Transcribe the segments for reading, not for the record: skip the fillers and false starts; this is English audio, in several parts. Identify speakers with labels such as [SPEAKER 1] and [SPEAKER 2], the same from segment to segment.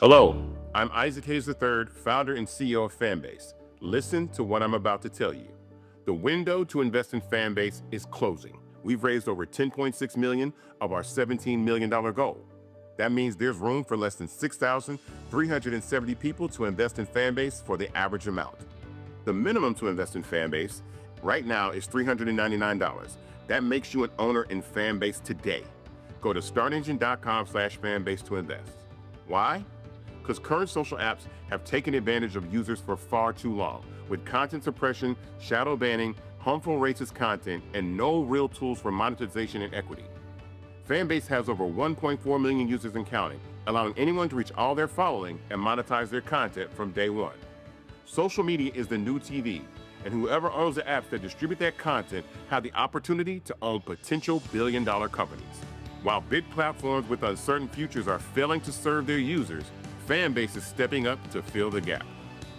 [SPEAKER 1] Hello, I'm Isaac Hayes III, founder and CEO of Fanbase. Listen to what I'm about to tell you. The window to invest in Fanbase is closing. We've raised over $10.6 million of our $17 million goal. That means there's room for less than 6,370 people to invest in Fanbase for the average amount. The minimum to invest in Fanbase right now is $399. That makes you an owner in Fanbase today. Go to startengine.com/fanbase to invest. Why? Because current social apps have taken advantage of users for far too long, with content suppression, shadow banning, harmful racist content, and no real tools for monetization and equity. Fanbase has over 1.4 million users and counting, allowing anyone to reach all their following and monetize their content from day one. Social media is the new TV, and whoever owns the apps that distribute that content have the opportunity to own potential billion-dollar companies. While big platforms with uncertain futures are failing to serve their users, Fanbase is stepping up to fill the gap.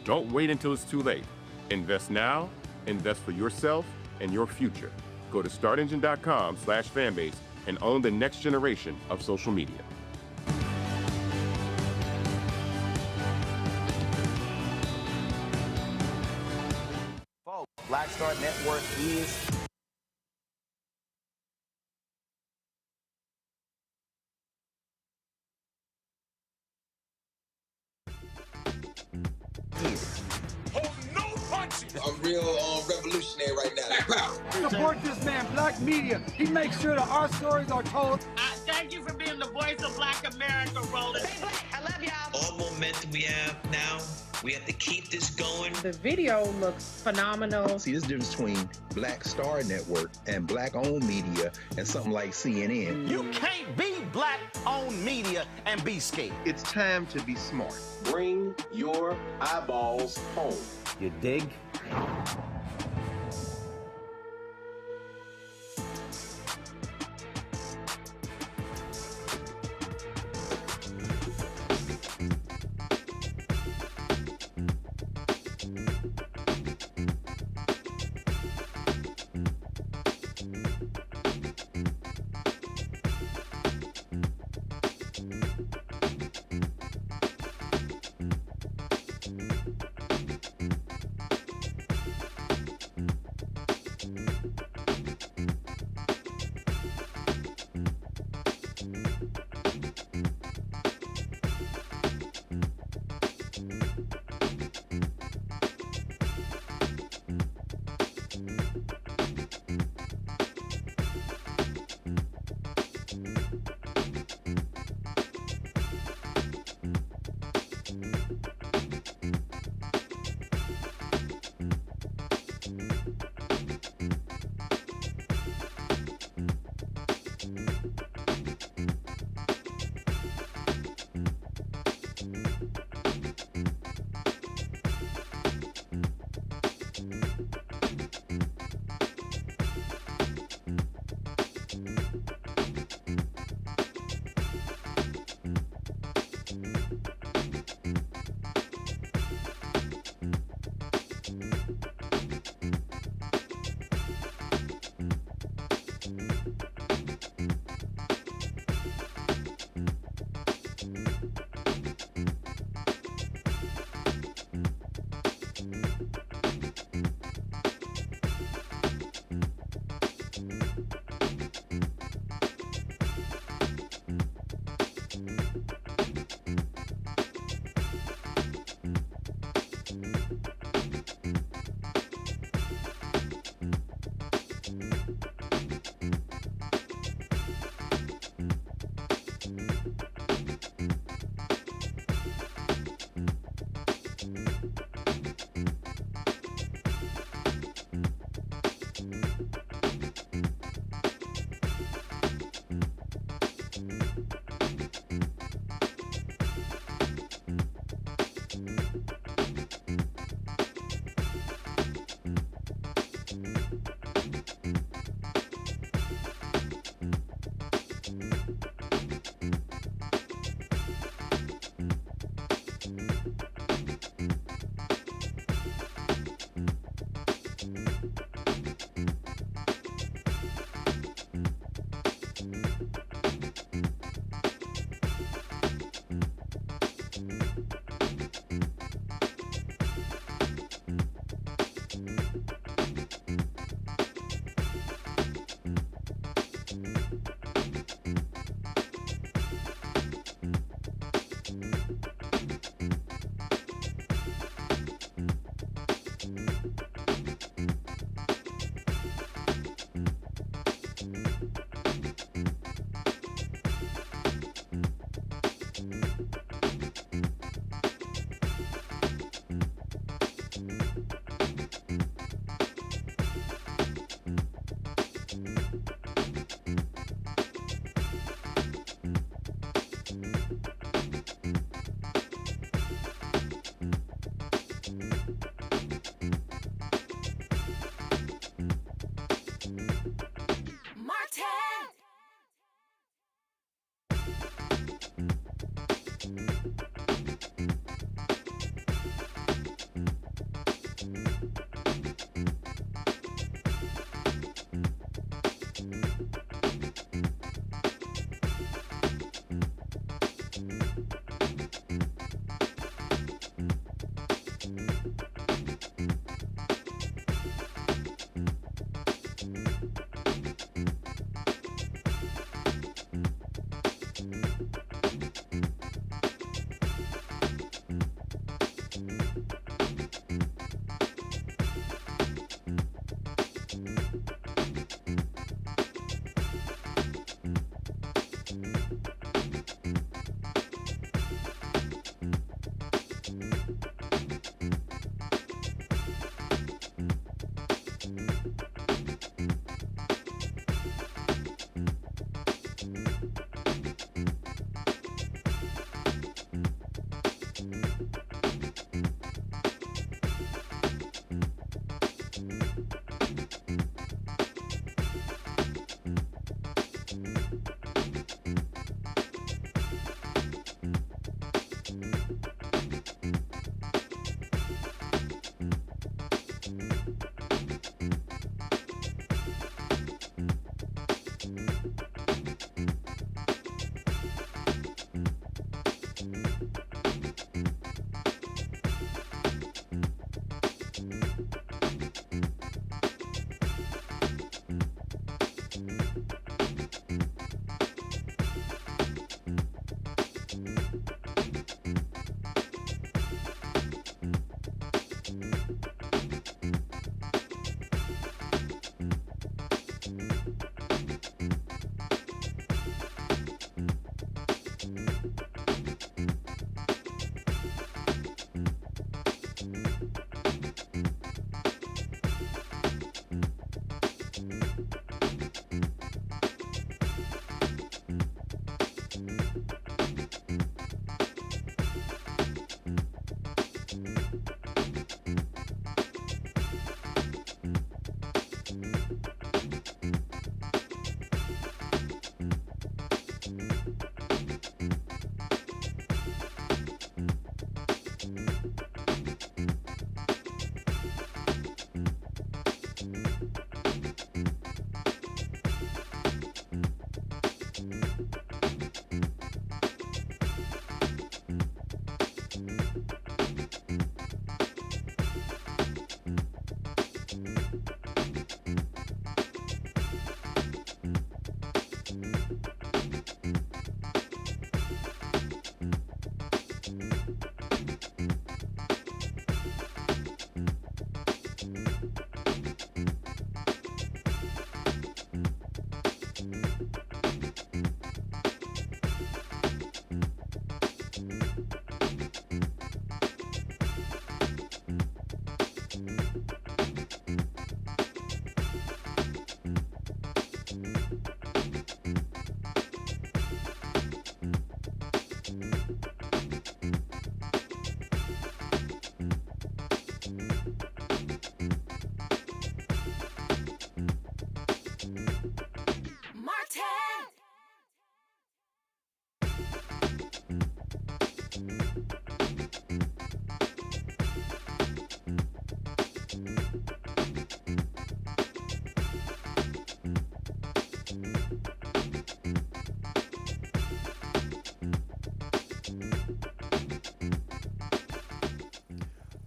[SPEAKER 1] Don't wait until it's too late. Invest now, invest for yourself and your future. Go to startengine.com/fanbase and own the next generation of social media.
[SPEAKER 2] Folks, Black Star Network is
[SPEAKER 3] I'm real revolutionary right now.
[SPEAKER 4] Support this man, Black Media. He makes sure that our stories are told.
[SPEAKER 5] Thank you for being the voice of Black America, Roland.
[SPEAKER 6] Stay black. I love y'all.
[SPEAKER 7] All momentum we have now, we have to keep this going.
[SPEAKER 8] The video looks phenomenal.
[SPEAKER 9] See, there's a difference between Black Star Network and Black-owned media and something like CNN.
[SPEAKER 2] You can't be Black-owned media and be scared.
[SPEAKER 10] It's time to be smart.
[SPEAKER 3] Bring your eyeballs home.
[SPEAKER 2] You dig?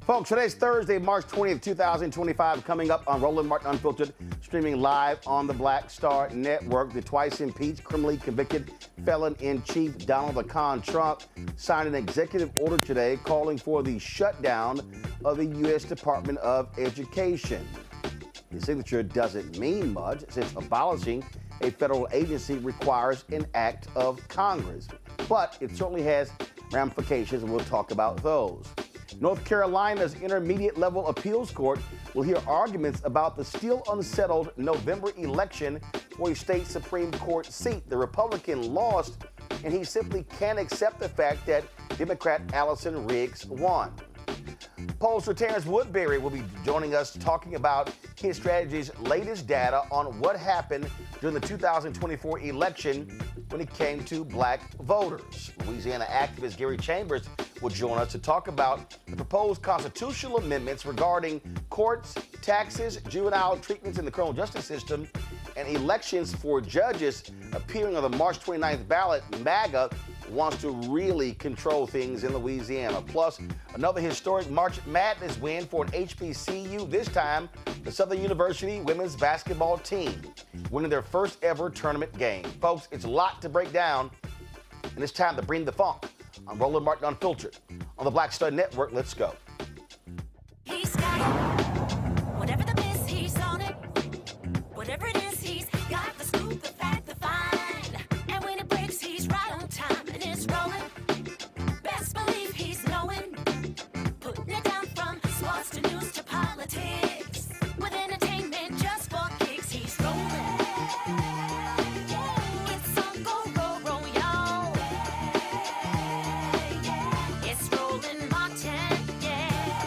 [SPEAKER 6] Folks, today's Thursday, March 20th, 2025, coming up on Roland Martin Unfiltered, streaming live on the Black Star Network. The twice-impeached, criminally convicted felon-in-chief Donald the Con Trump signed an executive order today calling for the shutdown of the U.S. Department of Education. His signature doesn't mean much since abolishing a federal agency requires an act of Congress, but it certainly has ramifications, and we'll talk about those. North Carolina's intermediate level appeals court will hear arguments about the still unsettled November election for a state Supreme Court seat. The Republican lost, and he simply can't accept the fact that Democrat Allison Riggs won. Pollster Terrance Woodbury will be joining us talking about his strategy's latest data on what happened during the 2024 election when it came to black voters. Louisiana activist Gary Chambers will join us to talk about the proposed constitutional amendments regarding courts, taxes, juvenile treatments in the criminal justice system, and elections for judges appearing on the March 29th ballot. MAGA wants to really control things in Louisiana. Plus, another historic March Madness win for an HBCU, this time the Southern University women's basketball team, winning their first ever tournament game. Folks, it's a lot to break down, and it's time to bring the funk on Roland Martin Unfiltered. On the Black Star Network, let's go.
[SPEAKER 10] He's got it. Whatever the miss, he's on it. Whatever it is, he's got the scoop, the fact, the find. And when it breaks, he's right on time and it's rolling. Best believe he's knowing. Putting it down from sports to news to politics. With entertainment just for kicks, he's rolling. It's on go, roll, roll, y'all. It's Roland Martin, yeah.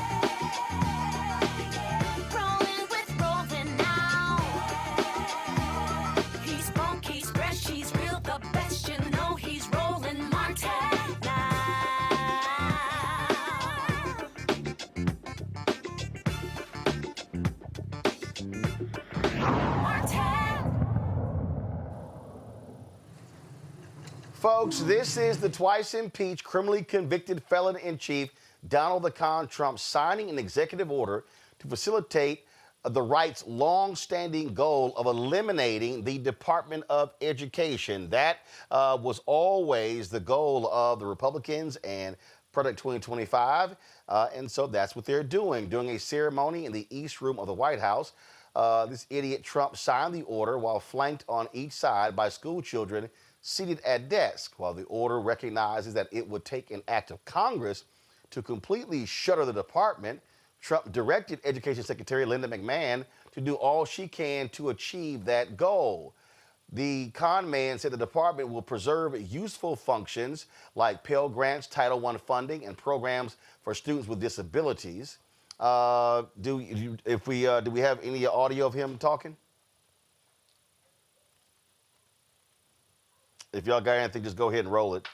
[SPEAKER 10] Rolling with Roland now. He's funk, he's fresh, he's real, the best, you know he's Roland Martin now. Martin.
[SPEAKER 6] Folks, this is the twice-impeached, criminally convicted felon-in-chief Donald the Con Trump signing an executive order to facilitate the right's long-standing goal of eliminating the Department of Education. That was always the goal of the Republicans and Project 2025, and so that's what they're doing. During a ceremony in the East Room of the White House, this idiot Trump signed the order while flanked on each side by school children seated at desks. While the order recognizes that it would take an act of Congress to completely shutter the department, Trump directed Education Secretary Linda McMahon to do all she can to achieve that goal. The con man said the department will preserve useful functions like Pell Grants, Title I funding, and programs for students with disabilities. Do we have any audio of him talking? If y'all got anything, just go ahead and roll it.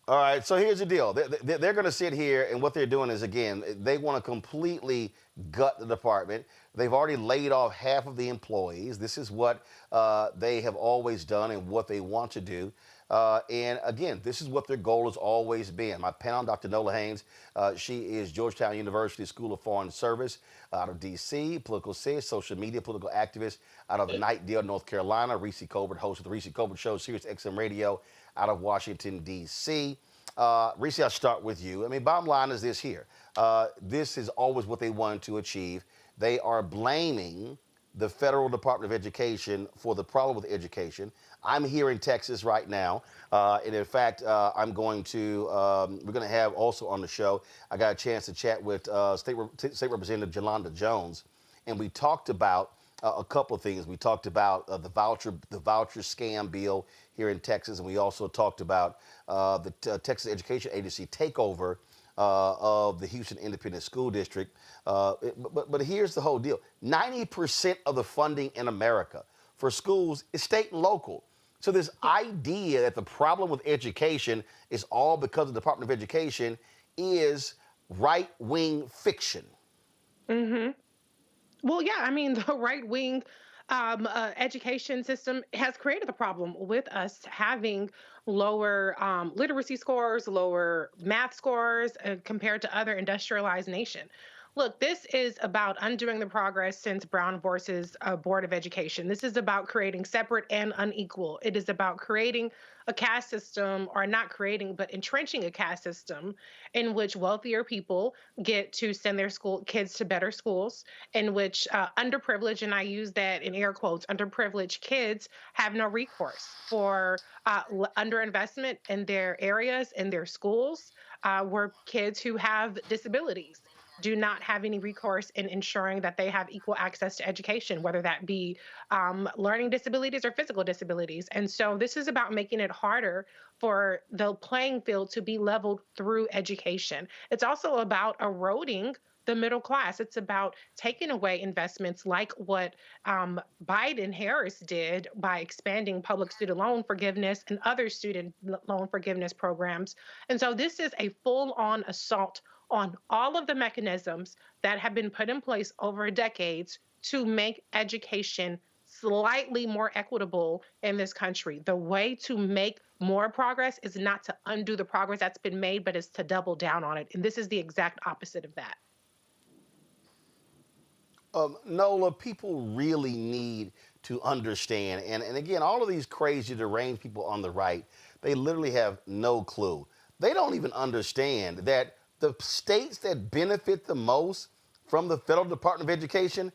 [SPEAKER 6] All right, so here's the deal. They're going to sit here, and what they're doing is, again, they want to completely gut the department. They've already laid off half of the employees. This is what they have always done and what they want to do. And again, this is what their goal has always been. My panel, Dr. Nola Haynes, she is Georgetown University School of Foreign Service out of D.C., political cis, social media, political activist out of Knightdale, North Carolina. Reese Colbert, host of the Reese Colbert Show, Sirius XM Radio out of Washington, D.C. Reese, I'll start with you. I mean, bottom line is this here. This is always what they wanted to achieve. They are blaming the Federal Department of Education for the problem with education. I'm here in Texas right now, and in fact, we're going to have also on the show, I got a chance to chat with State Representative Jolanda Jones, and we talked about a couple of things. We talked about the voucher scam bill here in Texas, and we also talked about the Texas Education Agency takeover of the Houston Independent School District. But here's the whole deal. 90% of the funding in America for schools is state and local. So this idea that the problem with education is all because of the Department of Education is right-wing fiction.
[SPEAKER 8] Mm-hmm. Well, yeah, I mean, the right wing education system has created the problem with us having lower literacy scores, lower math scores compared to other industrialized nations. Look, this is about undoing the progress since Brown versus Board of Education. This is about creating separate and unequal. It is about creating a caste system, or not creating, but entrenching a caste system in which wealthier people get to send their school kids to better schools, in which underprivileged, and I use that in air quotes, underprivileged kids have no recourse for underinvestment in their areas, in their schools, where kids who have disabilities do not have any recourse in ensuring that they have equal access to education, whether that be learning disabilities or physical disabilities. And so this is about making it harder for the playing field to be leveled through education. It's also about eroding the middle class. It's about taking away investments like what Biden-Harris did by expanding public student loan forgiveness and other student loan forgiveness programs. And so this is a full-on assault on all of the mechanisms that have been put in place over decades to make education slightly more equitable in this country. The way to make more progress is not to undo the progress that's been made, but is to double down on it. And this is the exact opposite of that.
[SPEAKER 6] Nola, people really need to understand, and again, all of these crazy, deranged people on the right, they literally have no clue. They don't even understand that the states that benefit the most from the federal Department of Education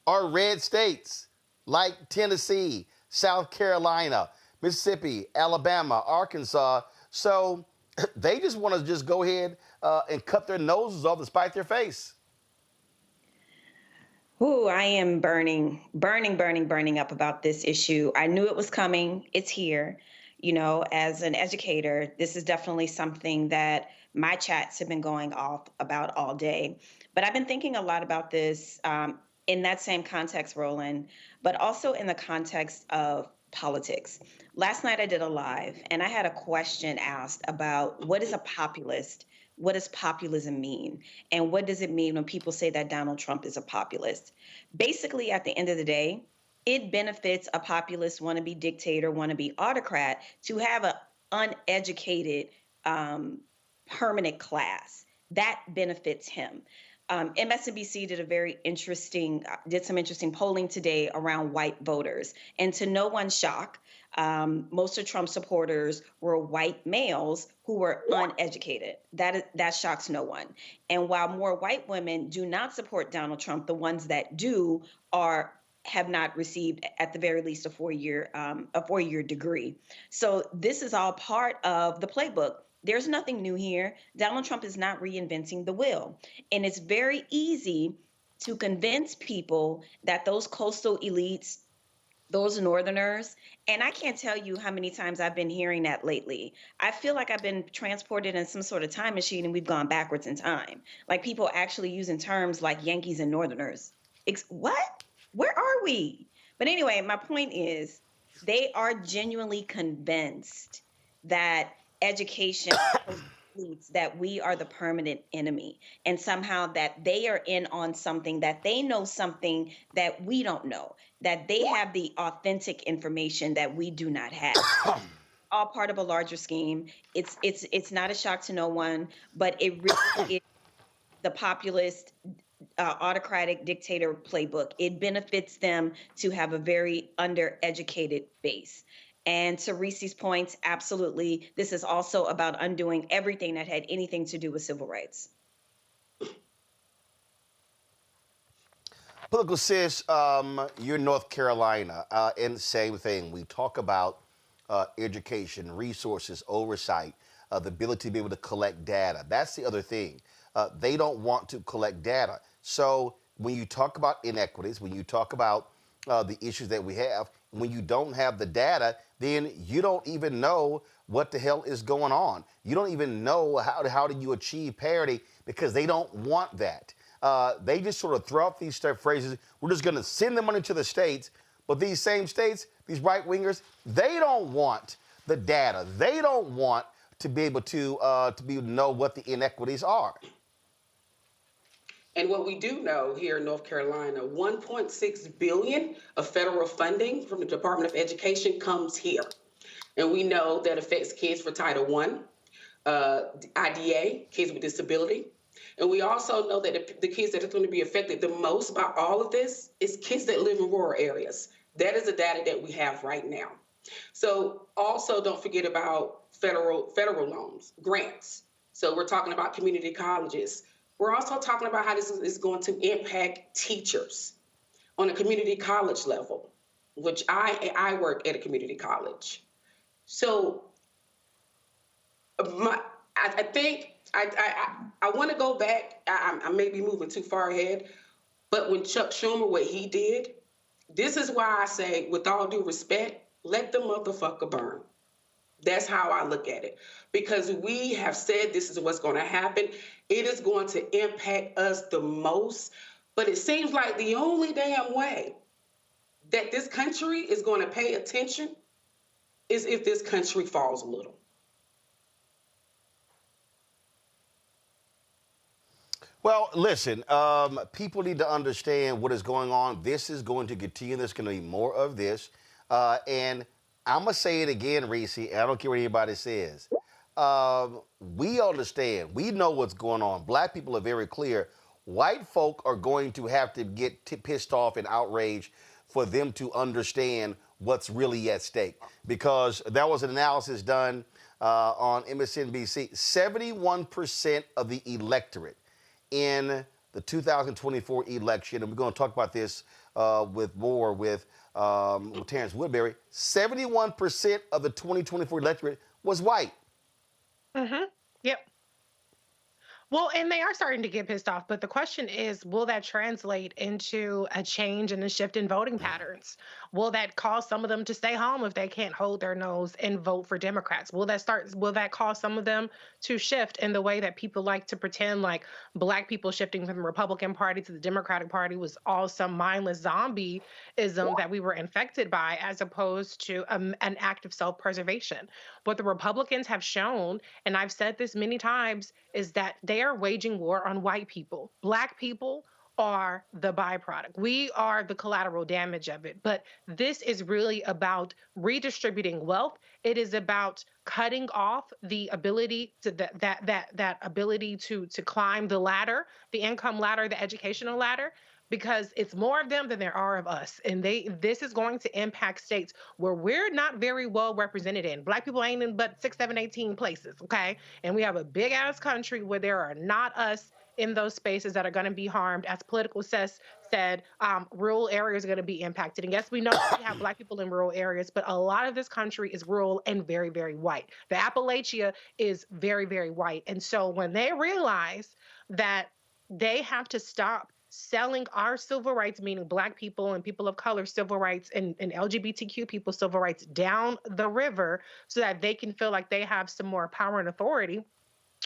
[SPEAKER 6] are red states like Tennessee, South Carolina, Mississippi, Alabama, Arkansas. So they just want to just go ahead and cut their noses off to spite their face.
[SPEAKER 11] Ooh, I am burning up about this issue. I knew it was coming. It's here. You know, as an educator, this is definitely something that my chats have been going off about all day. But I've been thinking a lot about this in that same context, Roland, but also in the context of politics. Last night I did a live and I had a question asked about what is a populist? What does populism mean? And what does it mean when people say that Donald Trump is a populist? Basically, at the end of the day, it benefits a populist, wannabe dictator, wannabe autocrat to have an uneducated permanent class. That benefits him. MSNBC did some interesting polling today around white voters. And to no one's shock, most of Trump supporters were white males who were uneducated. That shocks no one. And while more white women do not support Donald Trump, the ones that do have not received, at the very least, a four-year degree. So this is all part of the playbook. There's nothing new here. Donald Trump is not reinventing the wheel. And it's very easy to convince people that those coastal elites, those Northerners, and I can't tell you how many times I've been hearing that lately. I feel like I've been transported in some sort of time machine and we've gone backwards in time. Like people actually using terms like Yankees and Northerners. What? Where are we? But anyway, my point is they are genuinely convinced that education that we are the permanent enemy, and somehow that they are in on something, that they know something that we don't know, that they have the authentic information that we do not have. All part of a larger scheme. It's not a shock to no one, but it really is the populist autocratic dictator playbook. It benefits them to have a very undereducated base. And to Reese's points, absolutely, this is also about undoing everything that had anything to do with civil rights.
[SPEAKER 6] Political sis, you're North Carolina, and the same thing. We talk about education, resources, oversight, the ability to be able to collect data. That's the other thing. They don't want to collect data. So when you talk about inequities, when you talk about the issues that we have, when you don't have the data, then you don't even know what the hell is going on. You don't even know how do you achieve parity, because they don't want that. They just sort of throw out these phrases. We're just going to send the money to the states. But these same states, these right-wingers, they don't want the data. They don't want to be able to know what the inequities are.
[SPEAKER 12] And what we do know here in North Carolina, 1.6 billion of federal funding from the Department of Education comes here. And we know that affects kids for Title I, IDA, kids with disability. And we also know that the kids that are going to be affected the most by all of this is kids that live in rural areas. That is the data that we have right now. So also don't forget about federal loans, grants. So we're talking about community colleges. We're also talking about how this is going to impact teachers on a community college level, which I work at a community college. So I think I want to go back. I may be moving too far ahead, but when Chuck Schumer, what he did, this is why I say, with all due respect, let the motherfucker burn. That's how I look at it. Because we have said this is what's going to happen. It is going to impact us the most. But it seems like the only damn way that this country is going to pay attention is if this country falls a little.
[SPEAKER 6] Well, listen, people need to understand what is going on. This is going to continue. There's going to be more of this. And I'm going to say it again, Reese, and I don't care what anybody says. We understand. We know what's going on. Black people are very clear. White folk are going to have to get pissed off and outraged for them to understand what's really at stake. Because there was an analysis done on MSNBC. 71% of the electorate in the 2024 election, and we're going to talk about this with Terrance Woodbury, 71% of the 2024 electorate was white.
[SPEAKER 8] Mm-hmm. Yep. Well, and they are starting to get pissed off, but the question is, will that translate into a change and a shift in voting patterns? Will that cause some of them to stay home if they can't hold their nose and vote for Democrats? Will that cause some of them to shift in the way that people like to pretend like Black people shifting from the Republican Party to the Democratic Party was all some mindless zombieism that we were infected by, as opposed to an act of self-preservation? What the Republicans have shown, and I've said this many times, is that they are waging war on white people. Black people are the byproduct. We are the collateral damage of it. But this is really about redistributing wealth. It is about cutting off the ability to that ability to climb the ladder, the income ladder, the educational ladder, because it's more of them than there are of us. And this is going to impact states where we're not very well represented in. Black people ain't in but 6, 7, 18 places, okay? And we have a big ass country where there are not us in those spaces that are going to be harmed. As Political said, rural areas are going to be impacted. And yes, we know we have Black people in rural areas, but a lot of this country is rural and very, very white. The Appalachia is very, very white. And so when they realize that they have to stop selling our civil rights, meaning Black people and people of color civil rights and LGBTQ people civil rights, down the river so that they can feel like they have some more power and authority,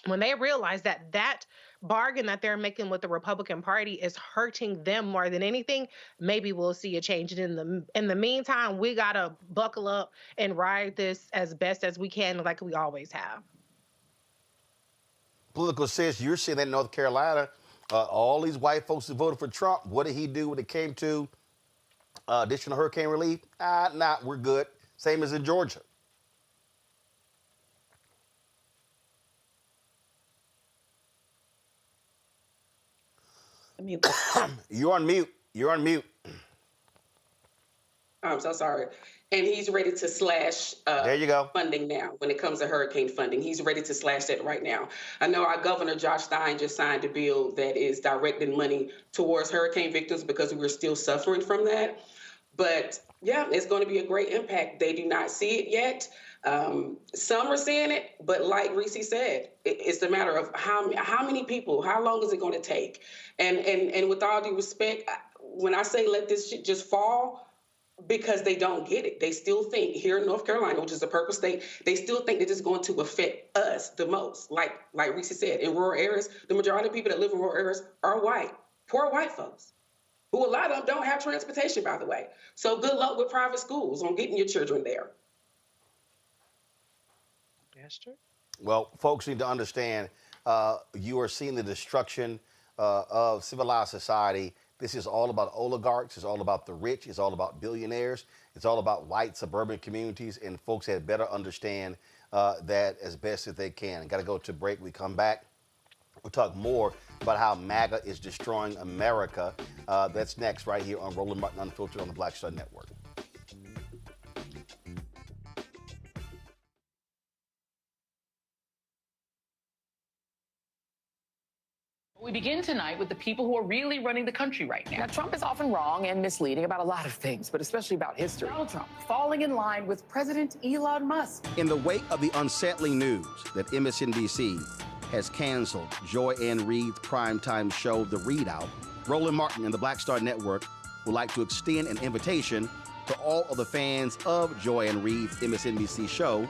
[SPEAKER 8] when they realize that that bargain that they're making with the Republican Party is hurting them more than anything, maybe we'll see a change. And in the meantime, we got to buckle up and ride this as best as we can, like we always have.
[SPEAKER 6] Political says you're seeing that in North Carolina. All these white folks who voted for Trump, what did he do when it came to additional hurricane relief? We're good. Same as in Georgia. You're on mute. You're on mute.
[SPEAKER 12] I'm so sorry. And he's ready to slash
[SPEAKER 6] there you go.
[SPEAKER 12] Funding now when it comes to hurricane funding. He's ready to slash that right now. I know our governor, Josh Stein, just signed a bill that is directing money towards hurricane victims because we're still suffering from that. But yeah, it's going to be a great impact. They do not see it yet. Some are seeing it, but like Reese said, it's a matter of how many people, how long is it going to take? And with all due respect, when I say let this shit just fall, because they don't get it. They still think here in North Carolina, which is a purple state, they still think that it's going to affect us the most. Like Reese said, in rural areas, the majority of people that live in rural areas are white, poor white folks, who a lot of them don't have transportation, by the way. So good luck with private schools on getting your children there.
[SPEAKER 6] Well, folks need to understand you are seeing the destruction of civilized society. This is all about oligarchs. It's all about the rich. It's all about billionaires. It's all about white suburban communities, and folks had better understand that as best as they can. Got to go to break. We come back. We'll talk more about how MAGA is destroying America. That's next right here on Roland Martin Unfiltered on the Black Star Network.
[SPEAKER 13] We begin tonight with the people who are really running the country right now.
[SPEAKER 14] Now, Trump is often wrong and misleading about a lot of things, but especially about history.
[SPEAKER 13] Donald Trump falling in line with President Elon Musk.
[SPEAKER 6] In the wake of the unsettling news that MSNBC has canceled Joy Ann Reid's primetime show, The Readout, Roland Martin and the Black Star Network would like to extend an invitation to all of the fans of Joy Ann Reid's MSNBC show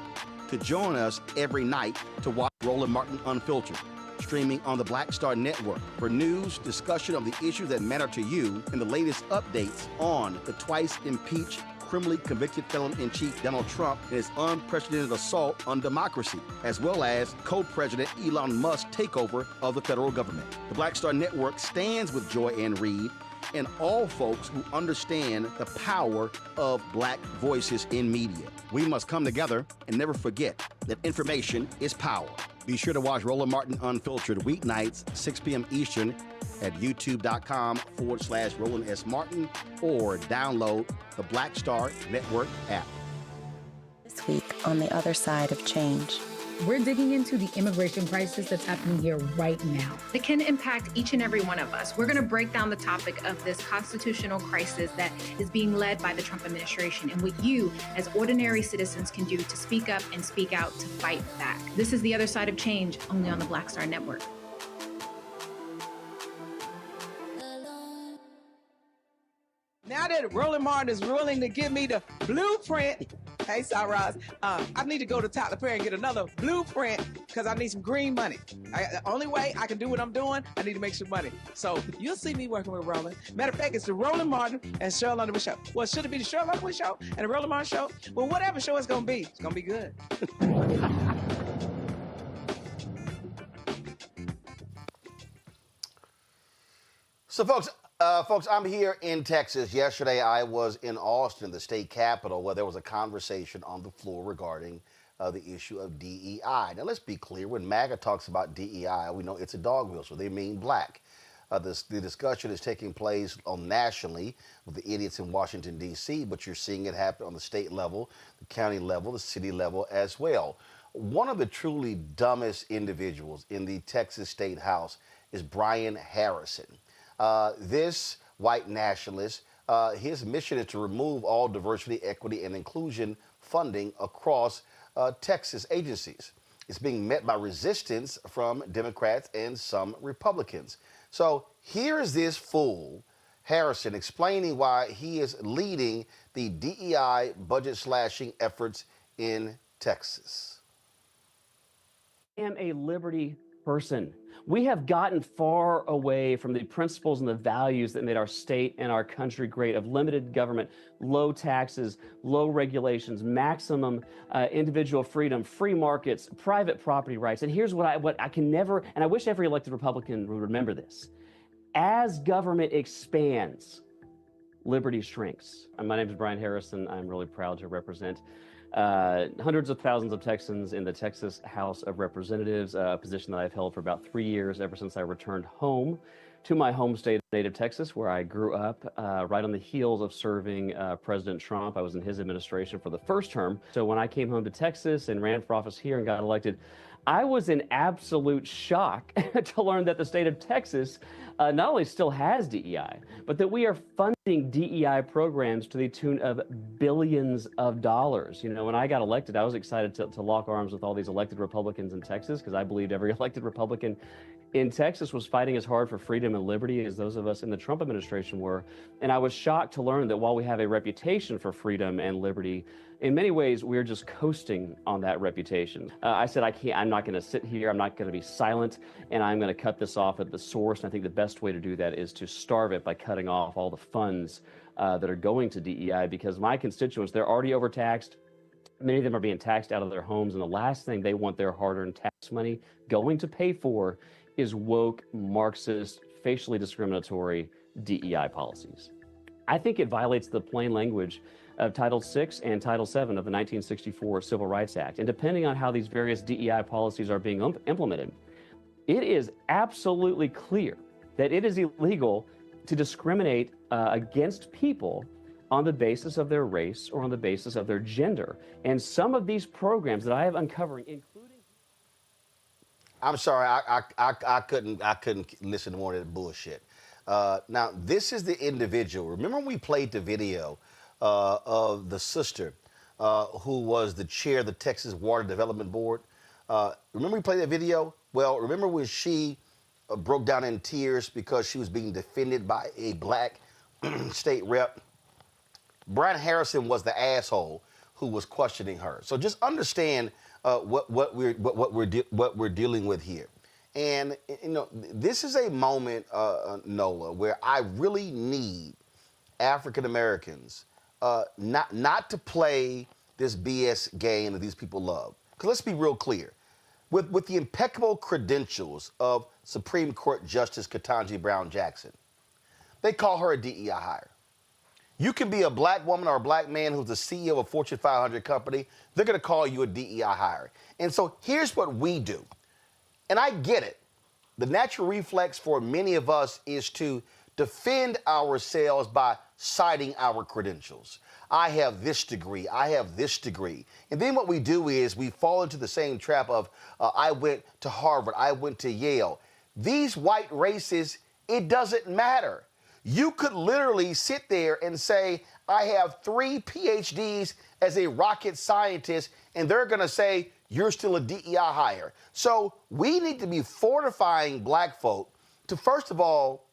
[SPEAKER 6] to join us every night to watch Roland Martin Unfiltered, streaming on the Black Star Network for news, discussion of the issues that matter to you, and the latest updates on the twice-impeached, criminally convicted felon-in-chief Donald Trump and his unprecedented assault on democracy, as well as co-president Elon Musk's takeover of the federal government. The Black Star Network stands with Joy Ann Reid and all folks who understand the power of black voices in media. We must come together and never forget that information is power. Be sure to watch Roland Martin Unfiltered weeknights, 6 p.m. Eastern at youtube.com/Roland S. Martin or download the Black Star Network app.
[SPEAKER 15] This week on The Other Side of Change.
[SPEAKER 16] We're digging into the immigration crisis that's happening here right now.
[SPEAKER 17] It can impact each and every one of us. We're going to break down the topic of this constitutional crisis that is being led by the Trump administration and what you, as ordinary citizens, can do to speak up and speak out to fight back. This is The Other Side of Change, only on the Black Star Network.
[SPEAKER 18] Now that Roland Martin is willing to give me the blueprint, hey, Cyrus, I need to go to Tyler Perry and get another blueprint because I need some green money. The only way I can do what I'm doing, I need to make some money. So you'll see me working with Roland. Matter of fact, it's the Roland Martin and Cheryl Underwood show. Well, should it be the Cheryl Underwood show and the Roland Martin show? Well, whatever show it's going to be, it's going to be good.
[SPEAKER 6] So, folks, I'm here in Texas. Yesterday, I was in Austin, the state capital, where there was a conversation on the floor regarding the issue of DEI. Now, let's be clear. When MAGA talks about DEI, we know it's a dog whistle. They mean black. The discussion is taking place nationally with the idiots in Washington, D.C., but you're seeing it happen on the state level, the county level, the city level as well. One of the truly dumbest individuals in the Texas State House is Brian Harrison. This white nationalist, his mission is to remove all diversity, equity, and inclusion funding across Texas agencies. It's being met by resistance from Democrats and some Republicans. So here is this fool, Harrison, explaining why he is leading the DEI budget slashing efforts in Texas.
[SPEAKER 19] I am a liberty person. We have gotten far away from the principles and the values that made our state and our country great, of limited government, low taxes, low regulations, maximum individual freedom, free markets, private property rights. And here's what I can never, and I wish every elected Republican would remember this. As government expands, liberty shrinks. My name is Brian Harrison. I'm really proud to represent hundreds of thousands of Texans in the Texas House of Representatives, a position that I've held for about 3 years, ever since I returned home to my home state, native Texas, where I grew up, right on the heels of serving President Trump. I was in his administration for the first term. So when I came home to Texas and ran for office here and got elected, I was in absolute shock to learn that the state of Texas not only still has DEI, but that we are funding DEI programs to the tune of billions of dollars. You know, when I got elected, I was excited to lock arms with all these elected Republicans in Texas, because I believed every elected Republican in Texas was fighting as hard for freedom and liberty as those of us in the Trump administration were. And I was shocked to learn that while we have a reputation for freedom and liberty, in many ways, we're just coasting on that reputation. I said, I'm not going to sit here. I'm not going to be silent, and I'm going to cut this off at the source. And I think the best way to do that is to starve it by cutting off all the funds that are going to DEI, because my constituents, they're already overtaxed. Many of them are being taxed out of their homes, and the last thing they want their hard-earned tax money going to pay for is woke, Marxist, facially discriminatory DEI policies. I think it violates the plain language of Title VI and Title VII of the 1964 Civil Rights Act. And depending on how these various DEI policies are being implemented, it is absolutely clear that it is illegal to discriminate against people on the basis of their race or on the basis of their gender. And some of these programs that I have uncovered, including...
[SPEAKER 6] I'm sorry, I couldn't listen to more of that bullshit. Now, this is the individual. Remember when we played the video of the sister who was the chair of the Texas Water Development Board? Remember we played that video? Well, remember when she broke down in tears because she was being defended by a black state rep? Brian Harrison was the asshole who was questioning her. So just understand what we're dealing with here. And you know, this is a moment, Nola, where I really need African Americans not to play this BS game that these people love. Because let's be real clear. With the impeccable credentials of Supreme Court Justice Ketanji Brown Jackson, they call her a DEI hire. You can be a black woman or a black man who's the CEO of a Fortune 500 company. They're going to call you a DEI hire. And so here's what we do. And I get it. The natural reflex for many of us is to defend ourselves by citing our credentials. I have this degree. I have this degree. And then what we do is we fall into the same trap of I went to Harvard. I went to Yale. These white races, it doesn't matter. You could literally sit there and say, I have 3 PhDs as a rocket scientist, and they're going to say, you're still a DEI hire. So we need to be fortifying black folk to, first of all,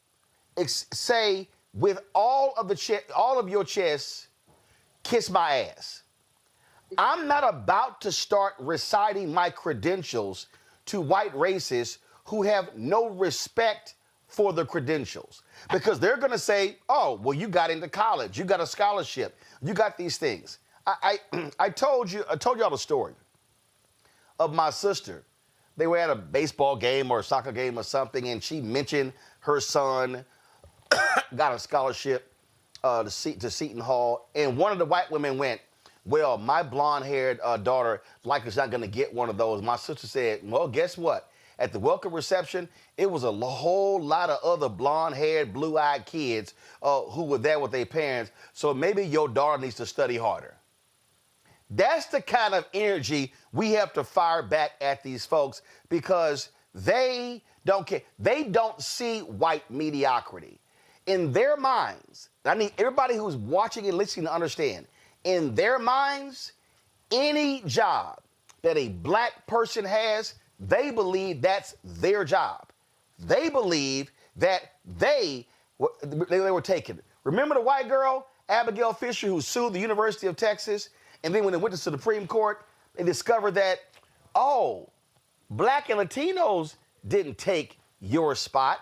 [SPEAKER 6] say with all of your chest, kiss my ass. I'm not about to start reciting my credentials to white racists who have no respect for the credentials, because they're going to say, oh, well, you got into college, you got a scholarship, you got these things. I told y'all the story of my sister. They were at a baseball game or a soccer game or something, and she mentioned her son got a scholarship to Seton Hall, and one of the white women went, well, my blonde-haired daughter likely is not going to get one of those. My sister said, well, guess what? At the welcome reception, it was a whole lot of other blonde-haired, blue-eyed kids who were there with their parents, so maybe your daughter needs to study harder. That's the kind of energy we have to fire back at these folks, because they don't care. They don't see white mediocrity. In their minds, I need everybody who's watching and listening to understand, in their minds, any job that a black person has, they believe that's their job. They believe that they were taken. Remember the white girl, Abigail Fisher, who sued the University of Texas? And then when they went to the Supreme Court, they discovered that, oh, black and Latinos didn't take your spot.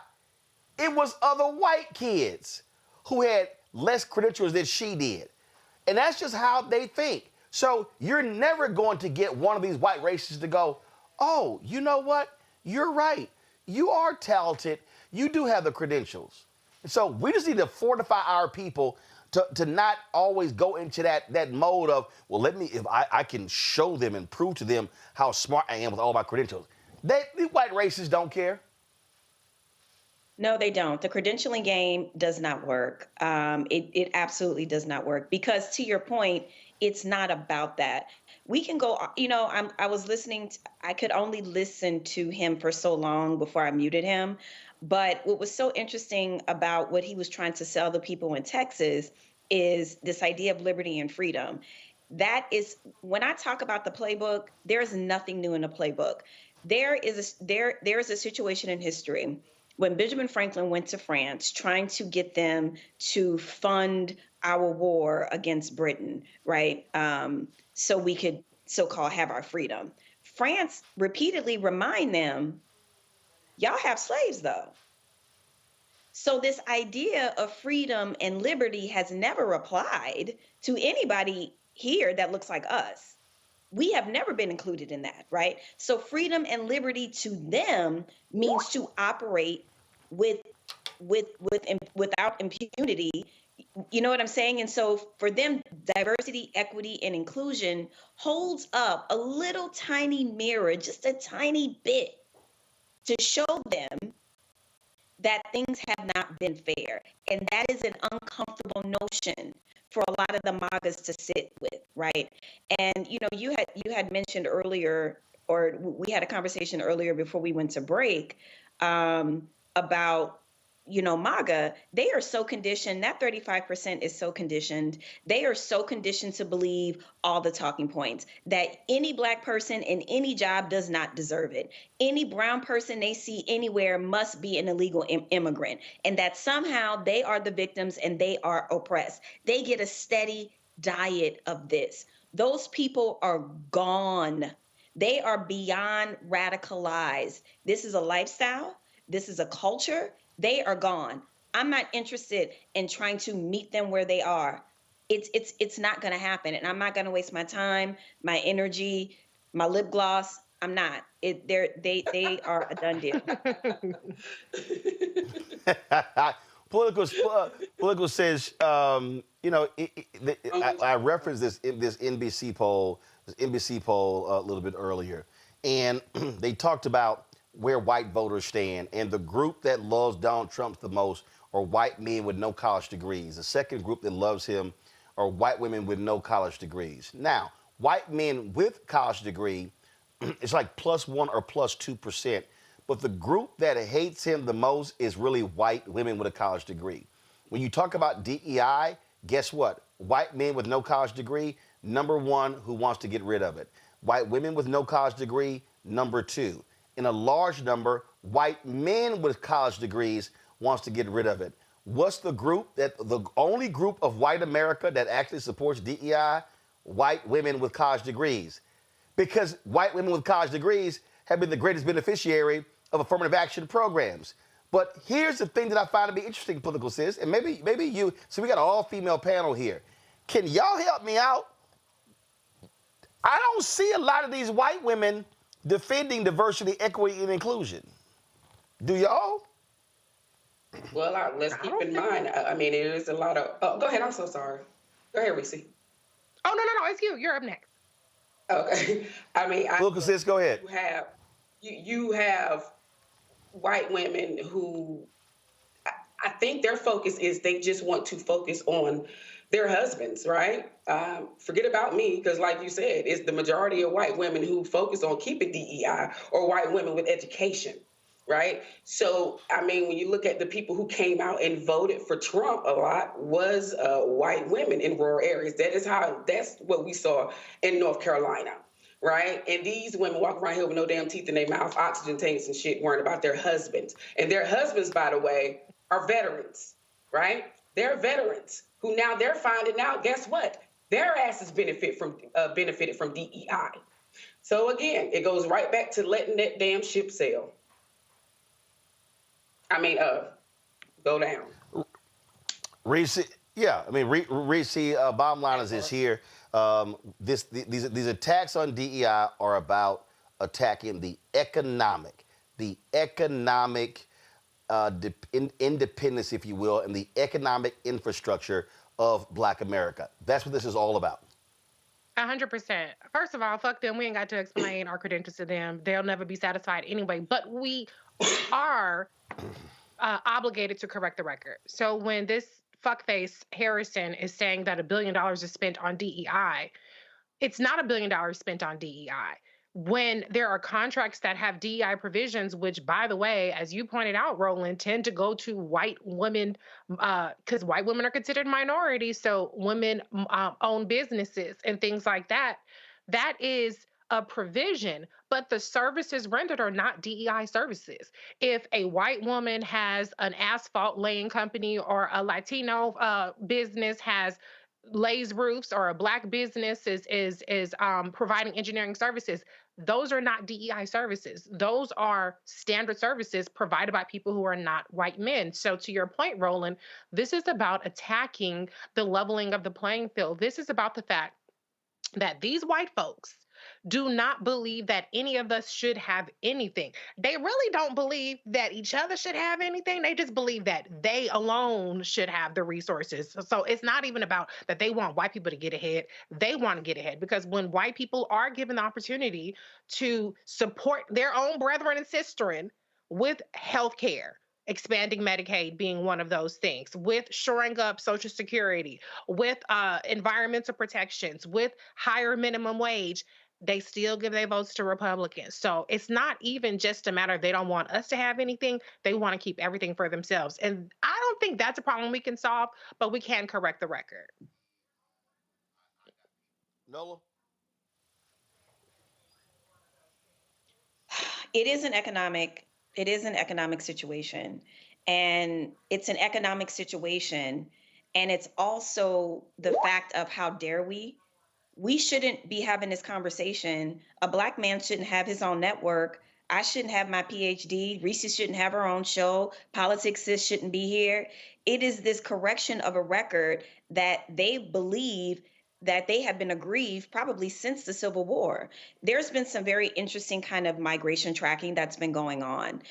[SPEAKER 6] It was other white kids who had less credentials than she did. And that's just how they think. So you're never going to get one of these white racists to go, oh, you know what? You're right. You are talented. You do have the credentials. And so we just need to fortify our people to not always go into that mode of, well, if I can show them and prove to them how smart I am with all my credentials. The white racists don't care.
[SPEAKER 11] No, they don't. The credentialing game does not work. It absolutely does not work, because to your point, it's not about that. We can go, I was listening, I could only listen to him for so long before I muted him. But what was so interesting about what he was trying to sell the people in Texas is this idea of liberty and freedom. That is, when I talk about the playbook, there's nothing new in the playbook. There is a situation in history when Benjamin Franklin went to France trying to get them to fund our war against Britain, right? So we could so-called have our freedom. France repeatedly remind them, y'all have slaves though. So this idea of freedom and liberty has never applied to anybody here that looks like us. We have never been included in that, right? So freedom and liberty to them means to operate with without impunity. You know what I'm saying? And so for them, diversity, equity, and inclusion holds up a little tiny mirror, just a tiny bit, to show them that things have not been fair. And that is an uncomfortable notion for a lot of the MAGAs to sit with, right? And you had mentioned earlier, or we had a conversation earlier before we went to break, about MAGA. They are so conditioned, that 35% is so conditioned. They are so conditioned to believe all the talking points, that any Black person in any job does not deserve it. Any brown person they see anywhere must be an illegal immigrant, and that somehow they are the victims and they are oppressed. They get a steady diet of this. Those people are gone. They are beyond radicalized. This is a lifestyle. This is a culture. They are gone. I'm not interested in trying to meet them where they are. It's not going to happen, and I'm not going to waste my time, my energy, my lip gloss. I'm not. They are a done deal.
[SPEAKER 6] Political says, I referenced this NBC poll a little bit earlier, and they talked about where white voters stand, and the group that loves Donald Trump the most are white men with no college degrees. The second group that loves him are white women with no college degrees. Now, white men with college degree, it's like +1 or +2%, but the group that hates him the most is really white women with a college degree. When you talk about DEI, guess what? White men with no college degree, number one, who wants to get rid of it. White women with no college degree, number two. In a large number, white men with college degrees wants to get rid of it. What's the group the only group of white America that actually supports DEI? White women with college degrees. Because white women with college degrees have been the greatest beneficiary of affirmative action programs. But here's the thing that I find to be interesting, political sis, and maybe you, so we got an all-female panel here. Can y'all help me out? I don't see a lot of these white women defending diversity, equity, and inclusion. Do y'all?
[SPEAKER 12] Well, let's keep in mind, there is a lot of... Oh, go ahead. I'm so sorry. Go ahead, Reese.
[SPEAKER 8] Oh, no. It's you. You're up next.
[SPEAKER 12] Okay.
[SPEAKER 6] Local sis, go ahead.
[SPEAKER 12] You have white women who... I think their focus is they just want to focus on their husbands, right? Forget about me, because like you said, it's the majority of white women who focus on keeping DEI, or white women with education, right? So, when you look at the people who came out and voted for Trump a lot was white women in rural areas. That's what we saw in North Carolina, right? And these women walk around here with no damn teeth in their mouth, oxygen tanks and shit, worrying about their husbands. And their husbands, by the way, are veterans, right? They're veterans who now they're finding out, guess what? Their asses benefited from DEI. So again, it goes right back to letting that damn ship sail. Go down.
[SPEAKER 6] Reese, Reese, bottom line is this here. These attacks on DEI are about attacking the economic independence, if you will, and the economic infrastructure of Black America. That's what this is all about.
[SPEAKER 8] 100%. First of all, fuck them. We ain't got to explain our credentials to them. They'll never be satisfied anyway. But we are obligated to correct the record. So when this fuckface Harrison is saying that $1 billion is spent on DEI, it's not $1 billion spent on DEI. When there are contracts that have DEI provisions, which, by the way, as you pointed out, Roland, tend to go to white women, because white women are considered minorities, so women own businesses and things like that. That is a provision, but the services rendered are not DEI services. If a white woman has an asphalt laying company, or a Latino business lays roofs, or a Black business is providing engineering services, those are not DEI services. Those are standard services provided by people who are not white men. So to your point, Roland, this is about attacking the leveling of the playing field. This is about the fact that these white folks do not believe that any of us should have anything. They really don't believe that each other should have anything. They just believe that they alone should have the resources. So it's not even about that they want white people to get ahead. They want to get ahead because when white people are given the opportunity to support their own brethren and sisterin with health care, expanding Medicaid being one of those things, with shoring up Social Security, with environmental protections, with higher minimum wage, they still give their votes to Republicans. So it's not even just a matter of they don't want us to have anything, they want to keep everything for themselves. And I don't think that's a problem we can solve, but we can correct the record.
[SPEAKER 6] Nola?
[SPEAKER 11] It is an economic situation, and it's an economic situation, and it's also the fact of how dare we shouldn't be having this conversation. A Black man shouldn't have his own network. I shouldn't have my PhD. Reese shouldn't have her own show. Politics Sis shouldn't be here. It is this correction of a record that they believe that they have been aggrieved probably since the Civil War. There's been some very interesting kind of migration tracking that's been going on,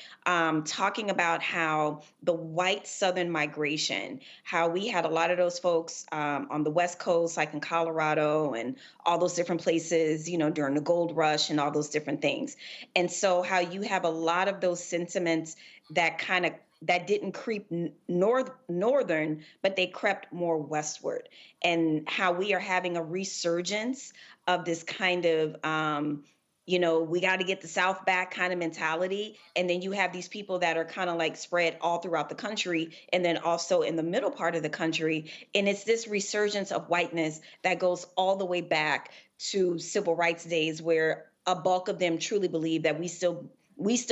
[SPEAKER 11] talking about how the white Southern migration, how we had a lot of those folks on the West Coast, like in Colorado and all those different places, you know, during the gold rush and all those different things. And so how you have a lot of those sentiments that didn't creep northern, but they crept more westward, and how we are having a resurgence of this kind of, we got to get the South back kind of mentality. And then you have these people that are kind of like spread all throughout the country, and then also in the middle part of the country. And it's this resurgence of whiteness that goes all the way back to civil rights days, where a bulk of them truly believe that we still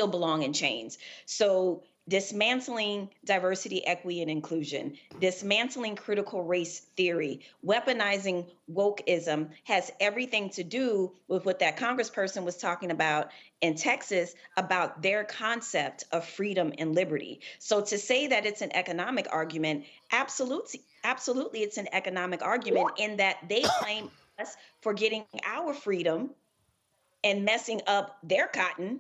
[SPEAKER 11] belong in chains. So dismantling diversity, equity, and inclusion, dismantling critical race theory, weaponizing wokeism has everything to do with what that congressperson was talking about in Texas about their concept of freedom and liberty. So to say that it's an economic argument, absolutely it's an economic argument in that they claim us for getting our freedom and messing up their cotton,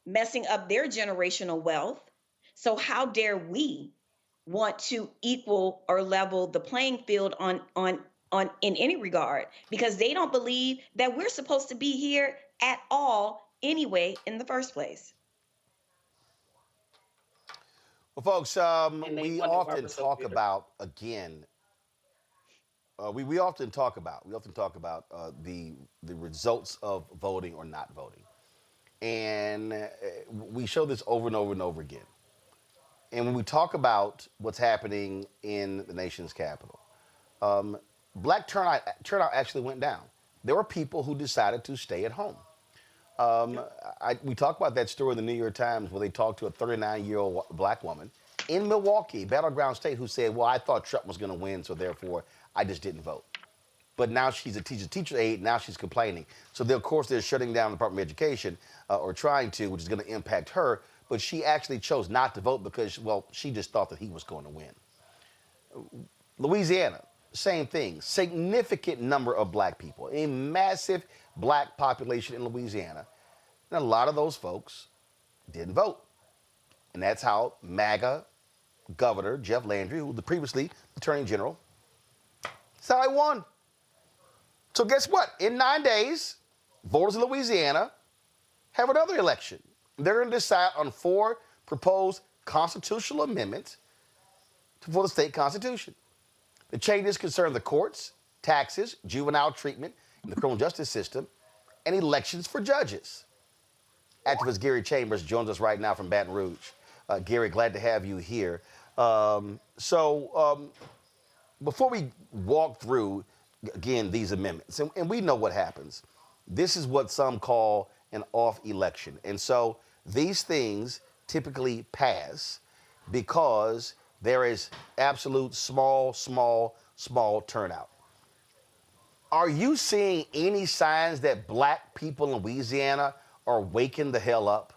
[SPEAKER 11] messing up their generational wealth. So how dare we want to equal or level the playing field on in any regard, because they don't believe that we're supposed to be here at all anyway in the first place.
[SPEAKER 6] Well, folks, we often talk about the results of voting or not voting. And we show this over and over and over again. And when we talk about what's happening in the nation's capital, Black turnout actually went down. There were people who decided to stay at home. We talked about that story in the New York Times where they talked to a 39-year-old Black woman in Milwaukee, battleground state, who said, well, I thought Trump was going to win, so therefore I just didn't vote. But now she's a teacher aide, now she's complaining. So, of course, they're shutting down the Department of Education, or trying to, which is going to impact her. But she actually chose not to vote because, well, she just thought that he was going to win. Louisiana, same thing. Significant number of Black people, a massive Black population in Louisiana. And a lot of those folks didn't vote. And that's how MAGA Governor Jeff Landry, who was previously Attorney General, that's how he won. So guess what? In 9 days, voters in Louisiana have another election. They're going to decide on 4 proposed constitutional amendments for the state constitution. The changes concern the courts, taxes, juvenile treatment in the criminal justice system, and elections for judges. Activist Gary Chambers joins us right now from Baton Rouge. Gary, glad to have you here. Before we walk through, again, these amendments, and we know what happens. This is what some call an off election. And so these things typically pass because there is absolute small turnout. Are you seeing any signs that Black people in Louisiana are waking the hell up?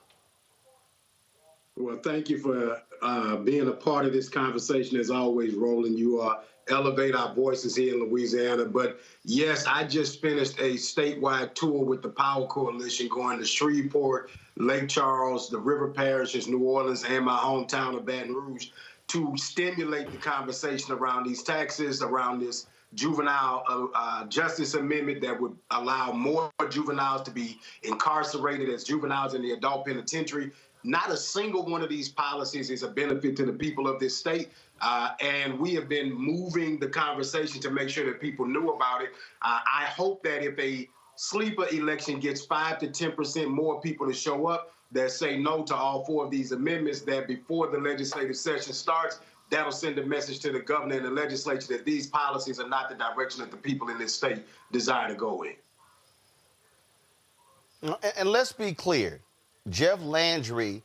[SPEAKER 20] Well, thank you for being a part of this conversation. As always, Roland, you elevate our voices here in Louisiana. But yes, I just finished a statewide tour with the Power Coalition going to Shreveport, Lake Charles, the river parishes, New Orleans, and my hometown of Baton Rouge to stimulate the conversation around these taxes, around this juvenile justice amendment that would allow more juveniles to be incarcerated as juveniles in the adult penitentiary. Not a single one of these policies is a benefit to the people of this state. And we have been moving the conversation to make sure that people knew about it. I hope that if a sleeper election gets 5 to 10% more people to show up that say no to all 4 of these amendments, that before the legislative session starts, that'll send a message to the governor and the legislature that these policies are not the direction that the people in this state desire to go in.
[SPEAKER 6] And let's be clear. Jeff Landry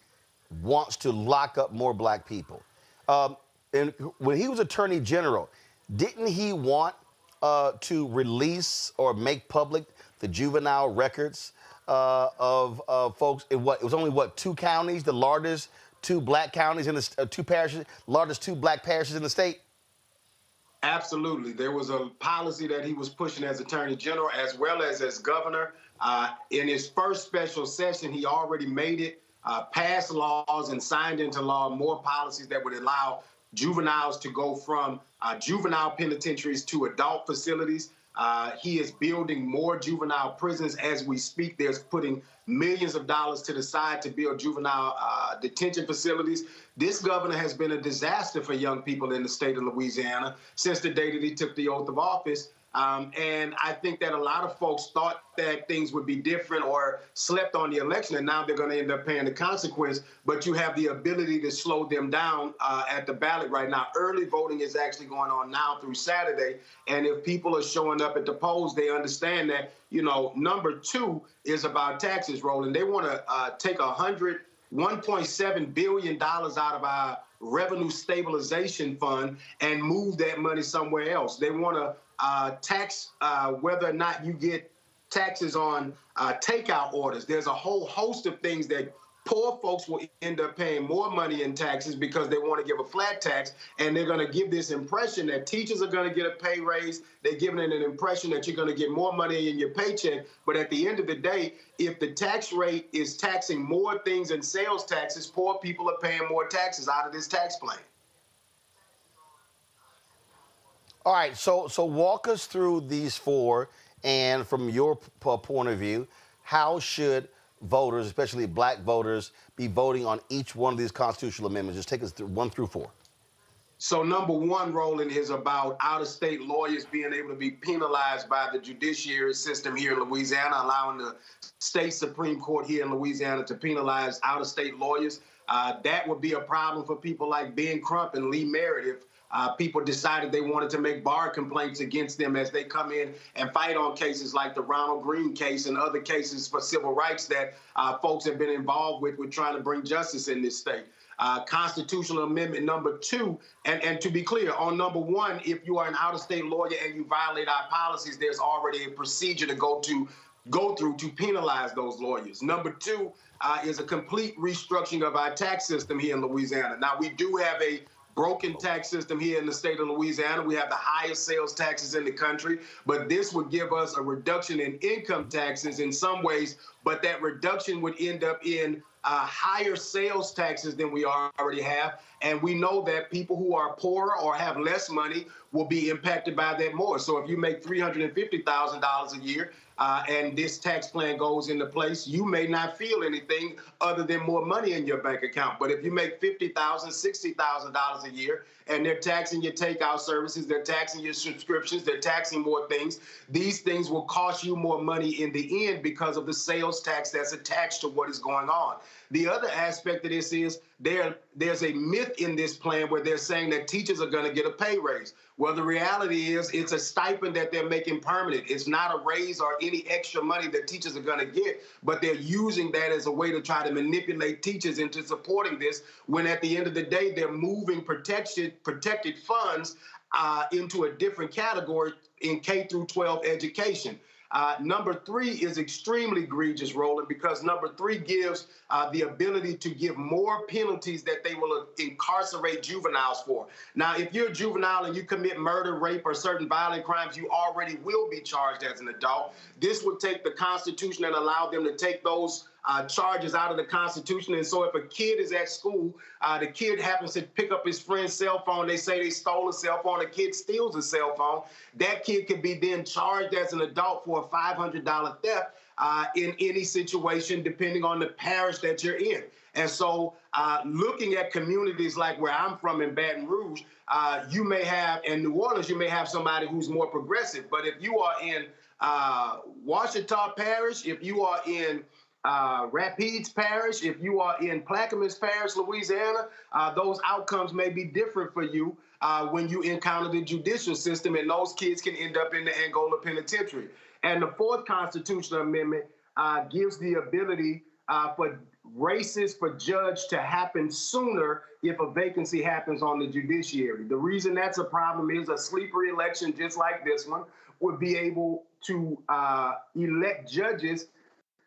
[SPEAKER 6] wants to lock up more black people. And when he was Attorney General, didn't he want to release or make public the juvenile records of folks? It was only, 2 counties, the largest 2 black counties in the 2 parishes, largest 2 black parishes in the state?
[SPEAKER 20] Absolutely. There was a policy that he was pushing as Attorney General as well as governor. In his first special session, he already made it, passed laws and signed into law more policies that would allow juveniles to go from juvenile penitentiaries to adult facilities. He is building more juvenile prisons as we speak. There's putting millions of dollars to the side to build juvenile detention facilities. This governor has been a disaster for young people in the state of Louisiana since the day that he took the oath of office. And I think that a lot of folks thought that things would be different or slept on the election, and now they're going to end up paying the consequence. But you have the ability to slow them down at the ballot right now. Early voting is actually going on now through Saturday. And if people are showing up at the polls, they understand that, number 2 is about taxes, Roland. They want to take $1.7 billion out of our revenue stabilization fund and move that money somewhere else. They want to tax whether or not you get taxes on takeout orders. There's a whole host of things that poor folks will end up paying more money in taxes because they want to give a flat tax, and they're going to give this impression that teachers are going to get a pay raise. They're giving it an impression that you're going to get more money in your paycheck. But at the end of the day, if the tax rate is taxing more things than sales taxes, poor people are paying more taxes out of this tax plan.
[SPEAKER 6] All right, so walk us through these 4, and from your point of view, how should voters, especially black voters, be voting on each one of these constitutional amendments? Just take us through 1 through 4.
[SPEAKER 20] So number 1, Roland, is about out-of-state lawyers being able to be penalized by the judiciary system here in Louisiana, allowing the state Supreme Court here in Louisiana to penalize out-of-state lawyers. That would be a problem for people like Ben Crump and Lee Merritt if people decided they wanted to make bar complaints against them as they come in and fight on cases like the Ronald Green case and other cases for civil rights that folks have been involved with trying to bring justice in this state. Constitutional Amendment number 2, and to be clear, on number 1, if you are an out-of-state lawyer and you violate our policies, there's already a procedure to go through to penalize those lawyers. Number 2 is a complete restructuring of our tax system here in Louisiana. Now, we do have a broken tax system here in the state of Louisiana. We have the highest sales taxes in the country, but this would give us a reduction in income taxes in some ways, but that reduction would end up in higher sales taxes than we already have. And we know that people who are poorer or have less money will be impacted by that more. So if you make $350,000 a year and this tax plan goes into place, you may not feel anything other than more money in your bank account. But if you make $50,000, $60,000 a year and they're taxing your takeout services, they're taxing your subscriptions, they're taxing more things, these things will cost you more money in the end because of the sales tax that's attached to what is going on. The other aspect of this is there's a myth in this plan where they're saying that teachers are going to get a pay raise. Well, the reality is it's a stipend that they're making permanent. It's not a raise or any extra money that teachers are going to get, but they're using that as a way to try to manipulate teachers into supporting this, when at the end of the day, they're moving protected funds into a different category in K through 12 education. Number 3 is extremely egregious, Roland, because number 3 gives the ability to give more penalties that they will incarcerate juveniles for. Now, if you're a juvenile and you commit murder, rape, or certain violent crimes, you already will be charged as an adult. This would take the Constitution and allow them to take those charges out of the Constitution. And so if a kid is at school, the kid happens to pick up his friend's cell phone, they say they stole a cell phone, a kid steals a cell phone, that kid could be then charged as an adult for a $500 theft in any situation, depending on the parish that you're in. And so looking at communities like where I'm from in Baton Rouge, you may have, in New Orleans, you may have somebody who's more progressive. But if you are in Ouachita Parish, if you are in Rapides Parish, if you are in Plaquemines Parish, Louisiana, those outcomes may be different for you when you encounter the judicial system, and those kids can end up in the Angola Penitentiary. And the 4th Constitutional Amendment gives the ability for races for judge to happen sooner if a vacancy happens on the judiciary. The reason that's a problem is a sleeper election just like this one would be able to elect judges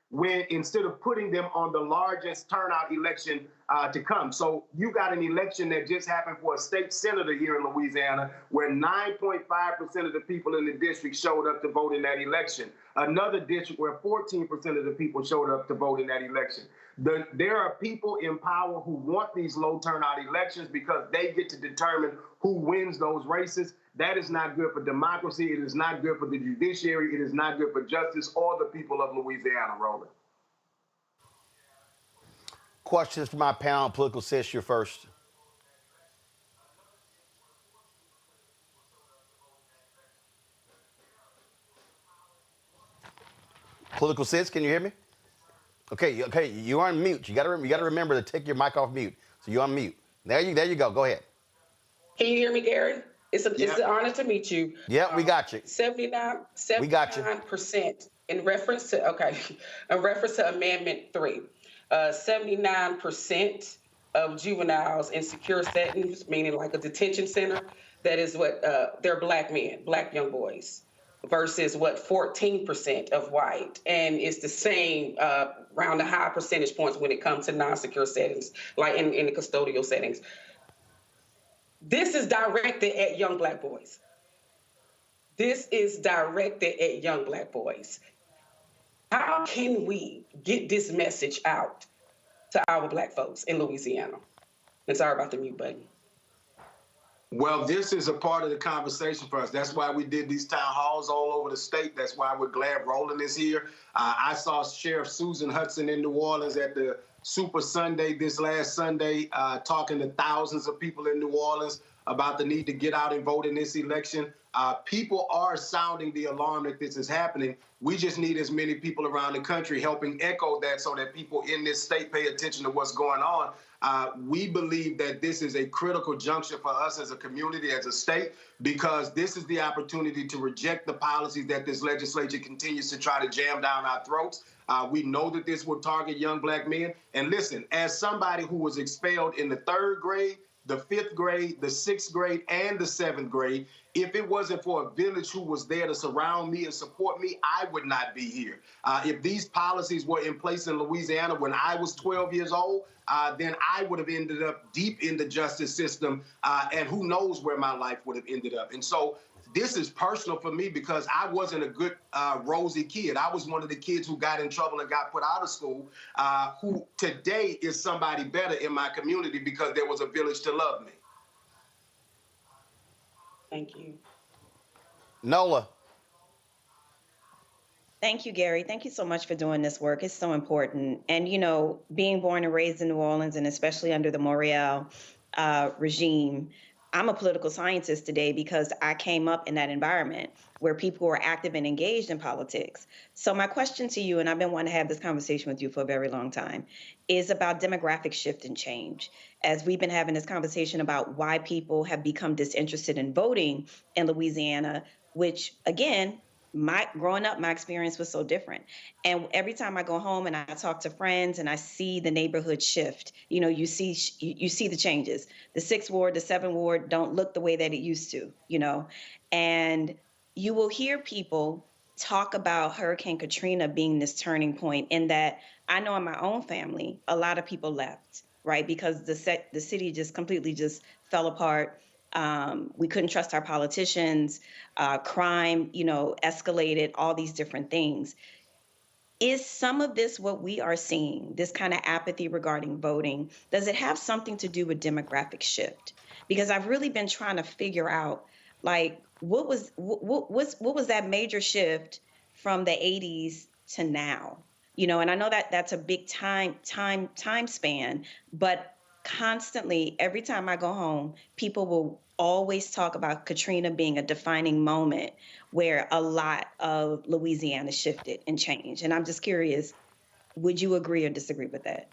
[SPEAKER 20] when instead of putting them on the largest turnout election to come. So you got an election that just happened for a state senator here in Louisiana where 9.5% of the people in the district showed up to vote in that election. Another district where 14% of the people showed up to vote in that election. There are people in power who want these low turnout elections because they get to determine who wins those races. That is not good for democracy. It is not good for the judiciary. It is not good for justice or the people of Louisiana, Roland.
[SPEAKER 6] Questions for my panel. Political Sis, you're first. Political Sis, can you hear me? Okay, you're on mute. You got to remember to take your mic off mute. So you're on mute. There you go. Go ahead.
[SPEAKER 12] Can you hear me, Gary? It's an honor to meet you.
[SPEAKER 6] Yeah, we got you.
[SPEAKER 12] 79% in reference to Amendment 3. 79% of juveniles in secure settings, meaning like a detention center, that is what they're black men, black young boys, versus 14% of white. And it's the same around the high percentage points when it comes to non-secure settings, like in the custodial settings. This is directed at young black boys. This is directed at young black boys. How can we get this message out to our black folks in Louisiana? And sorry about the mute button.
[SPEAKER 20] Well, this is a part of the conversation for us. That's why we did these town halls all over the state. That's why we're glad Roland is here. I saw Sheriff Susan Hudson in New Orleans at the Super Sunday this last Sunday, talking to thousands of people in New Orleans about the need to get out and vote in this election. People are sounding the alarm that this is happening. We just need as many people around the country helping echo that so that people in this state pay attention to what's going on. We believe that this is a critical juncture for us as a community, as a state, because this is the opportunity to reject the policies that this legislature continues to try to jam down our throats. We know that this will target young black men. And listen, as somebody who was expelled in the 3rd grade, the 5th grade, the 6th grade, and the 7th grade, if it wasn't for a village who was there to surround me and support me, I would not be here. If these policies were in place in Louisiana when I was 12 years old, then I would have ended up deep in the justice system, and who knows where my life would have ended up. And so this is personal for me because I wasn't a good, rosy kid. I was one of the kids who got in trouble and got put out of school, who today is somebody better in my community because there was a village to love me.
[SPEAKER 12] Thank you.
[SPEAKER 6] Nola.
[SPEAKER 11] Thank you, Gary. Thank you so much for doing this work. It's so important. And, you know, being born and raised in New Orleans, and especially under the Morial regime, I'm a political scientist today because I came up in that environment where people were active and engaged in politics. So my question to you, and I've been wanting to have this conversation with you for a very long time, is about demographic shift and change. As we've been having this conversation about why people have become disinterested in voting in Louisiana, which, again, growing up, my experience was so different. And every time I go home and I talk to friends and I see the neighborhood shift, you know, you see the changes. The 6th ward, the 7th ward don't look the way that it used to, you know. And you will hear people talk about Hurricane Katrina being this turning point, in that I know in my own family, a lot of people left, right? Because the city just completely just fell apart. We couldn't trust our politicians. Crime, escalated, all these different things. Is some of this what we are seeing, this kind of apathy regarding voting? Does it have something to do with demographic shift? Because I've really been trying to figure out, like, what was that major shift from the 80s to now? And I know that that's a big time span, but constantly, every time I go home, people will always talk about Katrina being a defining moment where a lot of Louisiana shifted and changed. And I'm just curious, would you agree or disagree with that?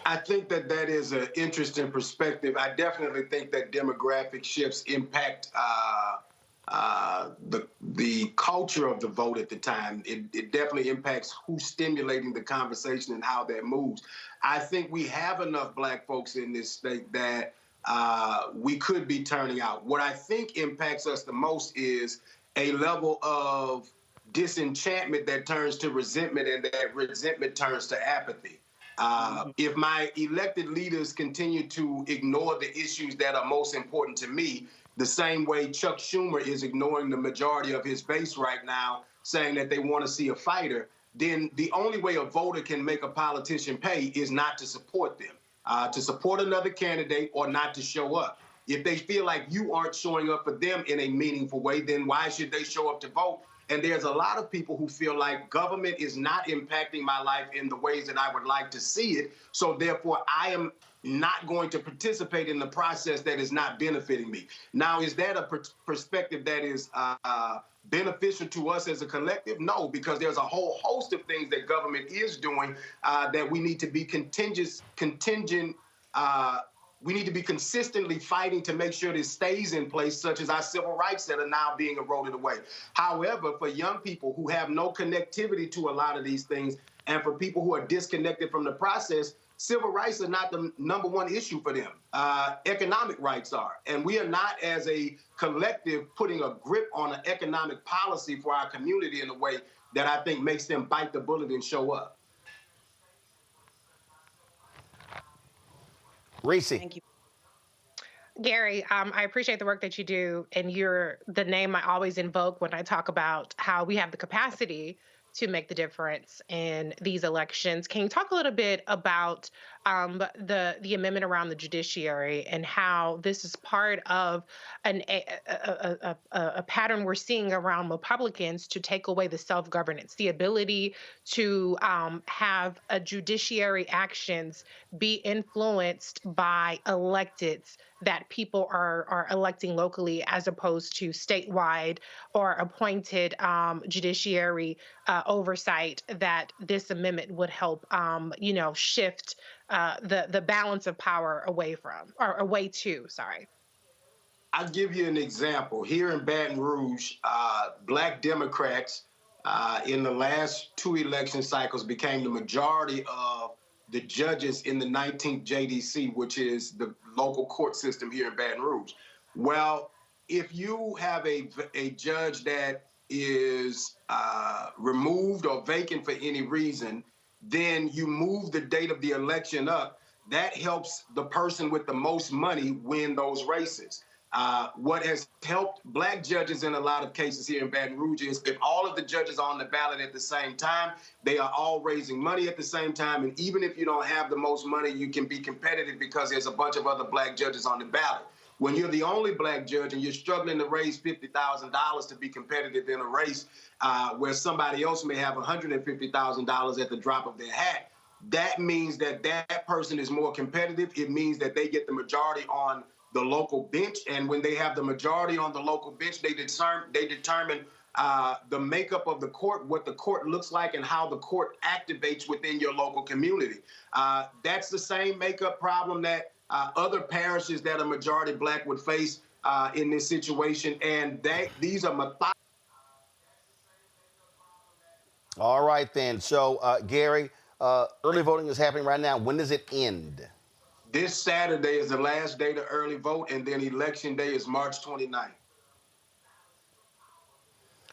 [SPEAKER 20] I think that is an interesting perspective. I definitely think that demographic shifts impact the culture of the vote at the time. It definitely impacts who's stimulating the conversation and how that moves. I think we have enough Black folks in this state that we could be turning out. What I think impacts us the most is a level of disenchantment that turns to resentment, and that resentment turns to apathy. If my elected leaders continue to ignore the issues that are most important to me, the same way Chuck Schumer is ignoring the majority of his base right now, saying that they want to see a fighter, then the only way a voter can make a politician pay is not to support them, to support another candidate, or not to show up. If they feel like you aren't showing up for them in a meaningful way, then why should they show up to vote? And there's a lot of people who feel like government is not impacting my life in the ways that I would like to see it. So therefore, I am not going to participate in the process that is not benefiting me. Now, is that a perspective that is beneficial to us as a collective? No, because there's a whole host of things that government is doing that we need to be we need to be consistently fighting to make sure this stays in place, such as our civil rights that are now being eroded away. However, for young people who have no connectivity to a lot of these things, and for people who are disconnected from the process, civil rights are not the number one issue for them. Economic rights are. And we are not, as a collective, putting a grip on an economic policy for our community in a way that I think makes them bite the bullet and show up.
[SPEAKER 6] Reese.
[SPEAKER 11] Thank you.
[SPEAKER 8] Gary, I appreciate the work that you do, and you're the name I always invoke when I talk about how we have the capacity to make the difference in these elections. Can you talk a little bit about the amendment around the judiciary and how this is part of a pattern we're seeing around Republicans to take away the self-governance, the ability to have a judiciary actions be influenced by electeds that people are electing locally, as opposed to statewide or appointed judiciary oversight, that this amendment would help, shift the balance of power away to.
[SPEAKER 20] I'll give you an example. Here in Baton Rouge, Black Democrats in the last 2 election cycles became the majority of the judges in the 19th JDC, which is the local court system here in Baton Rouge. Well, if you have a judge that is removed or vacant for any reason, then you move the date of the election up. That helps the person with the most money win those races. What has helped Black judges in a lot of cases here in Baton Rouge is if all of the judges are on the ballot at the same time, they are all raising money at the same time. And even if you don't have the most money, you can be competitive because there's a bunch of other Black judges on the ballot. When you're the only Black judge and you're struggling to raise $50,000 to be competitive in a race where somebody else may have $150,000 at the drop of their hat, that means that that person is more competitive. It means that they get the majority on the local bench. And when they have the majority on the local bench, they determine the makeup of the court, what the court looks like, and how the court activates within your local community. That's the same makeup problem that other parishes that are majority Black would face in this situation. And these are methodical.
[SPEAKER 6] All right, then. So, Gary, early voting is happening right now. When does it end?
[SPEAKER 20] This Saturday is the last day to early vote, and then Election Day is March 29th.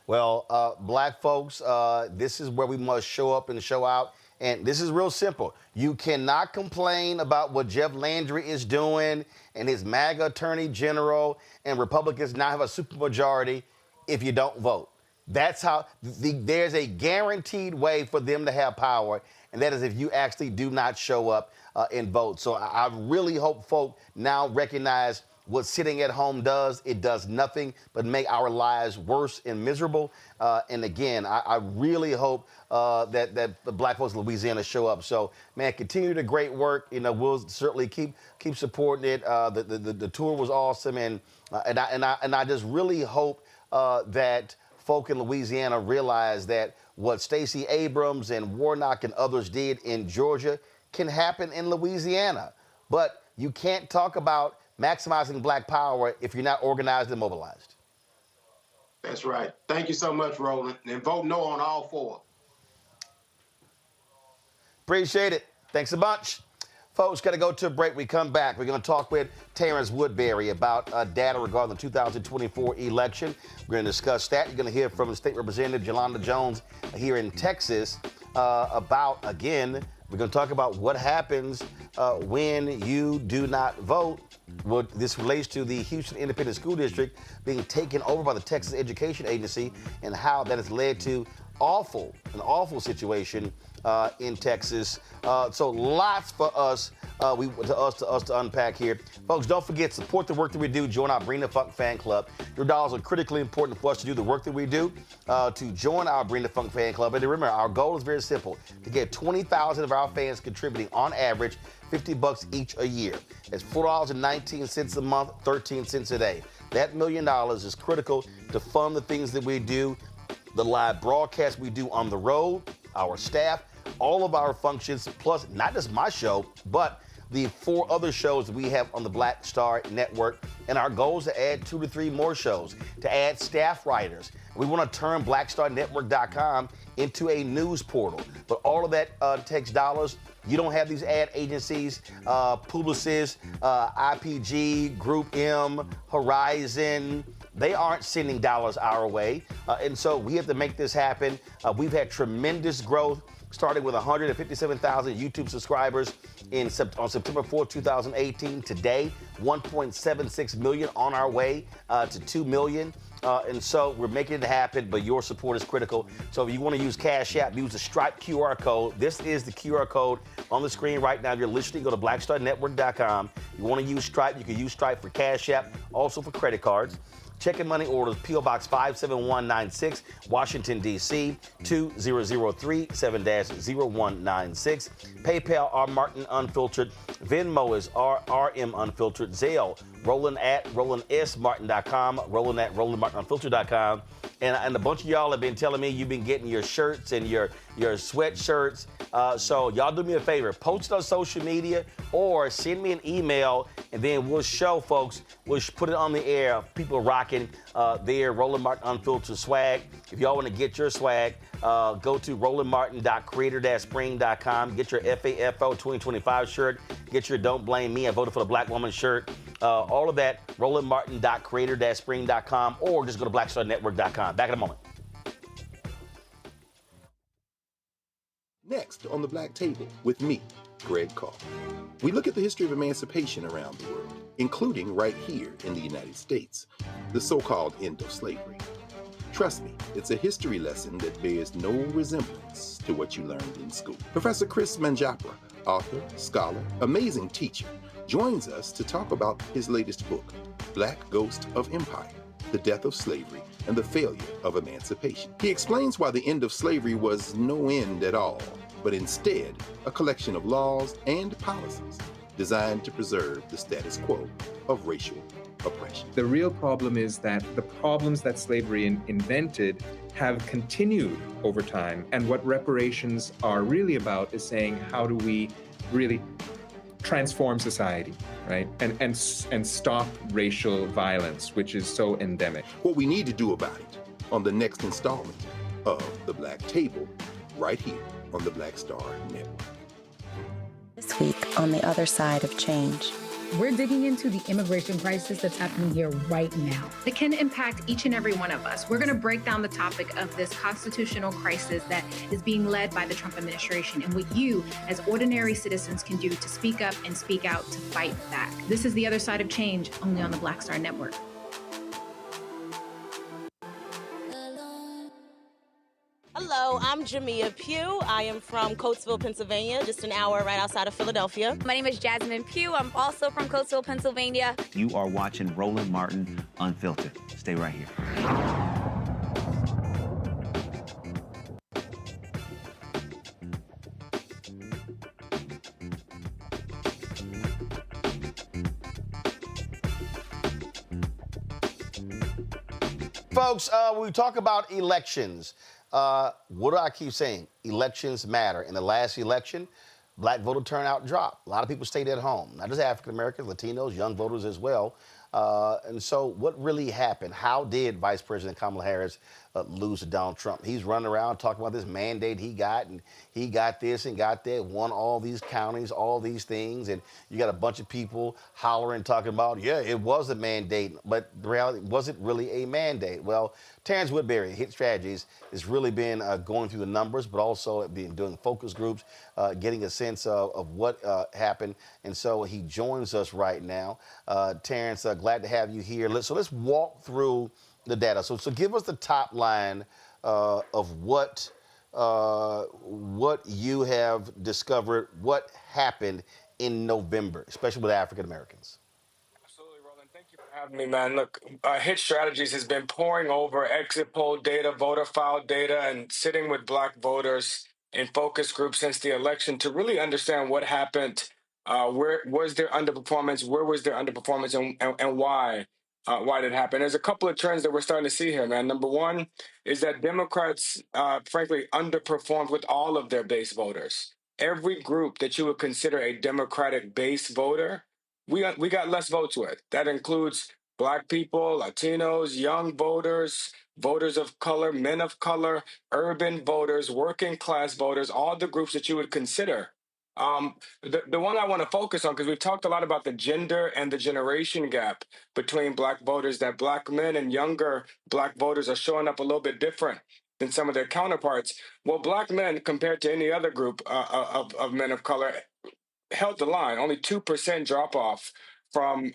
[SPEAKER 6] Well, black folks, this is where we must show up and show out. And this is real simple. You cannot complain about what Jeff Landry is doing and his MAGA attorney general and Republicans now have a supermajority if you don't vote. That's how there's a guaranteed way for them to have power, and that is if you actually do not show up and vote. So I really hope folk now recognize what sitting at home does. It does nothing but make our lives worse and miserable. And again, I really hope that the black folks in Louisiana show up. So, man, continue the great work. You know, we'll certainly keep supporting it. The tour was awesome, and I just really hope that folk in Louisiana realize that what Stacey Abrams and Warnock and others did in Georgia can happen in Louisiana. But you can't talk about maximizing black power if you're not organized and mobilized.
[SPEAKER 20] That's right. Thank you so much, Roland. And vote no on all four.
[SPEAKER 6] Appreciate it. Thanks a bunch. Folks, got to go to a break. We come back. We're going to talk with Terrance Woodbury about data regarding the 2024 election. We're going to discuss that. You're going to hear from State Representative Yolanda Jones here in Texas about, again, we're going to talk about what happens when you do not vote. Well, this relates to the Houston Independent School District being taken over by the Texas Education Agency and how that has led to an awful situation in Texas. So lots for us to unpack here. Folks, don't forget, support the work that we do. Join our Bring the Funk fan club. Your dollars are critically important for us to do the work that we do. To join our Bring the Funk fan club, and remember, our goal is very simple: to get 20,000 of our fans contributing on average $50 each a year. That's $4.19 a month, 13 cents a day. That $1 million is critical to fund the things that we do, the live broadcast we do on the road, our staff, all of our functions, plus not just my show, but the 4 other shows that we have on the Black Star Network. And our goal is to add 2 to 3 more shows, to add staff writers. We want to turn blackstarnetwork.com into a news portal. But all of that takes dollars. You don't have these ad agencies, Publicis, IPG, Group M, Horizon. They aren't sending dollars our way. And so we have to make this happen. We've had tremendous growth, starting with 157,000 YouTube subscribers on September 4th, 2018. Today, 1.76 million, on our way to 2 million. And so we're making it happen, but your support is critical. So if you want to use Cash App, use the Stripe QR code. This is the QR code on the screen right now. If you're listening, go to blackstarnetwork.com. You want to use Stripe, you can use Stripe for Cash App, also for credit cards. Checking money orders, P.O. Box 57196, Washington, D.C., 20037-0196. PayPal, R. Martin Unfiltered. Venmo is RM Unfiltered. Zelle, Roland at RolandSMartin.com, Roland at RolandMartinUnfiltered.com. And a bunch of y'all have been telling me you've been getting your shirts and your sweatshirts. So y'all do me a favor, post it on social media or send me an email, and then we'll show folks, we'll put it on the air, people rocking their Roland Martin Unfiltered swag. If y'all want to get your swag, go to rolandmartin.creator-spring.com, get your FAFO 2025 shirt, get your Don't Blame Me, I Voted for the Black Woman shirt. All of that, rolandmartin.creator-spring.com, or just go to blackstarnetwork.com. Back in a moment.
[SPEAKER 21] Next on the Black Table with me, Greg Carr. We look at the history of emancipation around the world, including right here in the United States, the so-called end of slavery. Trust me, it's a history lesson that bears no resemblance to what you learned in school. Professor Chris Manjapra, author, scholar, amazing teacher, joins us to talk about his latest book, Black Ghost of Empire, The Death of Slavery and the Failure of Emancipation. He explains why the end of slavery was no end at all, but instead a collection of laws and policies designed to preserve the status quo of racial oppression.
[SPEAKER 22] The real problem is that the problems that slavery invented have continued over time. And what reparations are really about is saying, how do we really transform society, right? And stop racial violence, which is so endemic.
[SPEAKER 21] What we need to do about it on the next installment of The Black Table, right here on the Black Star Network.
[SPEAKER 15] This week on the other side of change.
[SPEAKER 16] We're digging into the immigration crisis that's happening here right now.
[SPEAKER 17] That can impact each and every one of us. We're going to break down the topic of this constitutional crisis that is being led by the Trump administration and what you, as ordinary citizens, can do to speak up and speak out to fight back. This is The Other Side of Change, only on the Black Star Network.
[SPEAKER 1] Hello, I'm Jamia Pugh. I am from Coatesville, Pennsylvania, just an hour right outside of Philadelphia.
[SPEAKER 4] My name is Jasmine Pugh. I'm also from Coatesville, Pennsylvania.
[SPEAKER 23] You are watching Roland Martin Unfiltered. Stay right here.
[SPEAKER 6] Folks, we talk about elections. What do I keep saying? Elections matter. In the last election, black voter turnout dropped. A lot of people stayed at home, not just African Americans, Latinos, young voters as well. And so what really happened? How did Vice President Kamala Harris lose to Donald Trump? He's running around talking about this mandate he got, and he got this and got that, won all these counties, all these things. And you got a bunch of people hollering, talking about, yeah, it was a mandate, but the reality, was it really a mandate? Well, Terrance Woodbury, Hit Strategies, has really been going through the numbers, but also been doing focus groups, getting a sense of what happened. And so he joins us right now. Terrance, glad to have you here. So let's walk through the data. So give us the top line of what you have discovered, what happened in November, especially with African Americans.
[SPEAKER 24] Absolutely, Roland. Thank you for having me, man. Look, Hit Strategies has been poring over exit poll data, voter file data, and sitting with black voters in focus groups since the election to really understand what happened. Where was there underperformance? Where was there underperformance, and why? Why did it happen? There's a couple of trends that we're starting to see here, man. Number one is that Democrats, frankly, underperformed with all of their base voters. Every group that you would consider a Democratic base voter, we got less votes with. That includes Black people, Latinos, young voters, voters of color, men of color, urban voters, working class voters, all the groups that you would consider. The one I want to focus on, because we've talked a lot about the gender and the generation gap between black voters, that black men and younger black voters are showing up a little bit different than some of their counterparts. Well, black men, compared to any other group of men of color, held the line. Only 2% drop off from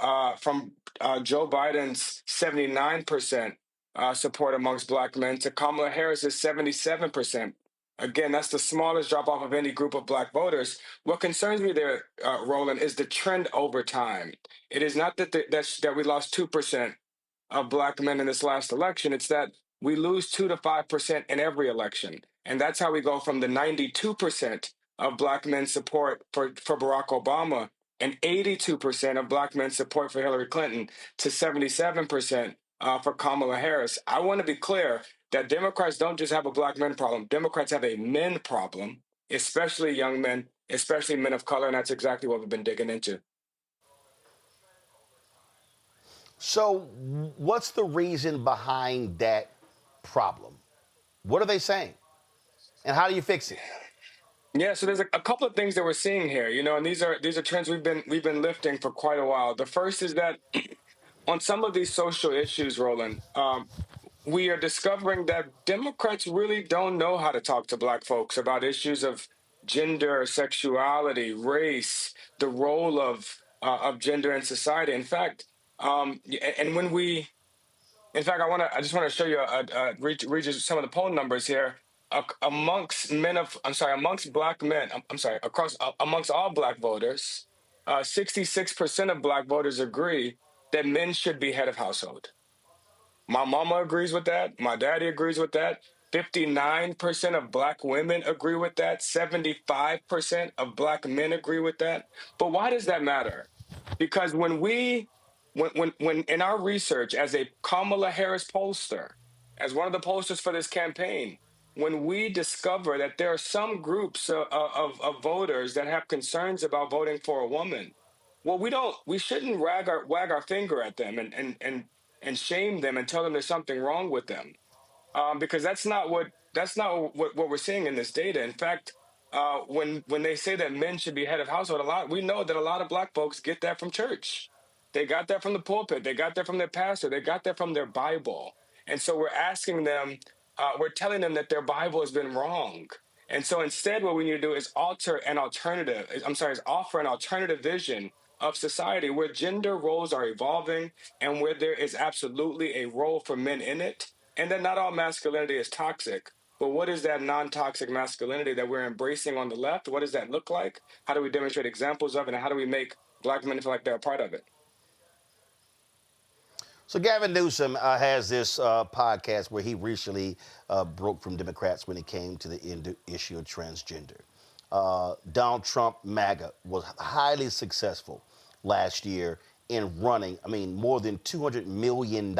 [SPEAKER 24] Joe Biden's 79% support amongst black men to Kamala Harris's 77%. Again, that's the smallest drop off of any group of black voters. What concerns me there, Roland, is the trend over time. It is not that that we lost 2% of black men in this last election. It's that we lose 2 to 5% in every election. And that's how we go from the 92% of black men's support for Barack Obama and 82% of black men's support for Hillary Clinton to 77% for Kamala Harris. I want to be clear that Democrats don't just have a black men problem. Democrats have a men problem, especially young men, especially men of color, and that's exactly what we've been digging into.
[SPEAKER 6] So what's the reason behind that problem? What are they saying? And how do you fix it?
[SPEAKER 24] Yeah, so there's a couple of things that we're seeing here, and these are trends we've been lifting for quite a while. The first is that on some of these social issues, Roland, we are discovering that Democrats really don't know how to talk to black folks about issues of gender, sexuality, race, the role of gender in society. In fact, I just want to show you read you some of the poll numbers here. Amongst black men, amongst all black voters, 66% of black voters agree that men should be head of household. My mama agrees with that. My daddy agrees with that. 59% of black women agree with that. 75% of black men agree with that. But why does that matter? Because when in our research as a Kamala Harris pollster, as one of the pollsters for this campaign, when we discover that there are some groups of voters that have concerns about voting for a woman, well, we shouldn't wag our finger at them and shame them and tell them there's something wrong with them, because that's not what we're seeing in this data. In fact, when they say that men should be head of household, we know that a lot of black folks get that from church. They got that from the pulpit. They got that from their pastor. They got that from their Bible. And so we're asking them, we're telling them that their Bible has been wrong. And so instead, what we need to do is offer an alternative vision of society where gender roles are evolving and where there is absolutely a role for men in it. And that not all masculinity is toxic. But what is that non-toxic masculinity that we're embracing on the left? What does that look like? How do we demonstrate examples of it? And how do we make black men feel like they're a part of it?
[SPEAKER 6] So Gavin Newsom has this podcast where he recently broke from Democrats when it came to the issue of transgender. Donald Trump, MAGA, was highly successful last year in running, more than $200 million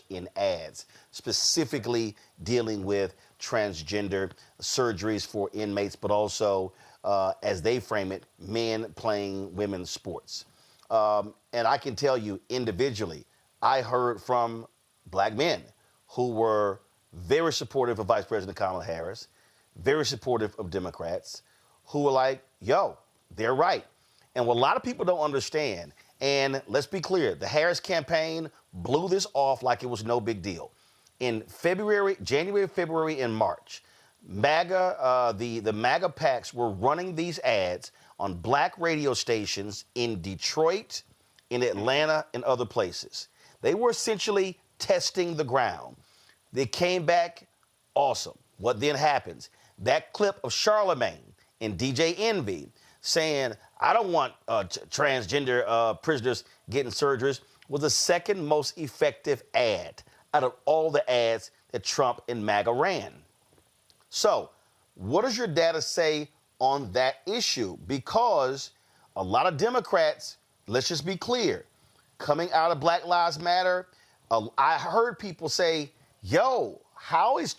[SPEAKER 6] in ads, specifically dealing with transgender surgeries for inmates, but also, as they frame it, men playing women's sports. And I can tell you individually, I heard from black men who were very supportive of Vice President Kamala Harris, very supportive of Democrats, who were like, yo, they're right. And what a lot of people don't understand, and let's be clear, the Harris campaign blew this off like it was no big deal. In January, February, and March, MAGA, the MAGA PACs were running these ads on black radio stations in Detroit, in Atlanta, and other places. They were essentially testing the ground. They came back awesome. What then happens? That clip of Charlemagne and DJ Envy saying, I don't want transgender prisoners getting surgeries, was the second most effective ad out of all the ads that Trump and MAGA ran. So what does your data say on that issue? Because a lot of Democrats, let's just be clear, coming out of Black Lives Matter, I heard people say, yo, how has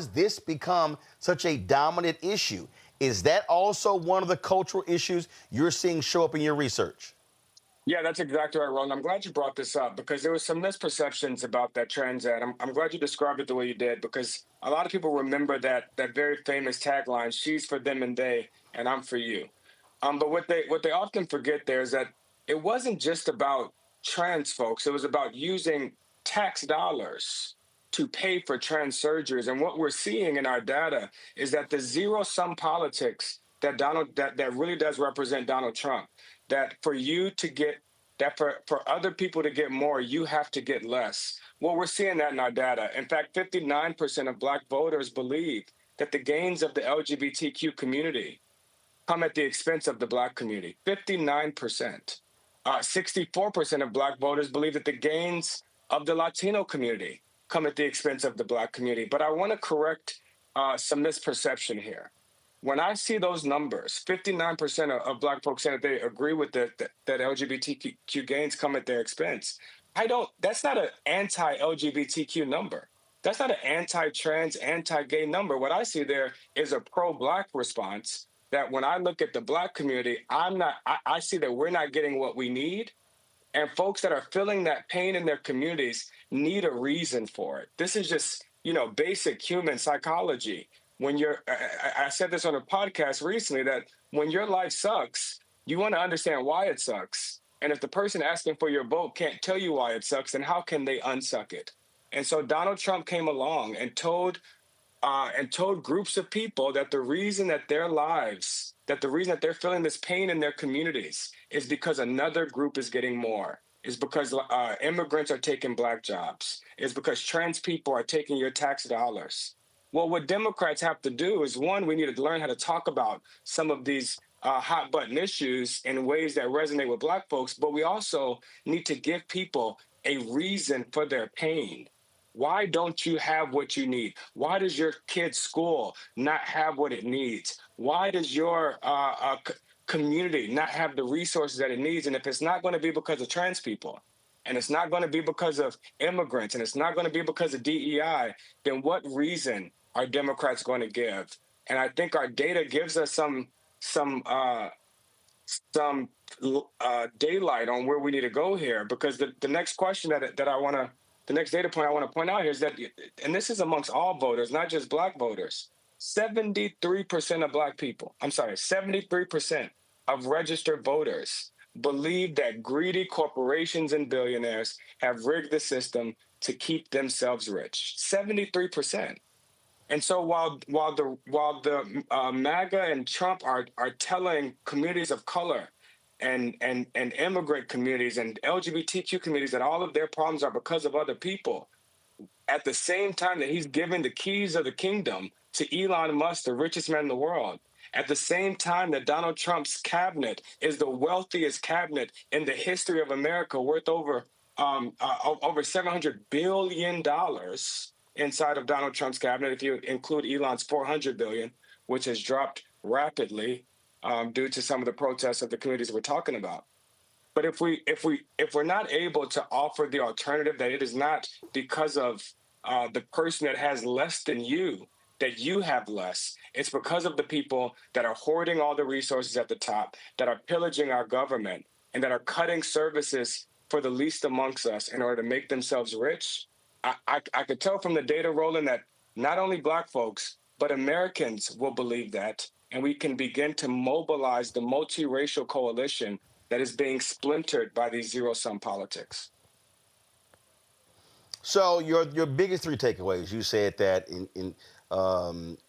[SPEAKER 6] this become such a dominant issue? Is that also one of the cultural issues you're seeing show up in your research?
[SPEAKER 24] Yeah, that's exactly right, Roland. I'm glad you brought this up because there were some misperceptions about that trans ad. I'm glad you described it the way you did because a lot of people remember that very famous tagline, she's for them and they, and I'm for you. But what they often forget there is that it wasn't just about trans folks. It was about using tax dollars to pay for trans surgeries. And what we're seeing in our data is that the zero-sum politics that really does represent Donald Trump, that for other people to get more, you have to get less. Well, we're seeing that in our data. In fact, 59% of black voters believe that the gains of the LGBTQ community come at the expense of the black community. 59%. 64% of black voters believe that the gains of the Latino community come at the expense of the black community. But I want to correct some misperception here. When I see those numbers, 59% of black folks saying that they agree with that LGBTQ gains come at their expense. That's not an anti-LGBTQ number. That's not an anti-trans, anti-gay number. What I see there is a pro-black response that when I look at the black community, I see that we're not getting what we need. And folks that are feeling that pain in their communities need a reason for it. This is just, basic human psychology. I said this on a podcast recently that when your life sucks, you want to understand why it sucks. And if the person asking for your vote can't tell you why it sucks, then how can they unsuck it? And so Donald Trump came along and told groups of people that the reason that they're feeling this pain in their communities is because another group is getting more, is because immigrants are taking black jobs, is because trans people are taking your tax dollars. Well, what Democrats have to do is, one, we need to learn how to talk about some of these hot button issues in ways that resonate with black folks, but we also need to give people a reason for their pain. Why don't you have what you need? Why does your kid's school not have what it needs? Why does your community not have the resources that it needs? And if it's not going to be because of trans people, and it's not going to be because of immigrants, and it's not going to be because of DEI, then what reason are Democrats going to give? And I think our data gives us some daylight on where we need to go here, because the next question the next data point I want to point out here is that, and this is amongst all voters, not just black voters, 73% of black people, 73% of registered voters believe that greedy corporations and billionaires have rigged the system to keep themselves rich. 73%. And so while the MAGA and Trump are telling communities of color and immigrant communities and LGBTQ communities that all of their problems are because of other people, at the same time that he's giving the keys of the kingdom to Elon Musk, the richest man in the world, at the same time that Donald Trump's cabinet is the wealthiest cabinet in the history of America, worth over $700 billion inside of Donald Trump's cabinet, if you include Elon's $400 billion, which has dropped rapidly due to some of the protests of the communities we're talking about. But if we're not able to offer the alternative, that it is not because of the person that has less than you that you have less, it's because of the people that are hoarding all the resources at the top, that are pillaging our government, and that are cutting services for the least amongst us in order to make themselves rich. I could tell from the data, Roland, that not only black folks, but Americans will believe that, and we can begin to mobilize the multiracial coalition that is being splintered by these zero-sum politics.
[SPEAKER 6] So your biggest three takeaways, you said that in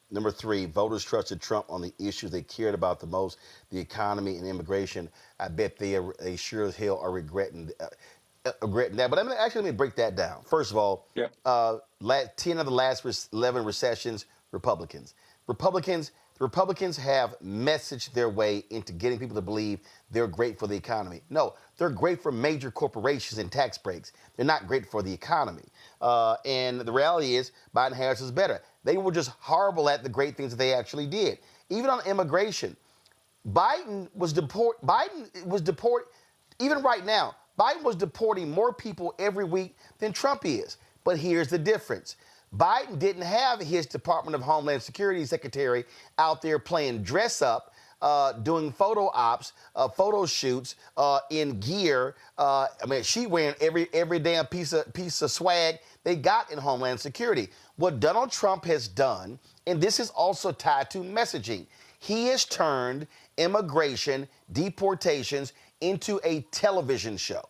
[SPEAKER 6] number three, voters trusted Trump on the issues they cared about the most, the economy and immigration. I bet they sure as hell are regretting that. But let me break that down. First of all, 10 of the last 11 recessions, Republicans. The Republicans have messaged their way into getting people to believe they're great for the economy. No, they're great for major corporations and tax breaks. They're not great for the economy. And the reality is Biden-Harris is better. They were just horrible at the great things that they actually did. Even on immigration, Biden was even right now, Biden was deporting more people every week than Trump is. But here's the difference. Biden didn't have his Department of Homeland Security secretary out there playing dress up, doing photo ops, photo shoots in gear. She wearing every damn piece of swag they got in Homeland Security. What Donald Trump has done, and this is also tied to messaging, he has turned immigration, deportations into a television show.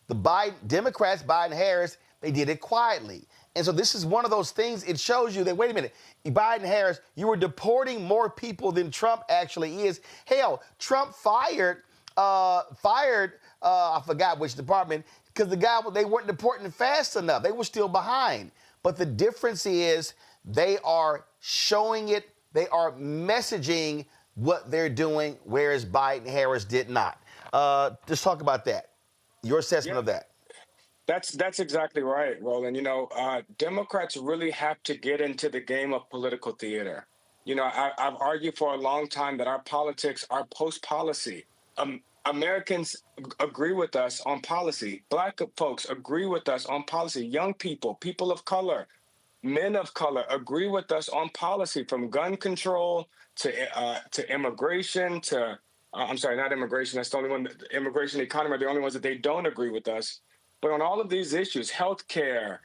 [SPEAKER 6] The Democrats, Biden-Harris, they did it quietly. And so this is one of those things, it shows you that, wait a minute, Biden-Harris, you were deporting more people than Trump actually is. Hell, Trump fired, I forgot which department, because they weren't deporting fast enough. They were still behind. But the difference is they are showing it, they are messaging what they're doing, whereas Biden-Harris did not. Just talk about that. Your assessment of that.
[SPEAKER 24] That's exactly right, Roland. Democrats really have to get into the game of political theater. I've argued for a long time that our politics are post-policy. Americans agree with us on policy. Black folks agree with us on policy. Young people, people of color, men of color agree with us on policy, from gun control to immigration to I'm sorry, not immigration. That's the only one. Immigration and economy are the only ones that they don't agree with us. But on all of these issues, healthcare,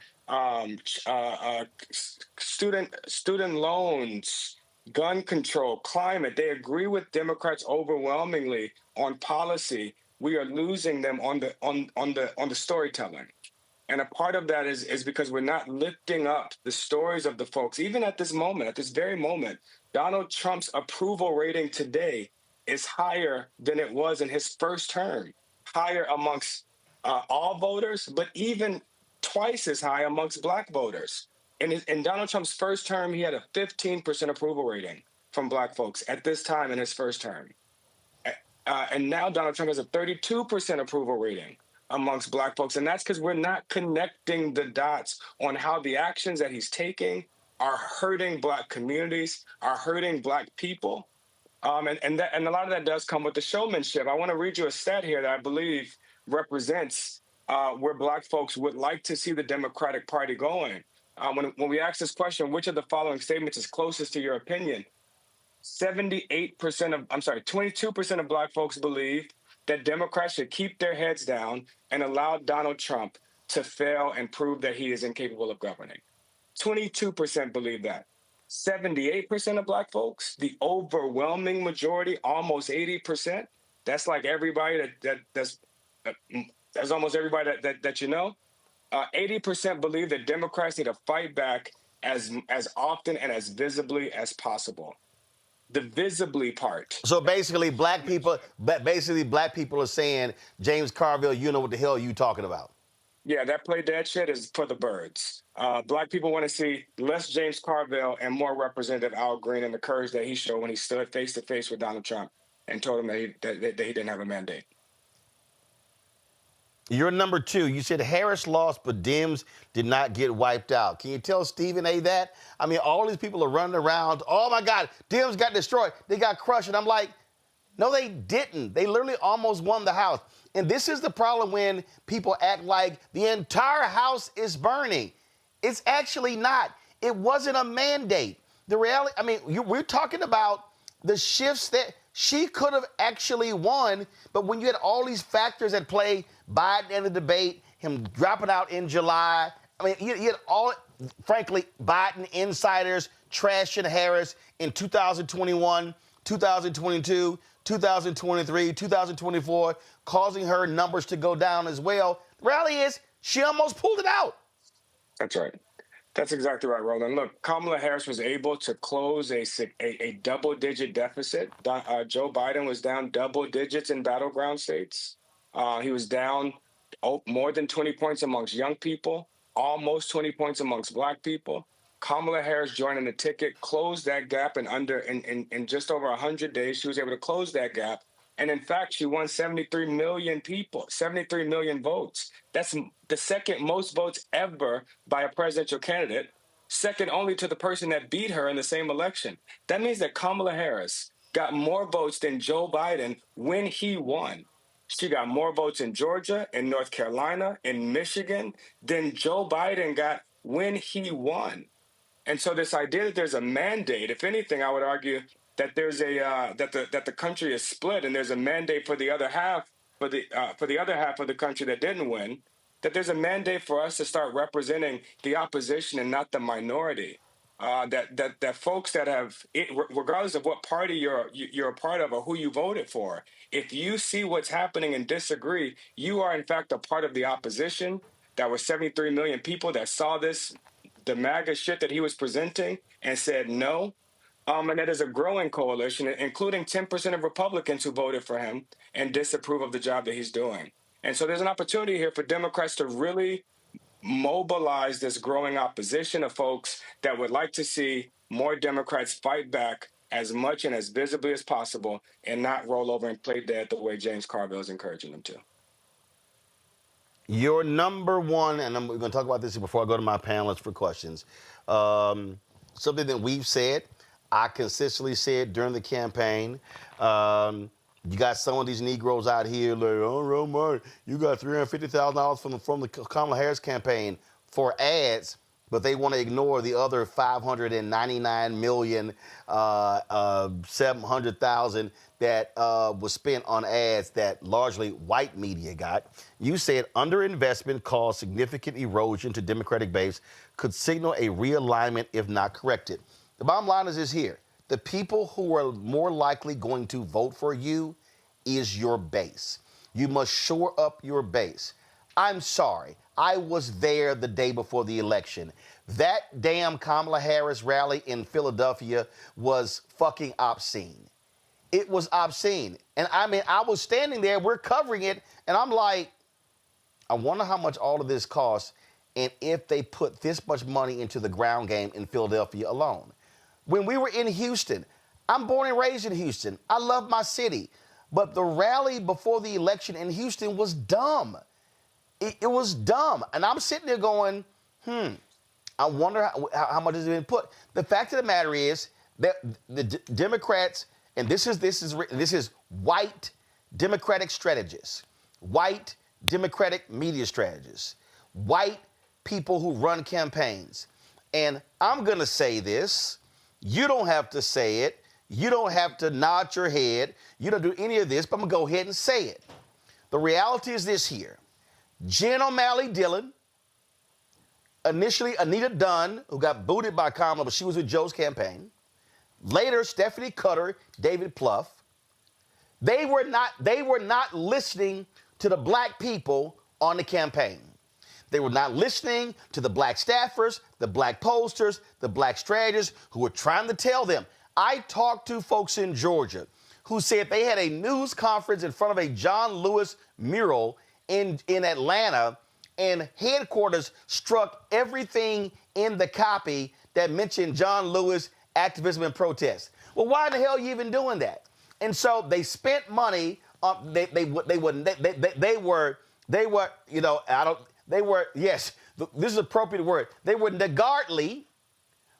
[SPEAKER 24] student loans, gun control, climate, they agree with Democrats overwhelmingly on policy. We are losing them on the storytelling. And a part of that is because we're not lifting up the stories of the folks. Even at this moment, at this very moment, Donald Trump's approval rating today is higher than it was in his first term, higher amongst all voters, but even twice as high amongst black voters. In Donald Trump's first term, he had a 15% approval rating from black folks at this time in his first term. And now Donald Trump has a 32% approval rating amongst black folks. And that's because we're not connecting the dots on how the actions that he's taking are hurting black communities, are hurting black people. And a lot of that does come with the showmanship. I want to read you a stat here that I believe represents where black folks would like to see the Democratic Party going. When we ask this question, which of the following statements is closest to your opinion? 22% of black folks believe that Democrats should keep their heads down and allow Donald Trump to fail and prove that he is incapable of governing. 22% believe that. 78% of black folks, the overwhelming majority, almost 80%. That's like everybody that's almost everybody that you know. 80% believe that Democrats need to fight back as often and as visibly as possible. The visibly part.
[SPEAKER 6] So basically, black people are saying, James Carville, you know what the hell you talking about.
[SPEAKER 24] Yeah, that play dead shit is for the birds. Black people want to see less James Carville and more Representative Al Green and the courage that he showed when he stood face to face with Donald Trump and told him that he didn't have a mandate.
[SPEAKER 6] You're number 2. You said Harris lost, but Dems did not get wiped out. Can you tell Stephen A. that? I mean, all these people are running around. Oh, my God, Dems got destroyed. They got crushed. And I'm like, no, they didn't. They literally almost won the House. And this is the problem when people act like the entire House is burning. It's actually not. It wasn't a mandate. The reality, I mean, we're talking about the shifts that she could have actually won, but when you had all these factors at play, Biden in the debate, him dropping out in July, I mean, you had all, frankly, Biden insiders trashing Harris in 2021, 2022, 2023, 2024, causing her numbers to go down as well. The reality is she almost pulled it out.
[SPEAKER 24] That's right. That's exactly right, Roland. Look, Kamala Harris was able to close a double-digit deficit. Joe Biden was down double digits in battleground states. He was down more than 20 points amongst young people, almost 20 points amongst black people. Kamala Harris joining the ticket closed that gap in just over 100 days. She was able to close that gap. And in fact, she won 73 million people, 73 million votes. That's the second most votes ever by a presidential candidate, second only to the person that beat her in the same election. That means that Kamala Harris got more votes than Joe Biden when he won. She got more votes in Georgia, in North Carolina, in Michigan than Joe Biden got when he won. And so this idea that there's a mandate, if anything, I would argue that there's that the country is split and there's a mandate for the other half for the other half of the country that didn't win, that there's a mandate for us to start representing the opposition and not the minority. That folks that have, regardless of what party you're a part of or who you voted for, if you see what's happening and disagree, you are in fact a part of the opposition. That was 73 million people that saw the MAGA shit that he was presenting and said no. And that is a growing coalition, including 10% of Republicans who voted for him and disapprove of the job that he's doing. And so there's an opportunity here for Democrats to really mobilize this growing opposition of folks that would like to see more Democrats fight back as much and as visibly as possible and not roll over and play dead the way James Carville is encouraging them to.
[SPEAKER 6] Your number 1, and we're going to talk about this before I go to my panelists for questions, something that we've said, I consistently said during the campaign, you got some of these Negroes out here like, oh, Roland, you got $350,000 from the Kamala Harris campaign for ads, but they want to ignore the other 599,700,000 that was spent on ads that largely white media got. You said underinvestment caused significant erosion to Democratic base, could signal a realignment if not corrected. The bottom line is this here. The people who are more likely going to vote for you is your base. You must shore up your base. I'm sorry. I was there the day before the election. That damn Kamala Harris rally in Philadelphia was fucking obscene. It was obscene. And I mean, I was standing there, we're covering it, and I'm like, I wonder how much all of this costs and if they put this much money into the ground game in Philadelphia alone. When we were in Houston, I'm born and raised in Houston. I love my city. But the rally before the election in Houston was dumb. It was dumb. And I'm sitting there going, I wonder how much has been put. The fact of the matter is that the Democrats, and this is white Democratic strategists, white Democratic media strategists, white people who run campaigns. And I'm going to say this. You don't have to say it. You don't have to nod your head. You don't do any of this, but I'm going to go ahead and say it. The reality is this here. Jen O'Malley Dillon, Initially, Anita Dunn, who got booted by Kamala, but she was with Joe's campaign. Later, Stephanie Cutter, David Plouffe. They were not listening to the black people on the campaign. They were not listening to the black staffers, the black pollsters, the black strategists who were trying to tell them. I talked to folks in Georgia who said they had a news conference in front of a John Lewis mural in Atlanta, and headquarters struck everything in the copy that mentioned John Lewis activism and protest. Well, why the hell are you even doing that? And so they spent money. They were yes, this is an appropriate word. They were niggardly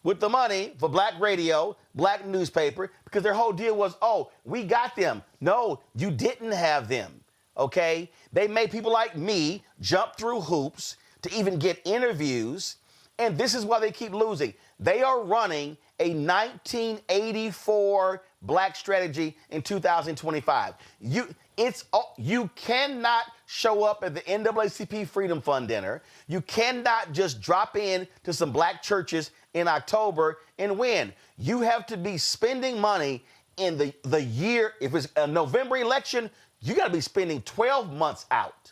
[SPEAKER 6] with the money for black radio, black newspaper, because their whole deal was, oh, we got them. No, you didn't have them. Okay? They made people like me jump through hoops to even get interviews, and this is why they keep losing. They are running a 1984 black strategy in 2025. You cannot show up at the NAACP Freedom Fund dinner. You cannot just drop in to some black churches in October and win. You have to be spending money in the year. If it's a November election, you got to be spending 12 months out.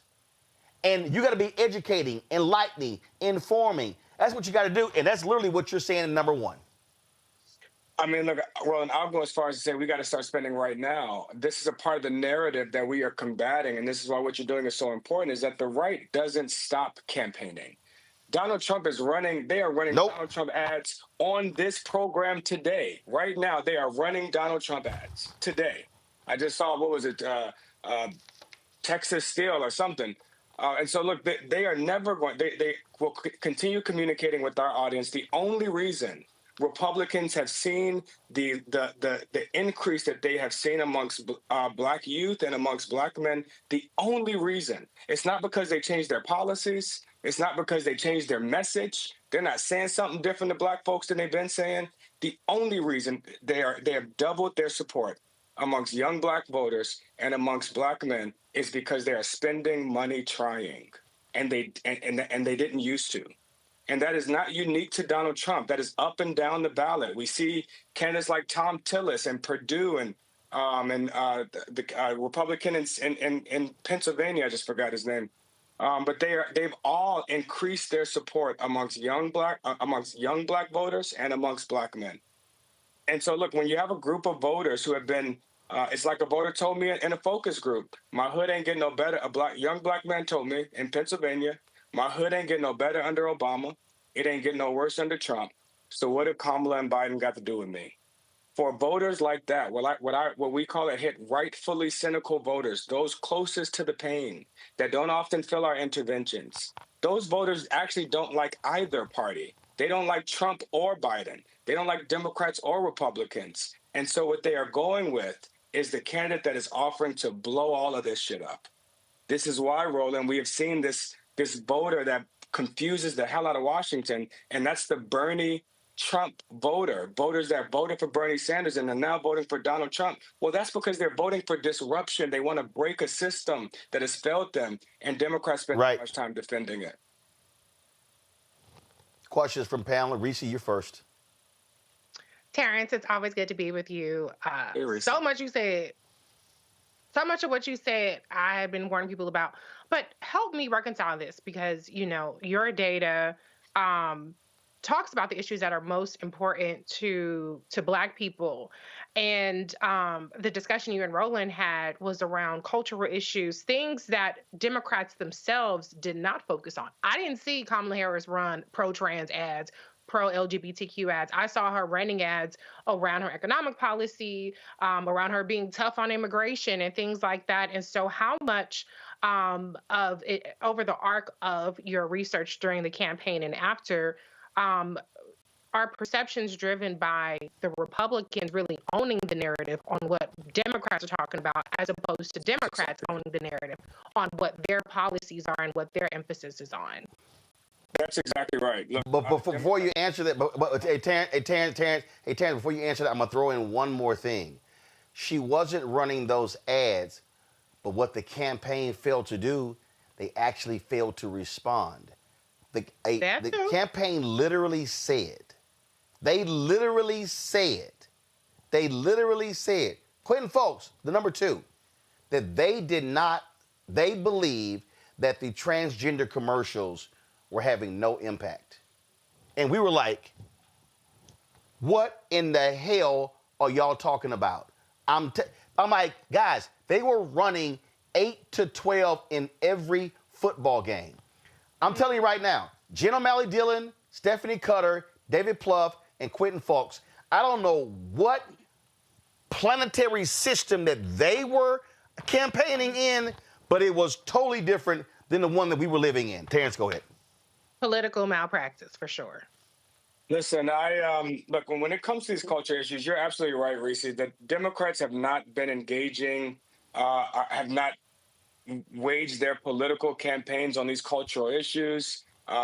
[SPEAKER 6] And you got to be educating, enlightening, informing. That's what you got to do. And that's literally what you're saying in number one.
[SPEAKER 24] I mean, look, Roland, I'll go as far as to say we got to start spending right now. This is a part of the narrative that we are combating, and this is why what you're doing is so important, is that the right doesn't stop campaigning. Donald Trump is running, they are running Donald Trump ads on this program today. Right now, they are running Donald Trump ads today. I just saw, what was it, Texas Steel or something. And so, look, they are never going, they will continue communicating with our audience. The only reason Republicans have seen the increase that they have seen amongst black youth and amongst black men, the only reason, it's not because they changed their policies. It's not because they changed their message. They're not saying something different to black folks than they've been saying. The only reason they have doubled their support amongst young black voters and amongst black men is because they are spending money trying, and they didn't used to. And that is not unique to Donald Trump. That is up and down the ballot. We see candidates like Tom Tillis and Perdue and the Republican in Pennsylvania. I just forgot his name. But they've all increased their support amongst young black voters and amongst black men. And so, look, when you have a group of voters who have been, it's like a voter told me in a focus group, my hood ain't getting no better. Young black man told me in Pennsylvania, my hood ain't getting no better under Obama. It ain't getting no worse under Trump. So what have Kamala and Biden got to do with me? For voters like that, what we call hit rightfully cynical voters, those closest to the pain, that don't often feel our interventions, those voters actually don't like either party. They don't like Trump or Biden. They don't like Democrats or Republicans. And so what they are going with is the candidate that is offering to blow all of this shit up. This is why, Roland, we have seen this voter that confuses the hell out of Washington, and that's the Bernie Trump voters that voted for Bernie Sanders and are now voting for Donald Trump. Well, that's because they're voting for disruption. They want to break a system that has failed them, and Democrats spend too much time defending it.
[SPEAKER 6] Questions from panel. Reese, you're first.
[SPEAKER 8] Terrance, it's always good to be with you. So much of what you said, I have been warning people about. But help me reconcile this, because, your data talks about the issues that are most important to Black people. And the discussion you and Roland had was around cultural issues, things that Democrats themselves did not focus on. I didn't see Kamala Harris run pro-trans ads, pro-LGBTQ ads. I saw her running ads around her economic policy, around her being tough on immigration and things like that. And so how much of it, over the arc of your research during the campaign and after, are perceptions driven by the Republicans really owning the narrative on what Democrats are talking about, as opposed to Democrats owning the narrative on what their policies are and what their emphasis is on?
[SPEAKER 24] That's exactly right. Look,
[SPEAKER 6] but before you answer that, Terrance, before you answer that, I'm going to throw in one more thing. She wasn't running those ads, but what the campaign failed to do, they actually failed to respond. the campaign literally said, they literally said, Quentin Folks, the number two, that they believe that the transgender commercials were having no impact. And we were like, what in the hell are y'all talking about? I'm like, guys, they were running 8 to 12 in every football game. I'm telling you right now, Jen O'Malley Dillon, Stephanie Cutter, David Plouffe, and Quentin Folks, I don't know what planetary system that they were campaigning in, but it was totally different than the one that we were living in. Terrance, go ahead.
[SPEAKER 8] Political malpractice, for sure.
[SPEAKER 24] Listen, look, when it comes to these culture issues, you're absolutely right, Reese. The Democrats have not been engaging, have not waged their political campaigns on these cultural issues.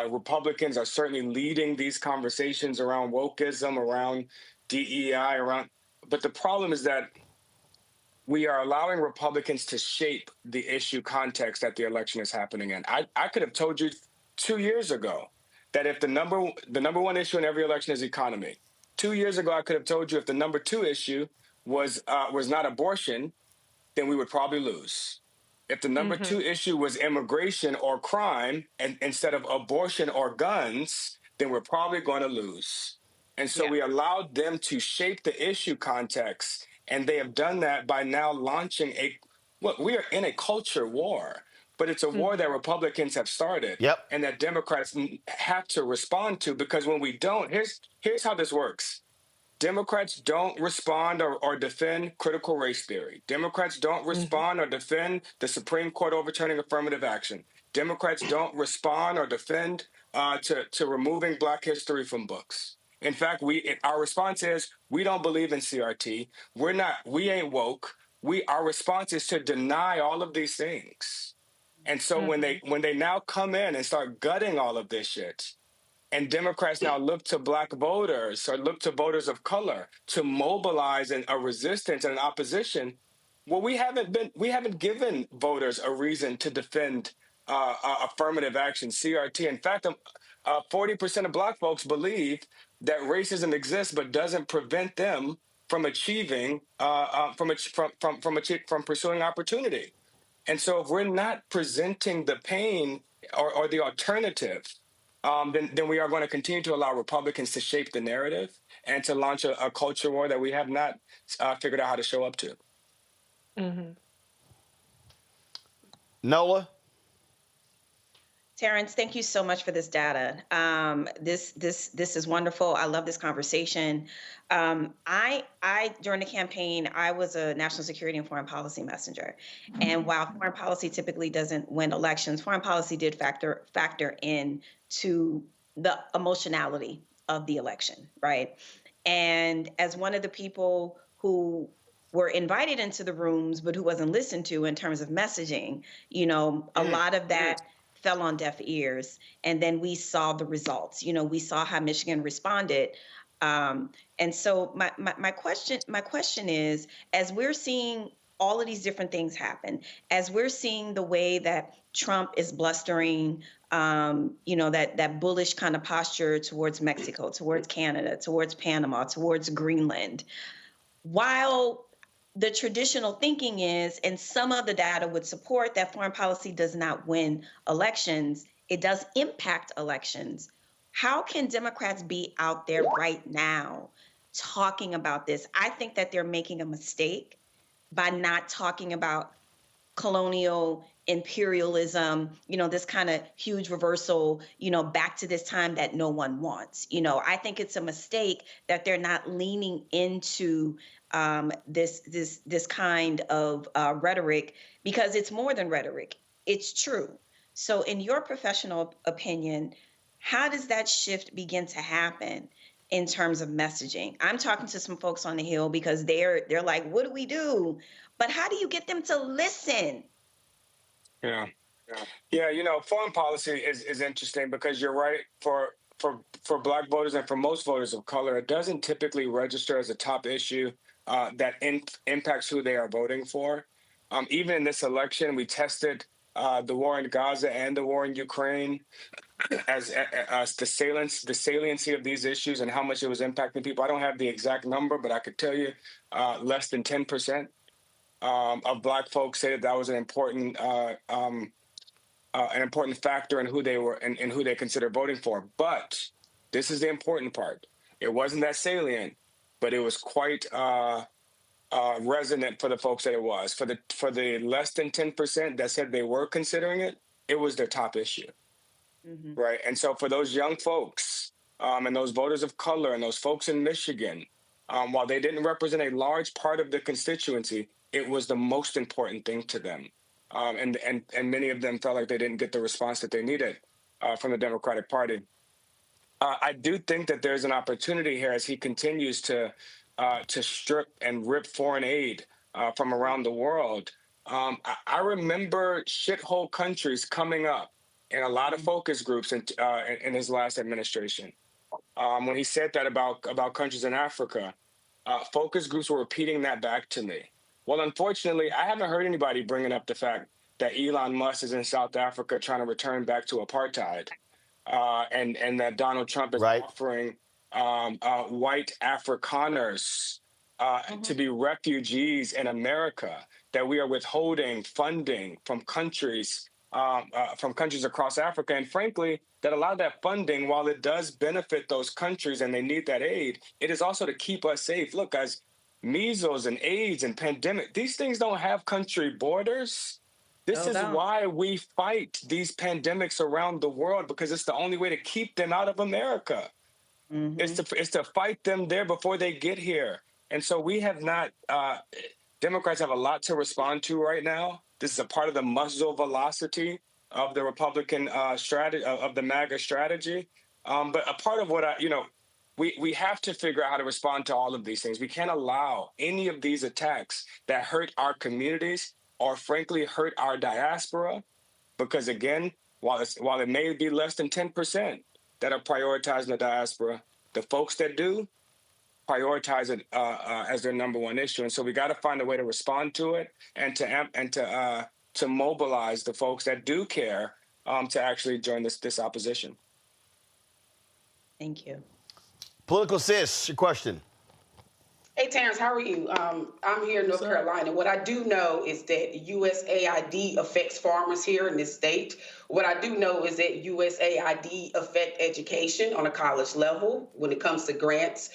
[SPEAKER 24] Republicans are certainly leading these conversations around wokeism, around DEI, but the problem is that we are allowing Republicans to shape the issue context that the election is happening in. I could have told you 2 years ago that if the number one issue in every election is economy. 2 years ago, I could have told you if the number two issue was not abortion, then we would probably lose. If the number two issue was immigration or crime, and instead of abortion or guns, then we're probably going to lose. And so we allowed them to shape the issue context, and they have done that by now launching we are in a culture war. But it's a war that Republicans have started and that Democrats have to respond to, because when we don't, here's how this works. Democrats don't respond or defend critical race theory. Democrats don't respond or defend the Supreme Court overturning affirmative action. Democrats don't respond or defend to removing Black history from books. In fact, our response is we don't believe in CRT. We ain't woke. Our response is to deny all of these things. And so when they now come in and start gutting all of this shit, and Democrats now look to Black voters or look to voters of color to mobilize a resistance and an opposition, well, we haven't given voters a reason to defend affirmative action, CRT. In fact, 40% of Black folks believe that racism exists, but doesn't prevent them from achieving from pursuing opportunity. And so if we're not presenting the pain or the alternative, then we are going to continue to allow Republicans to shape the narrative and to launch a culture war that we have not figured out how to show up to.
[SPEAKER 6] Nola?
[SPEAKER 11] Terrance, thank you so much for this data. This is wonderful. I love this conversation. I during the campaign, I was a national security and foreign policy messenger. And while foreign policy typically doesn't win elections, foreign policy did factor in to the emotionality of the election, right? And as one of the people who were invited into the rooms, but who wasn't listened to in terms of messaging, a lot of that fell on deaf ears. And then we saw the results. We saw how Michigan responded. And so my question is, as we're seeing all of these different things happen, as we're seeing the way that Trump is blustering, that bullish kind of posture towards Mexico, towards Canada, towards Panama, towards Greenland, while the traditional thinking is, and some of the data would support, that foreign policy does not win elections, it does impact elections. How can Democrats be out there right now talking about this? I think that they're making a mistake by not talking about colonial imperialism, this kind of huge reversal, back to this time that no one wants. I think it's a mistake that they're not leaning into this kind of rhetoric, because it's more than rhetoric. It's true. So in your professional opinion, how does that shift begin to happen in terms of messaging? I'm talking to some folks on the Hill because they're like, what do we do? But how do you get them to listen?
[SPEAKER 24] Yeah. Foreign policy is interesting because you're right. For Black voters and for most voters of color, it doesn't typically register as a top issue that impacts who they are voting for. Even in this election, we tested the war in Gaza and the war in Ukraine, as the saliency of these issues and how much it was impacting people. I don't have the exact number, but I could tell you less than 10% of Black folks say that was an important factor in who they were and who they consider voting for. But this is the important part. It wasn't that salient, but it was quite resonant for the folks that it was. For the less than 10% that said they were considering it, it was their top issue. Mm-hmm. Right. And so for those young folks and those voters of color and those folks in Michigan, while they didn't represent a large part of the constituency, it was the most important thing to them. And many of them felt like they didn't get the response that they needed from the Democratic Party. I do think that there's an opportunity here as he continues to strip and rip foreign aid from around the world. I remember shithole countries coming up in a lot of focus groups in his last administration. When he said that about countries in Africa, focus groups were repeating that back to me. Well, unfortunately, I haven't heard anybody bringing up the fact that Elon Musk is in South Africa trying to return back to apartheid, and that Donald Trump is offering white Afrikaners to be refugees in America, that we are withholding funding from countries across Africa. And frankly, that a lot of that funding, while it does benefit those countries and they need that aid, it is also to keep us safe. Look, guys, measles and AIDS and pandemic, these things don't have country borders. This is why we fight these pandemics around the world, because it's the only way to keep them out of America. Mm-hmm. It's to fight them there before they get here. And so we have not, Democrats have a lot to respond to right now. This is a part of the muzzle velocity of the Republican strategy, of the MAGA strategy. But a part of what we have to figure out how to respond to all of these things. We can't allow any of these attacks that hurt our communities or frankly hurt our diaspora, because again, while it may be less than 10% that are prioritizing the diaspora, the folks that do prioritize it as their number one issue. And so we got to find a way to respond to it and to mobilize the folks that do care to actually join this opposition.
[SPEAKER 11] Thank you.
[SPEAKER 6] Political Sis, your question.
[SPEAKER 12] Hey, Terrance, how are you? I'm here in North Carolina. What I do know is that USAID affects farmers here in this state. What I do know is that USAID affects education on a college level when it comes to grants.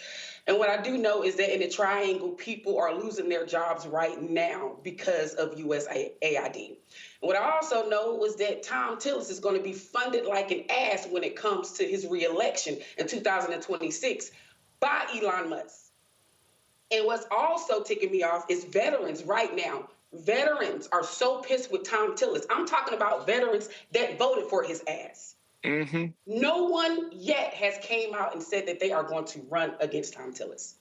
[SPEAKER 12] And what I do know is that in the triangle, people are losing their jobs right now because of USAID. And what I also know is that Tom Tillis is going to be funded like an ass when it comes to his reelection in 2026 by Elon Musk. And what's also ticking me off is veterans right now. Veterans are so pissed with Tom Tillis. I'm talking about veterans that voted for his ass. Mm-hmm. No one yet has came out and said that they are going to run against Tom Tillis.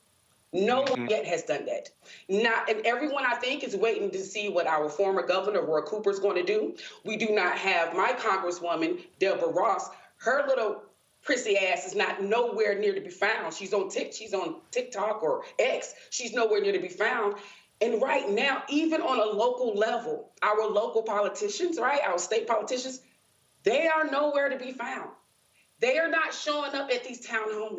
[SPEAKER 12] No one yet has done that. And everyone, I think, is waiting to see what our former governor, Roy Cooper, is going to do. We do not have my Congresswoman, Deborah Ross. Her little prissy ass is not nowhere near to be found. She's on TikTok or X. She's nowhere near to be found. And right now, even on a local level, our local politicians, right, our state politicians, they are nowhere to be found. They are not showing up at these town hall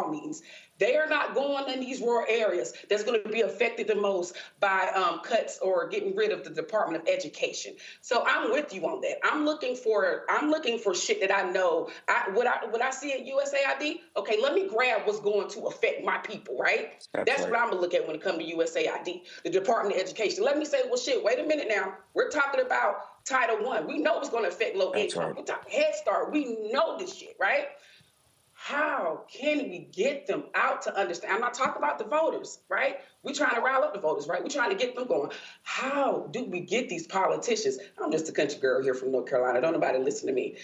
[SPEAKER 12] meetings. They are not going in these rural areas that's going to be affected the most by cuts or getting rid of the Department of Education. So I'm with you on that. I'm looking for shit that I know. What I see at USAID, okay, let me grab what's going to affect my people, right? That's right. What I'm gonna look at when it comes to USAID, the Department of Education. Let me say, well, shit, wait a minute now. We're talking about Title I. We know it's going to affect low income. We're talking Head Start. We know this shit, right? How can we get them out to understand? I'm not talking about the voters, right? We're trying to rile up the voters, right? We're trying to get them going. How do we get these politicians? I'm just a country girl here from North Carolina. Don't nobody listen to me,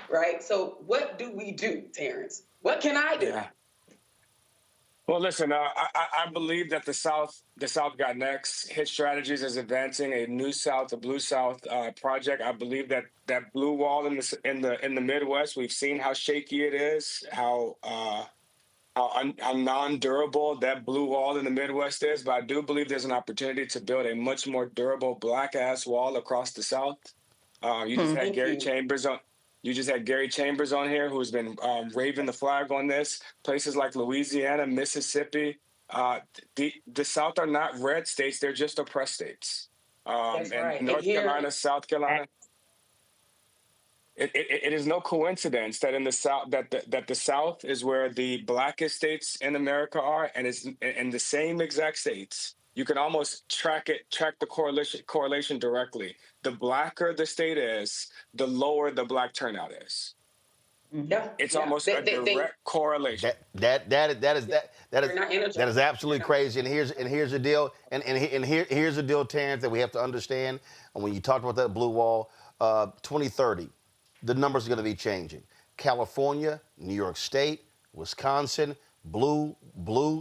[SPEAKER 12] right? So what do we do, Terrance? What can I do?
[SPEAKER 24] Yeah. Well, listen, I believe that the South got next. Hit Strategies is advancing a New South, a Blue South project. I believe that blue wall in the Midwest, we've seen how shaky it is, how non-durable that blue wall in the Midwest is. But I do believe there's an opportunity to build a much more durable black ass wall across the South. You just had Gary Chambers on. You just had Gary Chambers on here, who's been waving the flag on this. Places like Louisiana, Mississippi, the South are not red states; they're just oppressed states.
[SPEAKER 12] That's right.
[SPEAKER 24] North Carolina, South Carolina. It is no coincidence that in the South that the South is where the blackest states in America are, and it's in the same exact states. You can almost track the correlation directly. The blacker the state is, the lower the black turnout is.
[SPEAKER 12] Yeah,
[SPEAKER 24] it's almost a direct correlation.
[SPEAKER 6] That is absolutely crazy. And here's the deal. Here's the deal, Terrance, that we have to understand. And when you talked about that blue wall, 2030, the numbers are going to be changing. California, New York State, Wisconsin, blue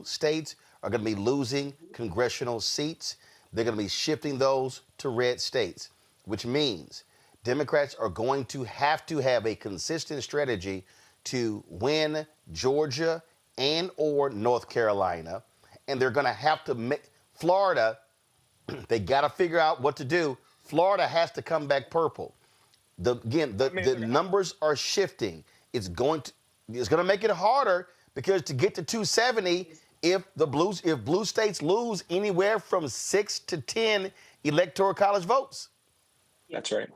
[SPEAKER 6] states are going to be losing congressional seats. They're going to be shifting those to red states, which means Democrats are going to have a consistent strategy to win Georgia and or North Carolina, and they're going to have to make Florida. They got to figure out what to do. Florida has to come back purple. The numbers are shifting. It's going to make it harder because to get to 270, if blue states lose anywhere from 6 to 10 electoral college votes.
[SPEAKER 24] That's right.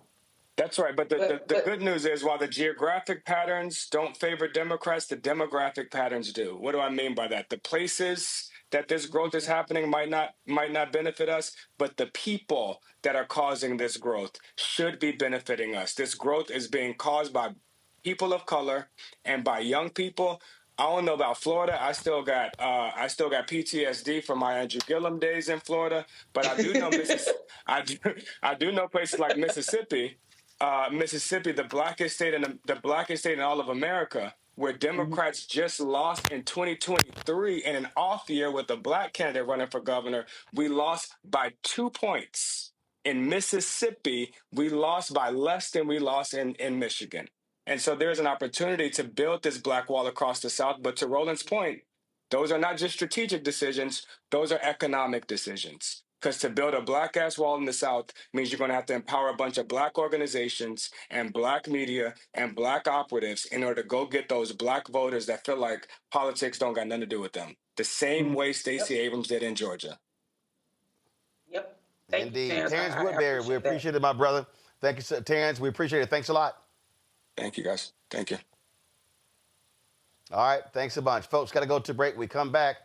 [SPEAKER 24] That's right. But the good news is, while the geographic patterns don't favor Democrats, the demographic patterns do. What do I mean by that? The places that this growth is happening might not benefit us, but the people that are causing this growth should be benefiting us. This growth is being caused by people of color and by young people. I don't know about Florida. I still got PTSD from my Andrew Gillum days in Florida, but I do know I do know places like Mississippi. Mississippi, the blackest state in all of America, where Democrats just lost in 2023 in an off year with a black candidate running for governor. We lost by 2 points. In Mississippi, we lost by less than we lost in Michigan. And so there's an opportunity to build this black wall across the South. But to Roland's point, those are not just strategic decisions. Those are economic decisions. Because to build a black-ass wall in the South means you're going to have to empower a bunch of black organizations and black media and black operatives in order to go get those black voters that feel like politics don't got nothing to do with them. The same way Stacey Abrams did in Georgia.
[SPEAKER 12] Yep.
[SPEAKER 6] Indeed. Terrance Woodbury, we appreciate it, my brother. Thank you, Terrance. We appreciate it. Thanks a lot.
[SPEAKER 24] Thank you, guys. Thank you.
[SPEAKER 6] All right. Thanks a bunch. Folks, got to go to break. We come back.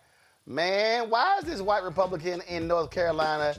[SPEAKER 6] Man, why is this white Republican in North Carolina?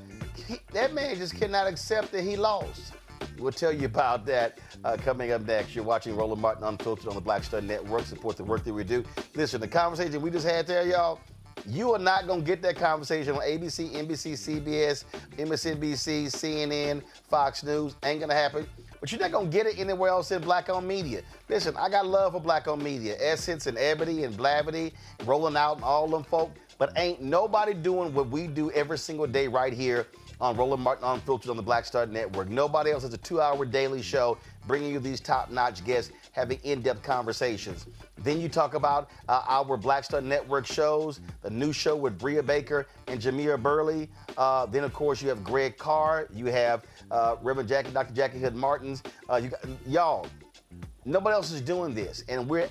[SPEAKER 6] That man just cannot accept that he lost. We'll tell you about that coming up next. You're watching Roland Martin Unfiltered on the Black Star Network. Support the work that we do. Listen, the conversation we just had there, y'all, you are not going to get that conversation on ABC, NBC, CBS, MSNBC, CNN, Fox News. Ain't going to happen. But you're not going to get it anywhere else in black-owned media. Listen, I got love for black-owned media. Essence and Ebony and Blavity, Rolling Out and all them folk. But ain't nobody doing what we do every single day right here on Roland Martin Unfiltered on the Black Star Network. Nobody else has a 2-hour daily show bringing you these top-notch guests, having in-depth conversations. Then you talk about our Black Star Network shows, the new show with Bria Baker and Jamia Burley. Then, of course, you have Greg Carr. You have Reverend Dr. Jackie Hood Martins. Y'all, nobody else is doing this, and we're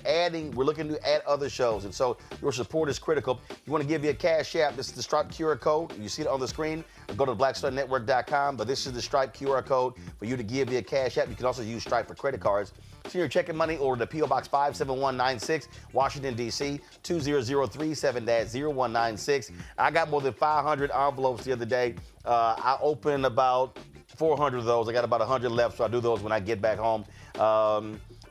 [SPEAKER 6] looking to add other shows, and so your support is critical. You want to give you a Cash App. This is the Stripe QR code. You see it on the screen, or go to blackstarnetwork.com, but this is the Stripe QR code for you to give you a Cash App. You can also use Stripe for credit cards. So you're checking money order to P.O. Box 57196, Washington, D.C., 20037-0196. I got more than 500 envelopes the other day. I opened about 400 of those. I got about 100 left, so I do those when I get back home.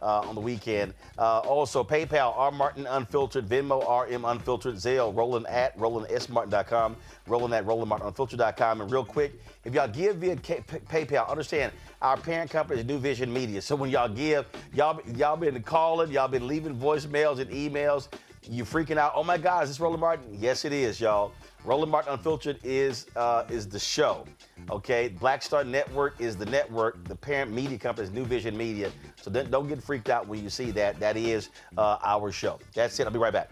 [SPEAKER 6] On the weekend. Also, PayPal, R. Martin Unfiltered, Venmo, RM Unfiltered, Zelle, Roland at RolandSMartin.com, Roland at RolandMartinUnfiltered.com. And real quick, if y'all give via PayPal, understand our parent company is New Vision Media. So when y'all give, y'all been calling, y'all been leaving voicemails and emails. You freaking out. Oh my God, is this Roland Martin? Yes, it is, y'all. Roland Martin Unfiltered is the show. Okay, Black Star Network is the network. The parent media company is New Vision Media. So don't get freaked out when you see that. That is our show. That's it. I'll be right back.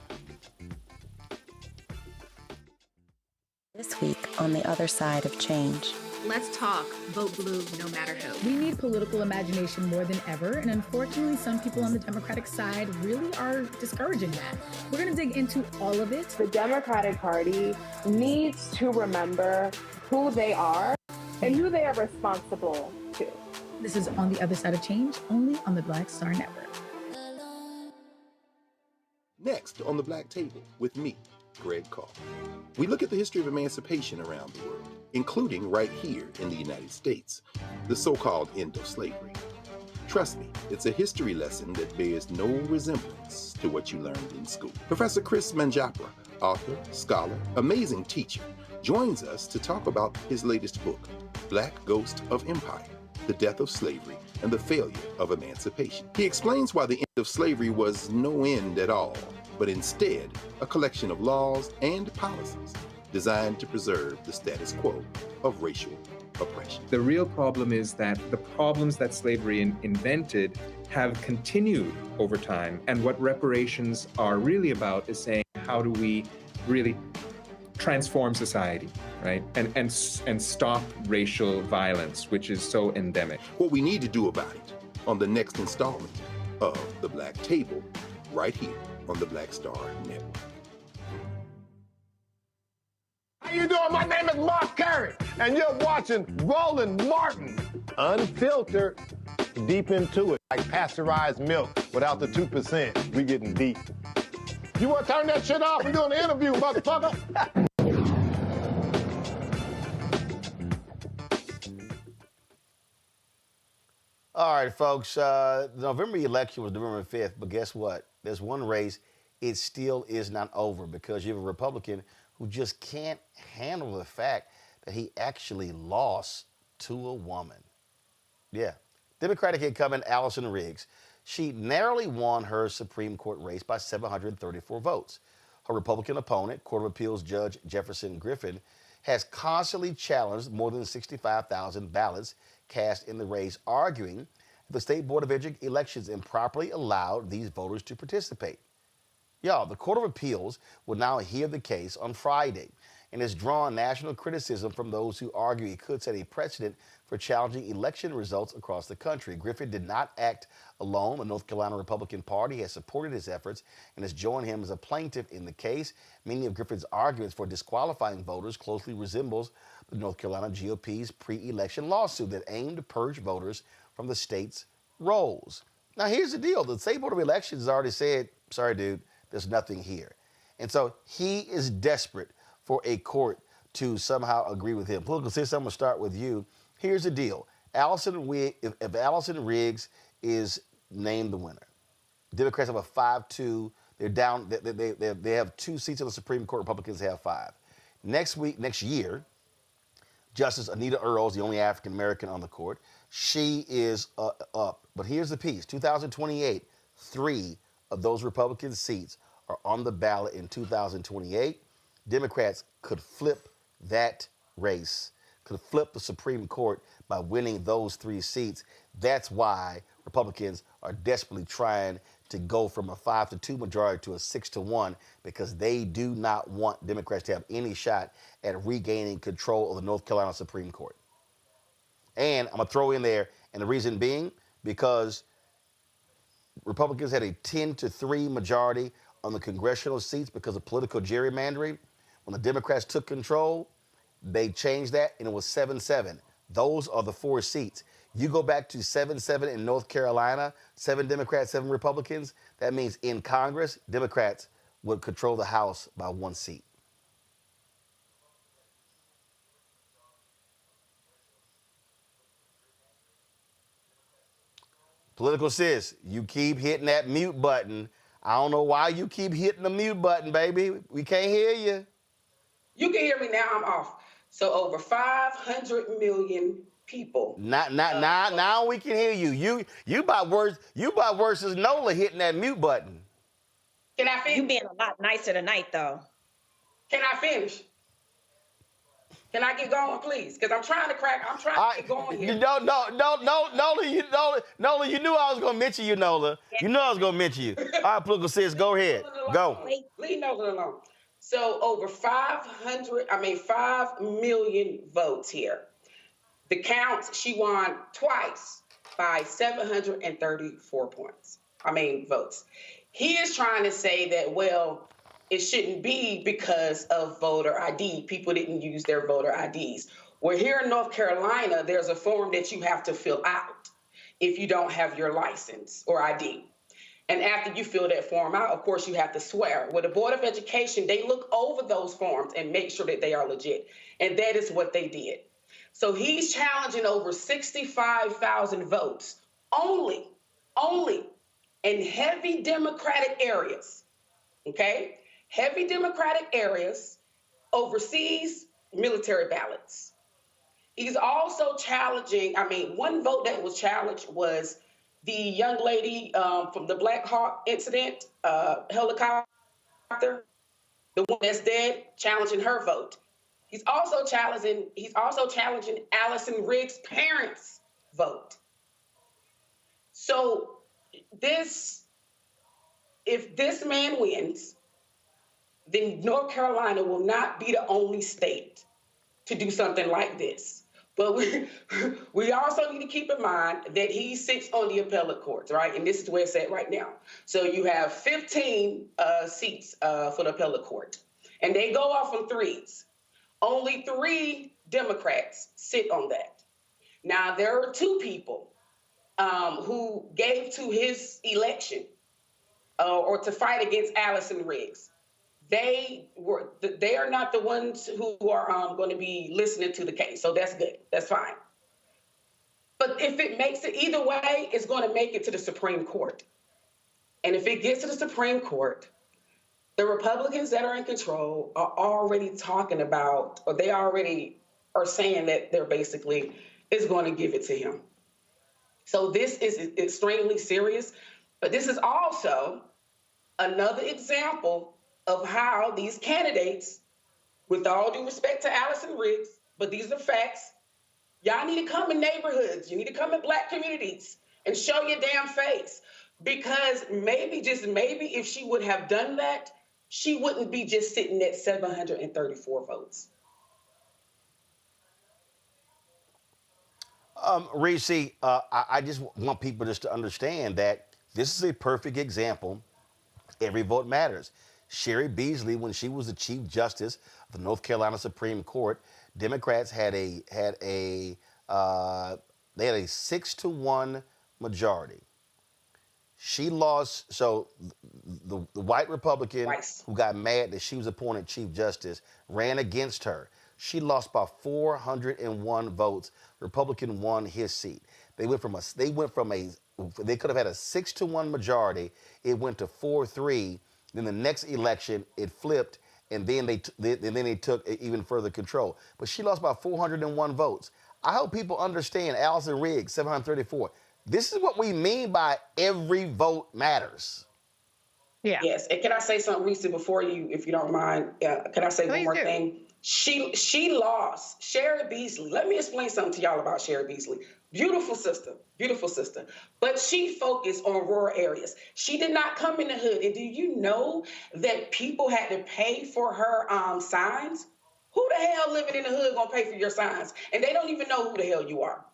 [SPEAKER 15] This week on the other side of change.
[SPEAKER 17] Let's talk. Vote blue no matter who.
[SPEAKER 16] We need political imagination more than ever, and unfortunately, some people on the Democratic side really are discouraging that. We're going to dig into all of it.
[SPEAKER 3] The Democratic Party needs to remember who they are and who they are responsible to.
[SPEAKER 16] This is On the Other Side of Change, only on the Black Star Network.
[SPEAKER 21] Next on the Black Table with me, Greg Carr. We look at the history of emancipation around the world, including right here in the United States, the so-called end of slavery. Trust me, it's a history lesson that bears no resemblance to what you learned in school. Professor Chris Manjapra, author, scholar, amazing teacher, joins us to talk about his latest book, Black Ghost of Empire, The Death of Slavery and the Failure of Emancipation. He explains why the end of slavery was no end at all, but instead a collection of laws and policies designed to preserve the status quo of racial oppression.
[SPEAKER 22] The real problem is that the problems that slavery invented have continued over time. And what reparations are really about is saying, how do we really transform society, right? And stop racial violence, which is so endemic.
[SPEAKER 21] What we need to do about it on the next installment of The Black Table, right here on the Black Star Network.
[SPEAKER 5] How you doing? My name is Mark Curry, and you're watching Roland Martin, unfiltered, deep into it, like pasteurized milk without the 2%. We getting deep. You want to turn that shit off? We're doing an interview, motherfucker.
[SPEAKER 6] All right, folks. The November election was November 5th, but guess what? There's one race. It still is not over because you have a Republican who just can't handle the fact that he actually lost to a woman. Yeah. Democratic incumbent Allison Riggs. She narrowly won her Supreme Court race by 734 votes. Her Republican opponent, Court of Appeals Judge Jefferson Griffin, has constantly challenged more than 65,000 ballots cast in the race, arguing the State Board of Elections improperly allowed these voters to participate. Y'all, the Court of Appeals will now hear the case on Friday and has drawn national criticism from those who argue it could set a precedent for challenging election results across the country. Griffin did not act alone. The North Carolina Republican Party has supported his efforts and has joined him as a plaintiff in the case. Many of Griffin's arguments for disqualifying voters closely resembles the North Carolina GOP's pre-election lawsuit that aimed to purge voters from the state's rolls. Now, here's the deal. The State Board of Elections has already said, sorry, dude, there's nothing here. And so he is desperate for a court to somehow agree with him. Political system, I'm going to start with you. Here's the deal. If Allison Riggs is named the winner, Democrats have a 5-2. They're down. They have 2 seats on the Supreme Court. Republicans have 5. Next year, Justice Anita Earl is the only African-American on the court. She is up. But here's the piece. 2028, 3 of those Republican seats are on the ballot in 2028. Democrats could flip that race, could flip the Supreme Court by winning those 3 seats. That's why Republicans are desperately trying to go from a 5-2 majority to a 6-1, because they do not want Democrats to have any shot at regaining control of the North Carolina Supreme Court. And I'm going to throw in there, and the reason being, because Republicans had a 10-3 majority on the congressional seats because of political gerrymandering. When the Democrats took control, they changed that, and it was 7-7. Those are the 4 seats. You go back to 7-7 in North Carolina, 7 Democrats, 7 Republicans. That means in Congress, Democrats would control the House by 1 seat. Political sis, you keep hitting that mute button. I don't know why you keep hitting the mute button, baby. We can't hear you.
[SPEAKER 12] You can hear me now. I'm off. So over 500 million people.
[SPEAKER 6] Now we can hear you. You about worse as Nola hitting that mute button.
[SPEAKER 12] Can I finish?
[SPEAKER 11] You being a lot nicer tonight, though.
[SPEAKER 12] Can I finish? Can I get going, please? Because I'm trying to get going here.
[SPEAKER 6] Nola, you knew I was going to mention you, Nola. You know I was going to mention you. All right, political sis, go ahead. Go.
[SPEAKER 12] Leave Nola alone. So over 5 million votes here. The counts, she won twice by 734 votes. He is trying to say that, well, it shouldn't be because of voter ID. People didn't use their voter IDs. Well, here in North Carolina, there's a form that you have to fill out if you don't have your license or ID. And after you fill that form out, of course, you have to swear. With the Board of Education, they look over those forms and make sure that they are legit. And that is what they did. So he's challenging over 65,000 votes only in heavy Democratic areas, okay? Heavy Democratic areas, overseas military ballots. He's also challenging, one vote that was challenged was the young lady from the Black Hawk incident, helicopter, the one that's dead, challenging her vote. He's also challenging Allison Riggs' parents' vote. So if this man wins, then North Carolina will not be the only state to do something like this. But we also need to keep in mind that he sits on the appellate courts, right? And this is where it's at right now. So you have 15 seats for the appellate court, and they go off on threes. Only 3 Democrats sit on that. Now, there are 2 people who gave to his election or to fight against Allison Riggs. They are not the ones who are going to be listening to the case. So that's good. That's fine. But if it makes it either way, it's going to make it to the Supreme Court. And if it gets to the Supreme Court, the Republicans that are in control are already talking about, or they already are saying that they're basically is going to give it to him. So this is extremely serious. But this is also another example of how these candidates, with all due respect to Allison Riggs, but these are facts, y'all need to come in neighborhoods. You need to come in Black communities and show your damn face. Because maybe, just maybe, if she would have done that, she wouldn't be just sitting at 734 votes.
[SPEAKER 6] Reese, I just want people just to understand that this is a perfect example. Every vote matters. Sherry Beasley, when she was the Chief Justice of the North Carolina Supreme Court, Democrats had a 6-1 majority. She lost, so the white Republican who got mad that she was appointed Chief Justice ran against her. She lost by 401 votes. Republican won his seat. They could have had a 6-1 majority. It went to 4-3. Then the next election, it flipped, and then they took even further control. But she lost by 401 votes. I hope people understand Allison Riggs, 734. This is what we mean by every vote matters.
[SPEAKER 12] Yeah. Yes. And can I say something, Reese, before you, if you don't mind? Can I say one more thing? She lost. Sherry Beasley. Let me explain something to y'all about Sherry Beasley. Beautiful sister. But she focused on rural areas. She did not come in the hood. And do you know that people had to pay for her signs? Who the hell living in the hood gonna pay for your signs? And they don't even know who the hell you are.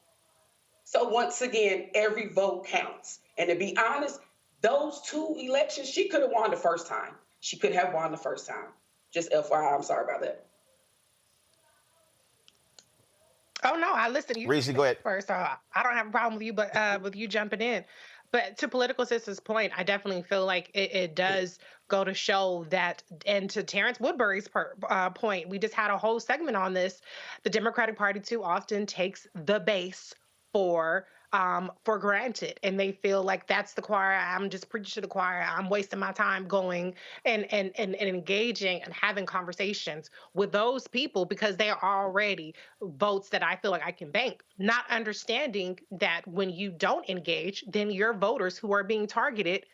[SPEAKER 12] So once again, every vote counts. And to be honest, those 2 elections, she could have won the first time. Just FYI, I'm sorry about that.
[SPEAKER 8] Oh, no, I listened to you.
[SPEAKER 6] Reese, go ahead.
[SPEAKER 8] First, I don't have a problem with you, but with you jumping in. But to Political Sister's point, I definitely feel like it does go to show that, and to Terrance Woodbury's point, we just had a whole segment on this. The Democratic Party too often takes the base for granted, and they feel like that's the choir. I'm just preaching to the choir. I'm wasting my time going and engaging and having conversations with those people because they are already votes that I feel like I can bank. Not understanding that when you don't engage, then your voters who are being targeted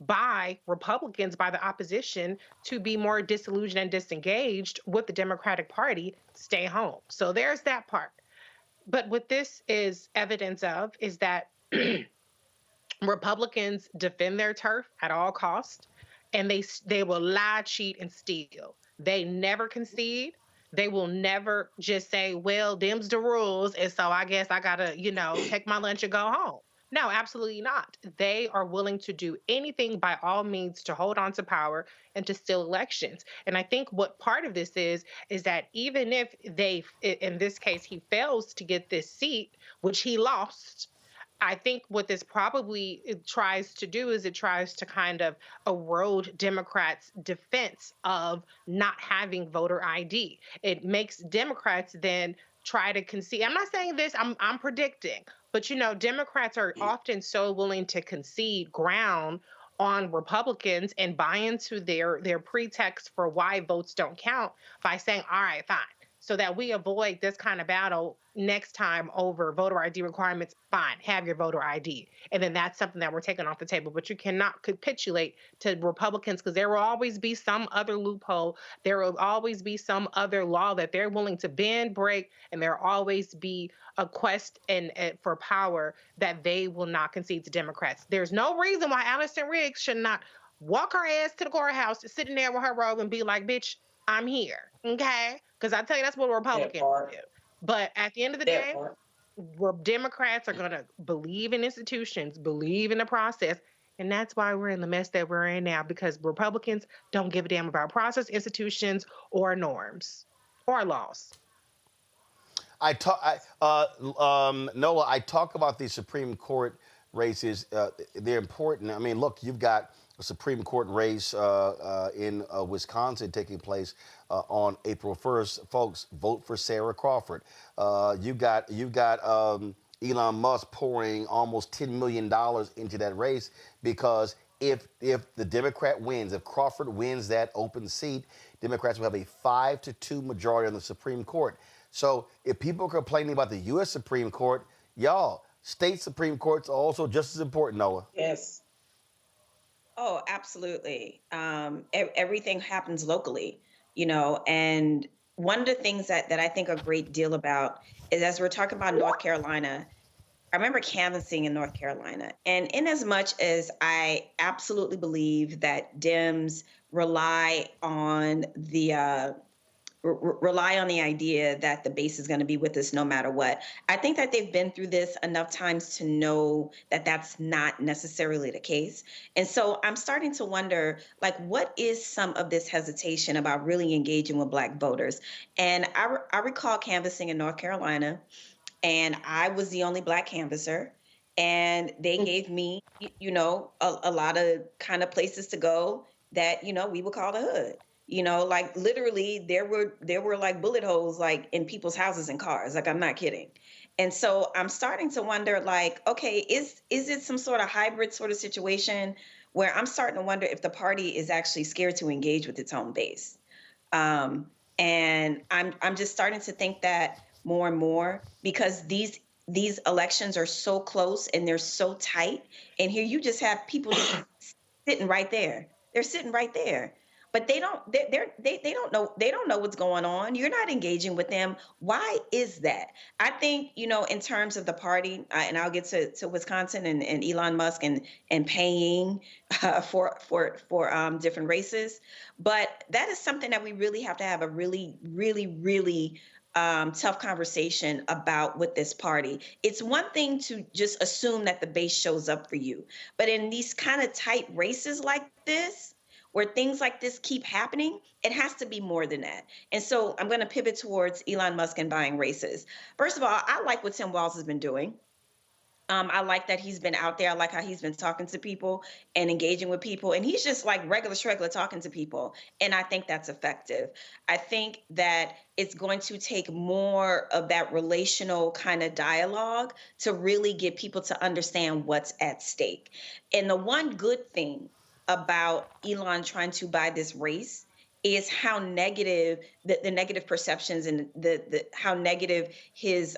[SPEAKER 8] by Republicans, by the opposition, to be more disillusioned and disengaged with the Democratic Party, stay home. So there's that part. But what this is evidence of is that Republicans defend their turf at all costs, and they will lie, cheat, and steal. They never concede. They will never just say, well, them's the rules. And so I guess I got to, take my lunch and go home. No, absolutely not. They are willing to do anything by all means to hold on to power and to steal elections. And I think what part of this is that even if in this case, he fails to get this seat, which he lost, I think what this probably tries to do is it tries to kind of erode Democrats' defense of not having voter ID. It makes Democrats then try to concede. I'm not saying this, I'm predicting, but Democrats are often so willing to concede ground on Republicans and buy into their pretext for why votes don't count by saying, all right, fine. So that we avoid this kind of battle next time over voter ID requirements, fine, have your voter ID. And then that's something that we're taking off the table. But you cannot capitulate to Republicans because there will always be some other loophole. There will always be some other law that they're willing to bend, break, and there will always be a quest for power that they will not concede to Democrats. There's no reason why Allison Riggs should not walk her ass to the courthouse, sitting there with her robe and be like, bitch, I'm here, okay? Because I tell you, that's what Republicans do. But at the end of the day, Democrats are going to believe in institutions, believe in the process, and that's why we're in the mess that we're in now, because Republicans don't give a damn about process, institutions, or norms, or laws.
[SPEAKER 6] Nola, I talk about these Supreme Court races. They're important. I mean, look, you've got a Supreme Court race in Wisconsin taking place on April 1st. Folks, vote for Sarah Crawford. You've got Elon Musk pouring almost $10 million into that race because if the Democrat wins, if Crawford wins that open seat, Democrats will have a 5-2 majority on the Supreme Court. So if people are complaining about the U.S. Supreme Court, y'all, state Supreme Courts are also just as important, Noah.
[SPEAKER 11] Yes. Oh, absolutely. Everything happens locally, and one of the things that I think a great deal about is, as we're talking about North Carolina, I remember canvassing in North Carolina. And in as much as I absolutely believe that Dems rely on the idea that the base is going to be with us no matter what. I think that they've been through this enough times to know that that's not necessarily the case. And so I'm starting to wonder, what is some of this hesitation about really engaging with Black voters? And I recall canvassing in North Carolina, and I was the only Black canvasser. And they gave me, a lot of kind of places to go that, we would call the hood. Literally there were like bullet holes like in people's houses and cars. I'm not kidding. And so I'm starting to wonder, okay, is it some sort of hybrid sort of situation where I'm starting to wonder if the party is actually scared to engage with its own base? And I'm just starting to think that more and more, because these elections are so close and they're so tight. And here you just have people just sitting right there. They're sitting right there. But they don't know what's going on. You're not engaging with them. Why is that? I think, in terms of the party, and I'll get to Wisconsin and Elon Musk and paying for different races. But that is something that we really have to have a really, really, really tough conversation about with this party. It's one thing to just assume that the base shows up for you. But in these kind of tight races like this, where things like this keep happening, it has to be more than that. And so I'm going to pivot towards Elon Musk and buying races. First of all, I like what Tim Walz has been doing. I like that he's been out there. I like how he's been talking to people and engaging with people. And he's just like regular talking to people. And I think that's effective. I think that it's going to take more of that relational kind of dialogue to really get people to understand what's at stake. And the one good thing about Elon trying to buy this race is how negative the negative perceptions and the how negative his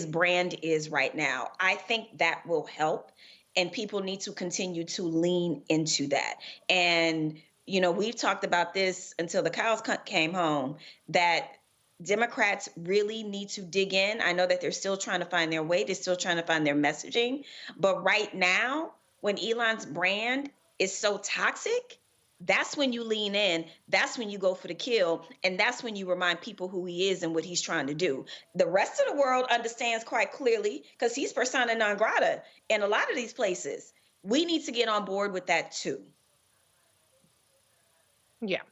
[SPEAKER 11] brand is right now. I think that will help, and people need to continue to lean into that. And we've talked about this until the cows came home, that Democrats really need to dig in. I know that they're still trying to find their way. They're still trying to find their messaging. But right now, when Elon's brand is so toxic, That's when you lean in. That's when you go for the kill. And that's when you remind people who he is and what he's trying to do. The rest of the world understands quite clearly because he's persona non grata in a lot of these places. We need to get on board with that too.
[SPEAKER 8] Yeah.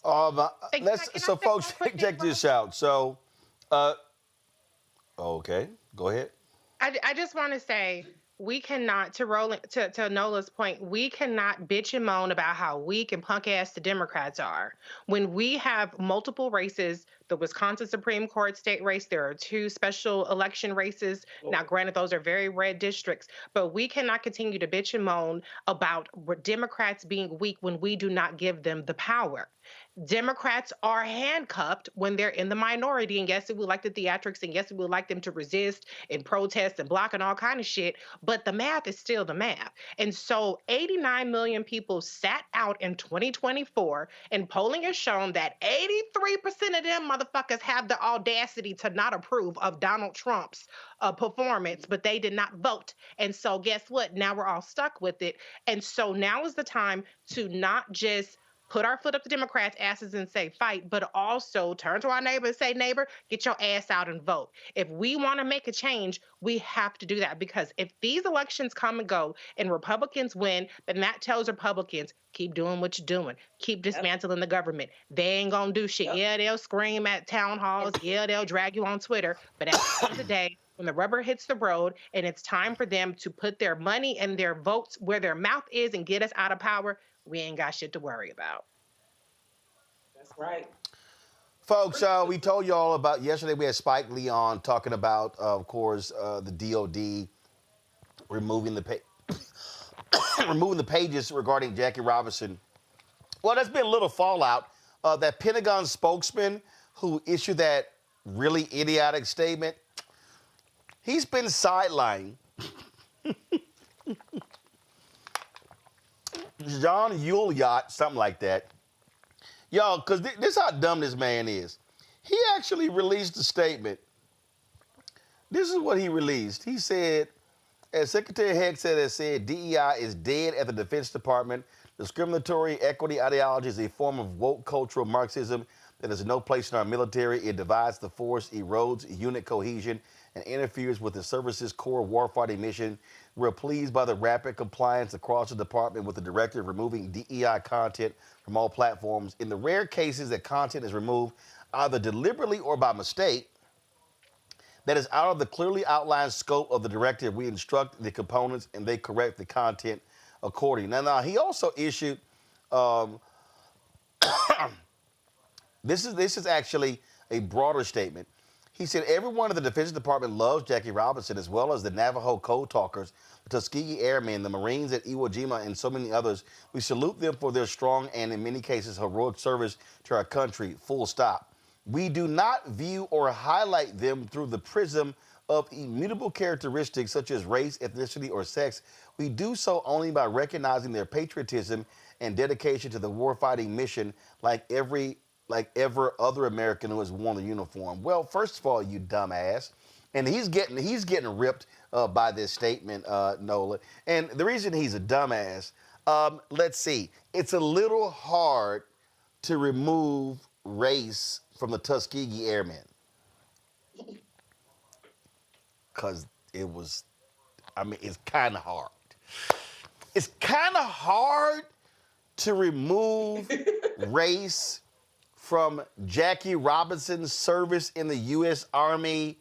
[SPEAKER 6] So folks, check this out. So, okay, go ahead.
[SPEAKER 8] I just want to say, we cannot, to Nola's point, we cannot bitch and moan about how weak and punk ass the Democrats are. When we have multiple races, the Wisconsin Supreme Court state race, there are 2 special election races. Now, granted, those are very red districts, but we cannot continue to bitch and moan about Democrats being weak when we do not give them the power. Democrats are handcuffed when they're in the minority. And yes, we like the theatrics, and yes, we would like them to resist and protest and block and all kind of shit. But the math is still the math. And so 89 million people sat out in 2024, and polling has shown that 83% of them motherfuckers have the audacity to not approve of Donald Trump's performance, but they did not vote. And so guess what? Now we're all stuck with it. And so now is the time to not just put our foot up the Democrats' asses and say fight, but also turn to our neighbor and say, neighbor, get your ass out and vote. If we want to make a change, we have to do that, because if these elections come and go and Republicans win, then that tells Republicans, keep doing what you're doing. Keep dismantling the government. They ain't going to do shit. Yeah, they'll scream at town halls. Yeah, they'll drag you on Twitter. But at the end of the day, when the rubber hits the road and it's time for them to put their money and their votes where their mouth is and get us out of power, we ain't got shit to worry about.
[SPEAKER 12] That's right.
[SPEAKER 6] Folks, we told you all about, yesterday we had Spike Lee on talking about, of course, the DOD removing the removing the pages regarding Jackie Robinson. Well, there's been a little fallout. That Pentagon spokesman who issued that really idiotic statement, he's been sidelined. John Yuliot, something like that. Y'all, because this is how dumb this man is. He actually released a statement. This is what he released. He said, as Secretary Hegseth has said, DEI is dead at the Defense Department. Discriminatory equity ideology is a form of woke cultural Marxism that has no place in our military. It divides the force, erodes unit cohesion, and interferes with the service's core warfighting mission. We're pleased by the rapid compliance across the department with the directive removing DEI content from all platforms. In the rare cases that content is removed, either deliberately or by mistake, that is out of the clearly outlined scope of the directive, we instruct the components and they correct the content accordingly. Now he also issued, this is actually a broader statement. He said, everyone in the Defense Department loves Jackie Robinson, as well as the Navajo Code Talkers, the Tuskegee Airmen, the Marines at Iwo Jima, and so many others. We salute them for their strong and, in many cases, heroic service to our country, full stop. We do not view or highlight them through the prism of immutable characteristics such as race, ethnicity, or sex. We do so only by recognizing their patriotism and dedication to the warfighting mission like every other American who has worn the uniform. Well, first of all, you dumbass. And he's getting ripped by this statement, Nola. And the reason he's a dumbass, let's see. It's a little hard to remove race from the Tuskegee Airmen. Because it's kind of hard. It's kind of hard to remove race from Jackie Robinson's service in the U.S. Army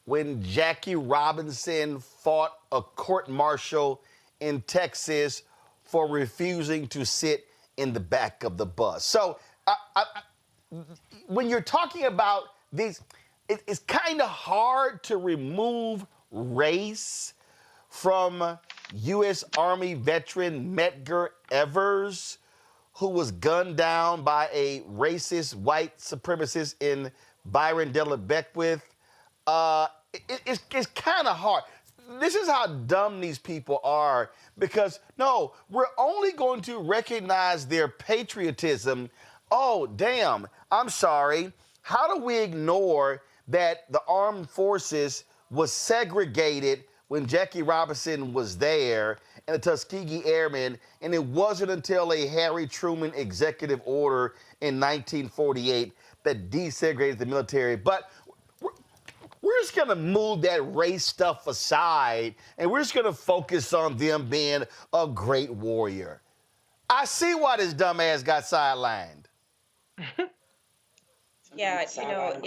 [SPEAKER 6] when Jackie Robinson fought a court-martial in Texas for refusing to sit in the back of the bus. So when you're talking about these, it's kind of hard to remove race from U.S. Army veteran Medgar Evers, who was gunned down by a racist white supremacist in Byron Della Beckwith. It's kind of hard. This is how dumb these people are, because, no, we're only going to recognize their patriotism. Oh, damn, I'm sorry. How do we ignore that the armed forces was segregated when Jackie Robinson was there, and the Tuskegee Airmen, and it wasn't until a Harry Truman executive order in 1948 that desegregated the military. But we're just going to move that race stuff aside, and we're just going to focus on them being a great warrior. I see why this dumbass got sidelined.
[SPEAKER 11] Yeah, you know,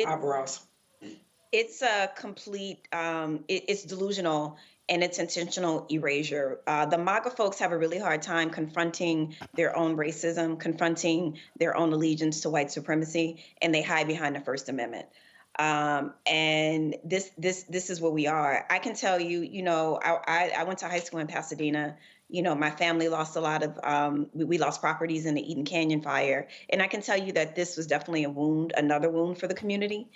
[SPEAKER 11] it's a complete, it's delusional and it's intentional erasure. The MAGA folks have a really hard time confronting their own racism, confronting their own allegiance to white supremacy, and they hide behind the First Amendment. And this is where we are. I can tell you, you know, I went to high school in Pasadena. You know, my family lost a lot of, we lost properties in the Eden Canyon fire. And I can tell you that this was definitely a wound, another wound for the community.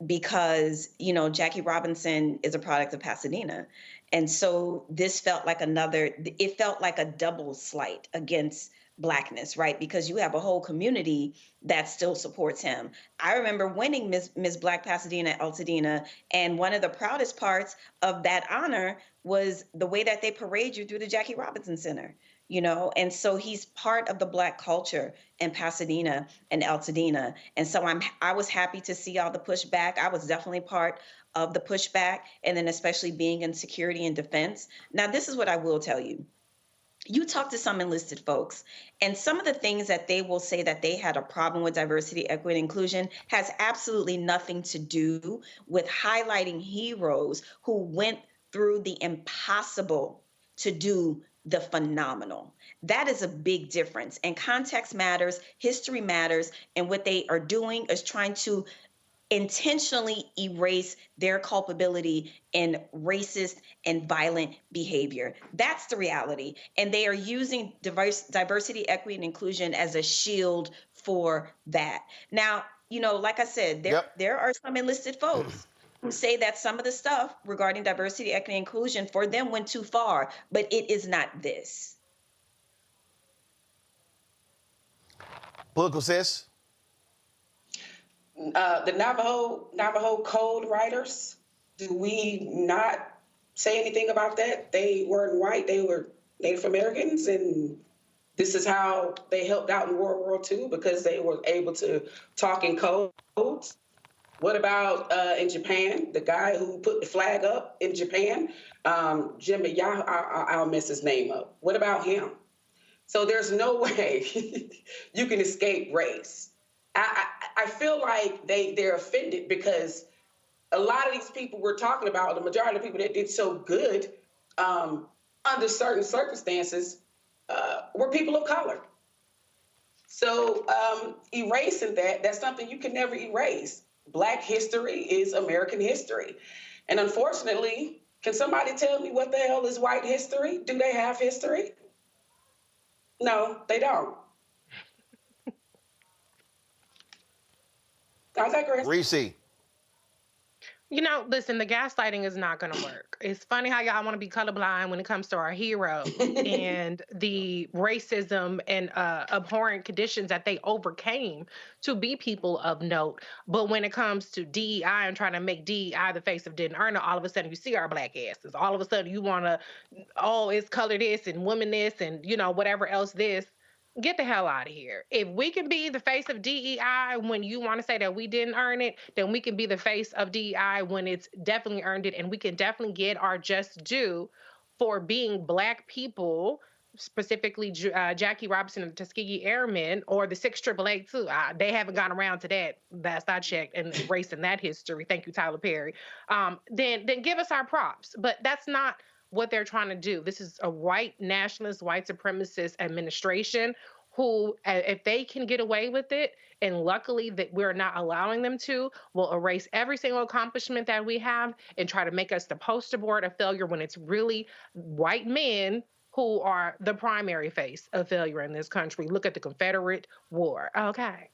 [SPEAKER 11] Because, you know, Jackie Robinson is a product of Pasadena. And so this felt like it felt like a double slight against Blackness, right? Because you have a whole community that still supports him. I remember winning Miss Black Pasadena Altadena, and one of the proudest parts of that honor was the way that they parade you through the Jackie Robinson Center, you know? And so he's part of the Black culture in Pasadena and Altadena. And so I was happy to see all the pushback. I was definitely part of the pushback, and then especially being in security and defense. Now, this is what I will tell you. You talk to some enlisted folks, and some of the things that they will say that they had a problem with diversity, equity, and inclusion has absolutely nothing to do with highlighting heroes who went through the impossible to do the phenomenal. That is a big difference. And context matters, history matters, and what they are doing is trying to intentionally erase their culpability in racist and violent behavior. That's the reality. And they are using diversity, equity, and inclusion as a shield for that. Now, you know, like I said, there are some enlisted folks who say that some of the stuff regarding diversity, equity, and inclusion for them went too far, but it is not this.
[SPEAKER 6] Political sis?
[SPEAKER 12] The Navajo Code writers, do we not say anything about that? They weren't white, they were Native Americans, and this is how they helped out in World War II because they were able to talk in codes. What about in Japan, the guy who put the flag up in Japan, Jimmy, I'll mess his name up. What about him? So there's no way you can escape race. I feel like they're offended because a lot of these people we're talking about, the majority of people that did so good under certain circumstances were people of color. So erasing that's something you can never erase. Black history is American history. And unfortunately, can somebody tell me what the hell is white history? Do they have history? No, they don't. I digress.
[SPEAKER 6] Reese.
[SPEAKER 8] You know, listen, the gaslighting is not going to work. It's funny how y'all want to be colorblind when it comes to our heroes and the racism and abhorrent conditions that they overcame to be people of note. But when it comes to DEI and trying to make DEI the face of didn't earn it, all of a sudden you see our Black asses. All of a sudden you want to, oh, it's color this and woman this and, you know, whatever else this. Get the hell out of here. If we can be the face of DEI when you want to say that we didn't earn it, then we can be the face of DEI when it's definitely earned it. And we can definitely get our just due for being Black people, specifically Jackie Robinson and the Tuskegee Airmen, or the 6 AAA too. They haven't gone around to that. That's not checked and erasing that history. Thank you, Tyler Perry. Then give us our props. But that's not what they're trying to do. This is a white nationalist, white supremacist administration who, if they can get away with it, and luckily that we're not allowing them to, will erase every single accomplishment that we have and try to make us the poster board of failure when it's really white men who are the primary face of failure in this country. Look at the Confederate War. Okay.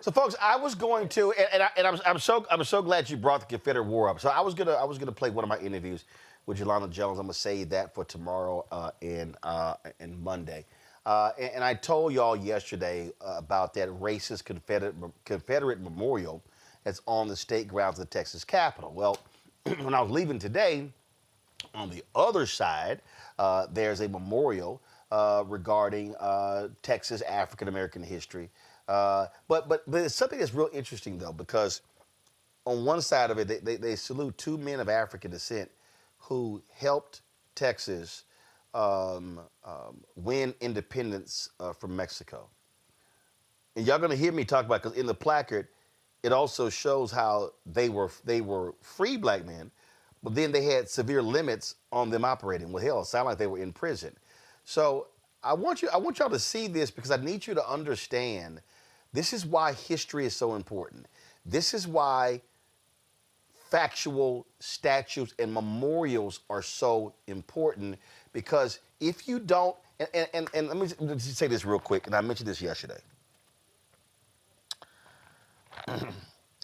[SPEAKER 6] So, folks, I was going to, and I'm so glad you brought the Confederate War up. So I was gonna play one of my interviews with Yolanda Jones. I'm gonna save that for tomorrow and Monday. And I told y'all yesterday about that racist Confederate memorial that's on the state grounds of the Texas Capitol. Well, when I was leaving today, On the other side, there's a memorial regarding Texas African American history. But it's something that's real interesting, though, because on one side of it, they salute two men of African descent who helped Texas win independence from Mexico. And y'all gonna hear me talk about it, because in the placard, it also shows how they were free black men, but then they had severe limits on them operating. Well, hell, it sounded like they were in prison. So I want y'all to see this, because I need you to understand this is why history is so important. This is why factual statutes and memorials are so important, because if you don't, and let me just say this real quick, and I mentioned this yesterday.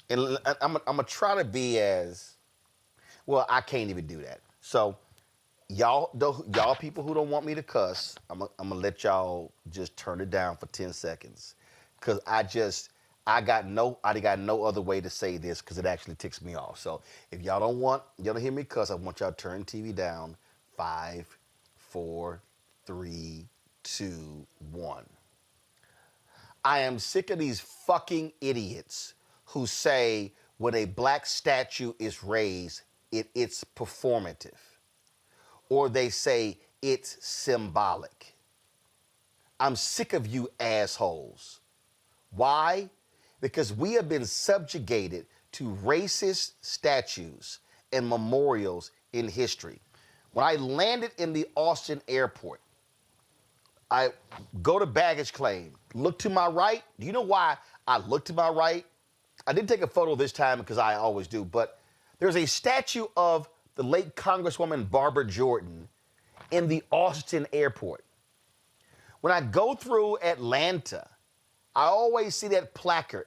[SPEAKER 6] And I'm gonna try to be as well. I can't even do that. So y'all people who don't want me to cuss, I'm gonna let y'all just turn it down for 10 seconds, because I got no other way to say this, because it actually ticks me off. So if y'all don't hear me cuss, I want y'all to turn TV down. 5, 4, 3, 2, 1. I am sick of these fucking idiots who say when a black statue is raised, it's performative. Or they say it's symbolic. I'm sick of you assholes. Why? Because we have been subjugated to racist statues and memorials in history. When I landed in the Austin airport, I go to baggage claim, look to my right. Do you know why I look to my right? I didn't take a photo this time because I always do, but there's a statue of the late Congresswoman Barbara Jordan in the Austin airport. When I go through Atlanta, I always see that placard,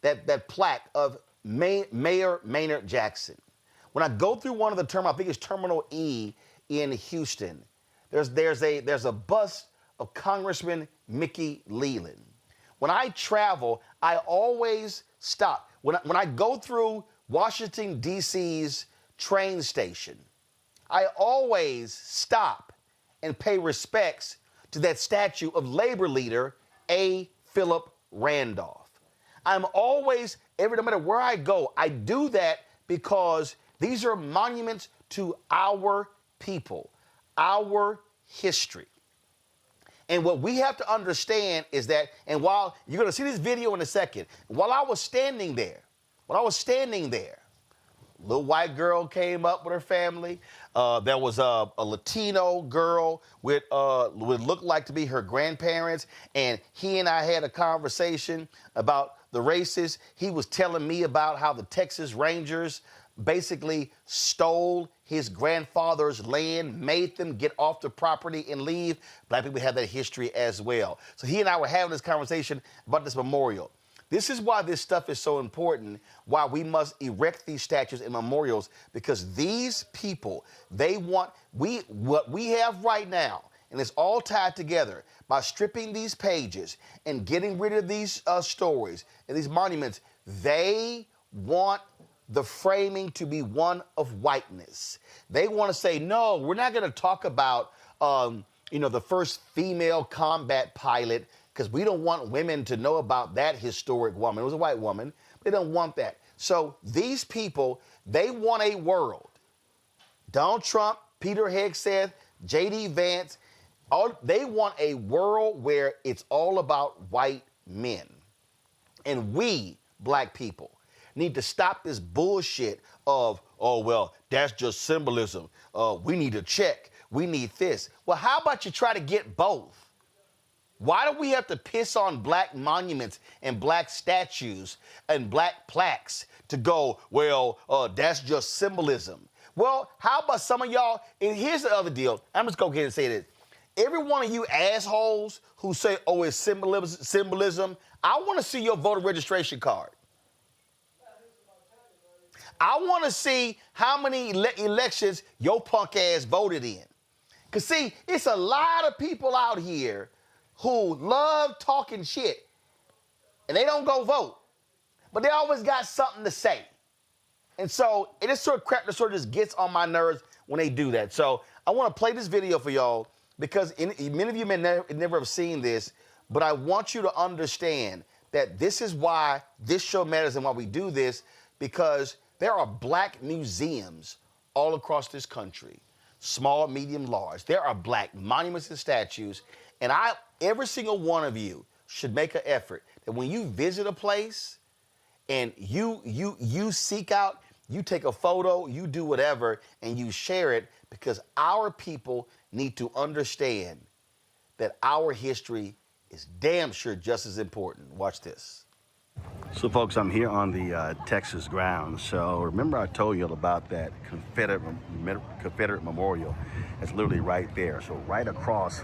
[SPEAKER 6] that plaque of Mayor Maynard Jackson. When I go through one of the terminals, I think it's Terminal E in Houston, there's a bust of Congressman Mickey Leland. When I travel, I always stop. When I go through Washington, D.C.'s train station, I always stop and pay respects to that statue of labor leader A. Philip Randolph. I'm always, no matter where I go, I do that because these are monuments to our people, our history. And what we have to understand is that, and while you're going to see this video in a second, while I was standing there, a little white girl came up with her family. There was a Latino girl with would look like to be her grandparents, and he and I had a conversation about the races. He was telling me about how the Texas Rangers basically stole his grandfather's land, made them get off the property and leave. Black people have that history as well. So he and I were having this conversation about this memorial. This is why this stuff is so important, why we must erect these statues and memorials, because these people, what we have right now, and it's all tied together by stripping these pages and getting rid of these stories and these monuments. They want the framing to be one of whiteness. They want to say, no, we're not going to talk about, the first female combat pilot, because we don't want women to know about that historic woman. It was a white woman. They don't want that. So these people, they want a world. Donald Trump, Peter Hegseth, J.D. Vance, they want a world where it's all about white men. And we, black people, need to stop this bullshit of, oh, well, that's just symbolism. We need a check. We need this. Well, how about you try to get both? Why do we have to piss on black monuments and black statues and black plaques to go, well, that's just symbolism? Well, how about some of y'all, and here's the other deal. I'm just going to go ahead and say this. Every one of you assholes who say, oh, it's symbolism, I want to see your voter registration card. I want to see how many elections your punk ass voted in. Because, see, it's a lot of people out here who love talking shit, and they don't go vote. But they always got something to say. And so it is sort of crap that sort of just gets on my nerves when they do that. So I want to play this video for y'all because many of you may never have seen this, but I want you to understand that this is why this show matters and why we do this, because there are black museums all across this country, small, medium, large. There are black monuments and statues, and every single one of you should make an effort that when you visit a place and you seek out, you take a photo, you do whatever, and you share it, because our people need to understand that our history is damn sure just as important. Watch this. So, folks, I'm here on the Texas ground. So, remember I told you about that Confederate memorial? It's literally right there. So, right across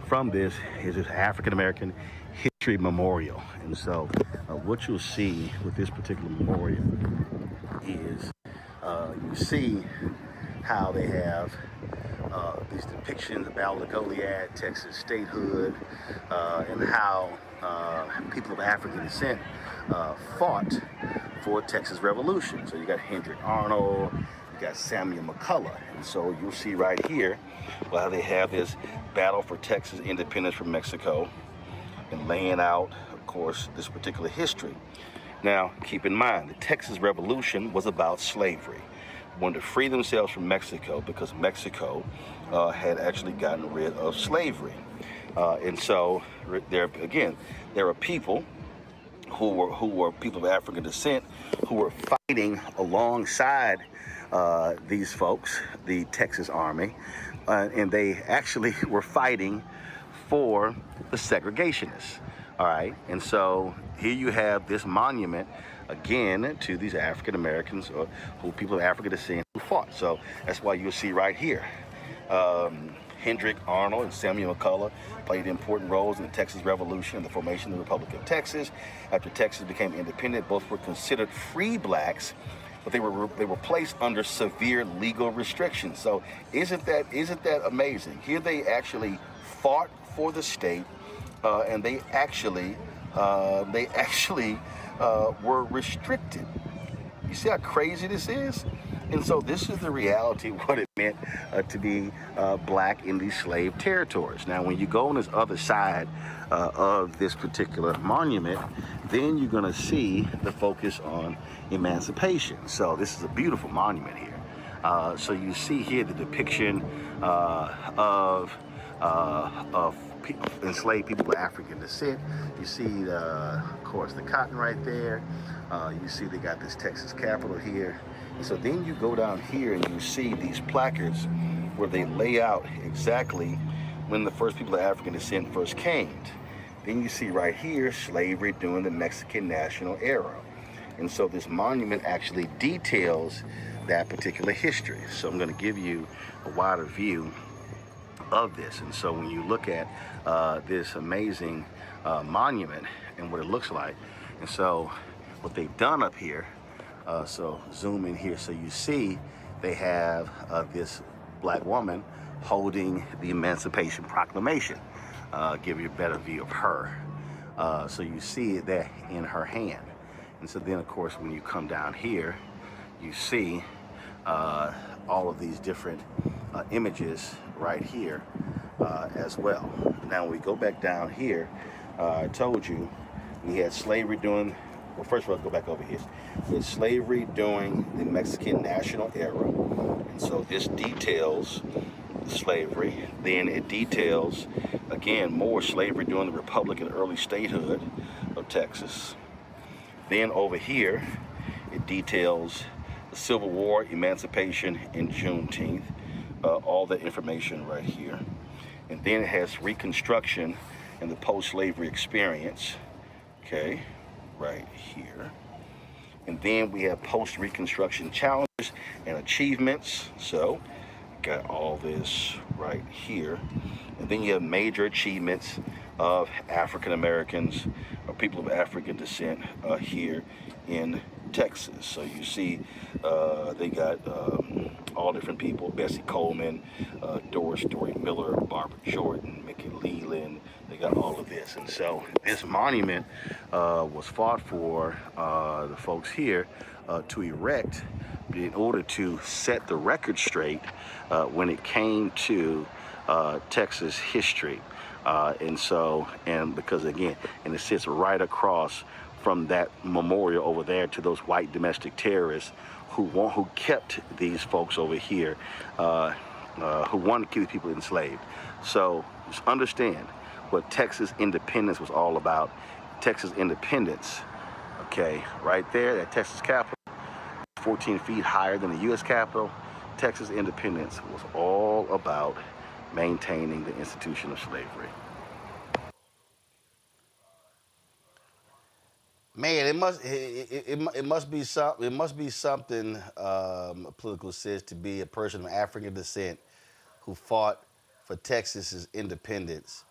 [SPEAKER 6] from this is this African-American History Memorial. And so, what you'll see with this particular memorial is you see how they have these depictions of Ballot of Goliad, Texas statehood, and how people of African descent fought for Texas Revolution. So you got Hendrick Arnold, you got Samuel McCullough. And so you'll see right here how they have this battle for Texas independence from Mexico and laying out, of course, this particular history. Now, keep in mind, the Texas Revolution was about slavery. Wanted to free themselves from Mexico because Mexico had actually gotten rid of slavery. And so, there are people who were people of African descent who were fighting alongside these folks, the Texas Army, and they actually were fighting for the segregationists. All right, and so here you have this monument again to these African Americans or people of African descent who fought. So that's why you'll see right here Hendrick Arnold and Samuel McCullough played important roles in the Texas Revolution and the formation of the Republic of Texas. After Texas became independent, both were considered free blacks, but they were placed under severe legal restrictions. So isn't that amazing? Here they actually fought for the state, and they actually were restricted. You see how crazy this is? And so this is the reality of what it meant to be black in these slave territories. Now, when you go on this other side of this particular monument, then you're going to see the focus on emancipation. So this is a beautiful monument here. So you see here the depiction of enslaved people of African descent. You see, of course, the cotton right there. You see they got this Texas Capitol here. And so then you go down here and you see these placards where they lay out exactly when the first people of African descent first came. Then you see right here slavery during the Mexican national era. And so this monument actually details that particular history. So I'm going to give you a wider view of this. And so when you look at this amazing monument and what it looks like, and so what they've done up here, so zoom in here, so you see they have this black woman holding the Emancipation Proclamation. Give you a better view of her. So you see that in her hand. And so then, of course, when you come down here, you see all of these different images right here as well. Now, when we go back down here, I told you we had slavery during, well, first of all, go back over here. We had slavery during the Mexican national era. And so this details slavery. Then it details, again, more slavery during the Republic and early statehood of Texas. Then over here, it details the Civil War, emancipation, and Juneteenth. All the information right here. And then it has Reconstruction and the post-slavery experience, okay, right here. And then we have post-Reconstruction challenges and achievements. So, got all this right here. And then you have major achievements of African Americans or people of African descent here in Texas. So you see they got all different people: Bessie Coleman, Doris Story Miller, Barbara Jordan, Mickey Leland. They got all of this. And so this monument was fought for the folks here to erect in order to set the record straight when it came to Texas history. And because again, and it sits right across from that memorial over there to those white domestic terrorists who kept these folks over here, who wanted to keep these people enslaved. So just understand what Texas independence was all about. Texas independence, okay, right there, that Texas Capitol, 14 feet higher than the U.S. Capitol. Texas independence was all about maintaining the institution of slavery. Man, it must be something political sense to be a person of African descent who fought for Texas's independence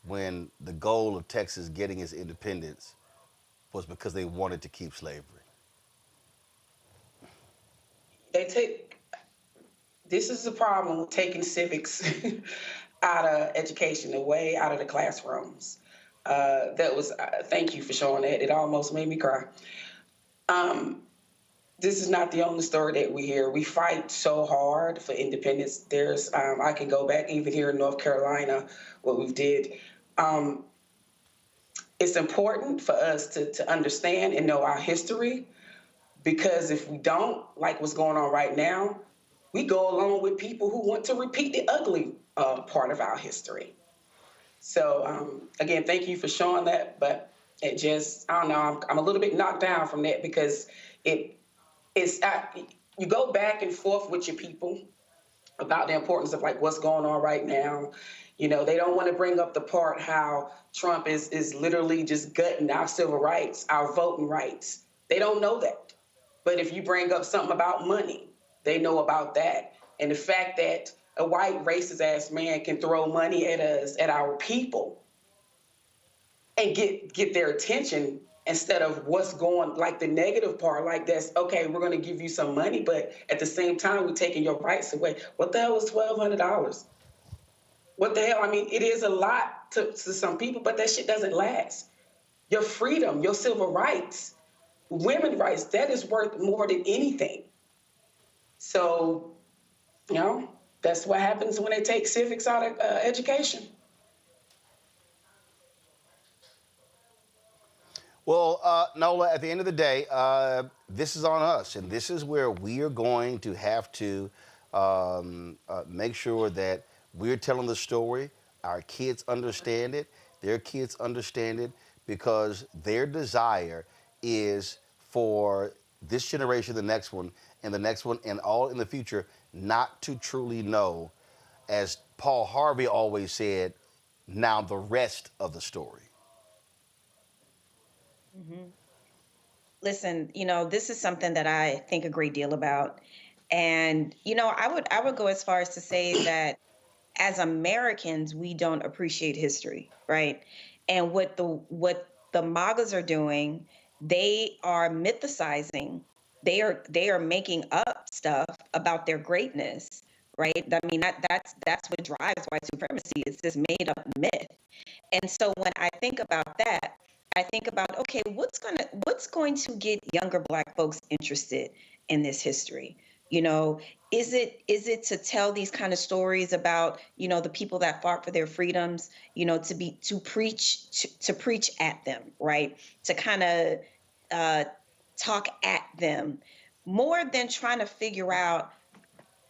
[SPEAKER 6] when the goal of Texas getting its independence was because they wanted to keep slavery.
[SPEAKER 12] This is the problem with taking civics out of education, away out of the classrooms. Thank you for showing that. It almost made me cry. This is not the only story that we hear. We fight so hard for independence. I can go back even here in North Carolina, what we did. It's important for us to understand and know our history, because if we don't, like what's going on right now, we go along with people who want to repeat the ugly part of our history. So again, thank you for showing that, but it just, I don't know, I'm a little bit knocked down from that, because you go back and forth with your people about the importance of like what's going on right now. You know, they don't want to bring up the part how Trump is literally just gutting our civil rights, our voting rights. They don't know that. But if you bring up something about money, they know about that. And the fact that a white racist ass man can throw money at us, at our people, and get their attention instead of what's going, like the negative part, like that's, okay, we're going to give you some money, but at the same time, we're taking your rights away. What the hell is $1,200? What the hell? I mean, it is a lot to some people, but that shit doesn't last. Your freedom, your civil rights, women's rights, that is worth more than anything. So, you know, that's what happens when they take civics out of education.
[SPEAKER 6] Well, Nola, at the end of the day, this is on us, and this is where we are going to have to make sure that we're telling the story, our kids understand it, their kids understand it, because their desire is for this generation, the next one, and all in the future, not to truly know, as Paul Harvey always said, now the rest of the story.
[SPEAKER 11] Mm-hmm. Listen, you know, this is something that I think a great deal about. And, you know, I would go as far as to say that as Americans, we don't appreciate history, right? And what the MAGAs are doing, they are mythicizing. They are making up stuff about their greatness, right? I mean, that's what drives white supremacy. It's this made up myth. And so when I think about that, I think about, okay, what's going to get younger Black folks interested in this history? You know, is it to tell these kind of stories about, you know, the people that fought for their freedoms, you know, to preach at them, right? To kind of talk at them, more than trying to figure out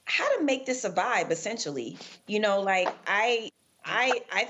[SPEAKER 11] how to make this a vibe, essentially. You know, like I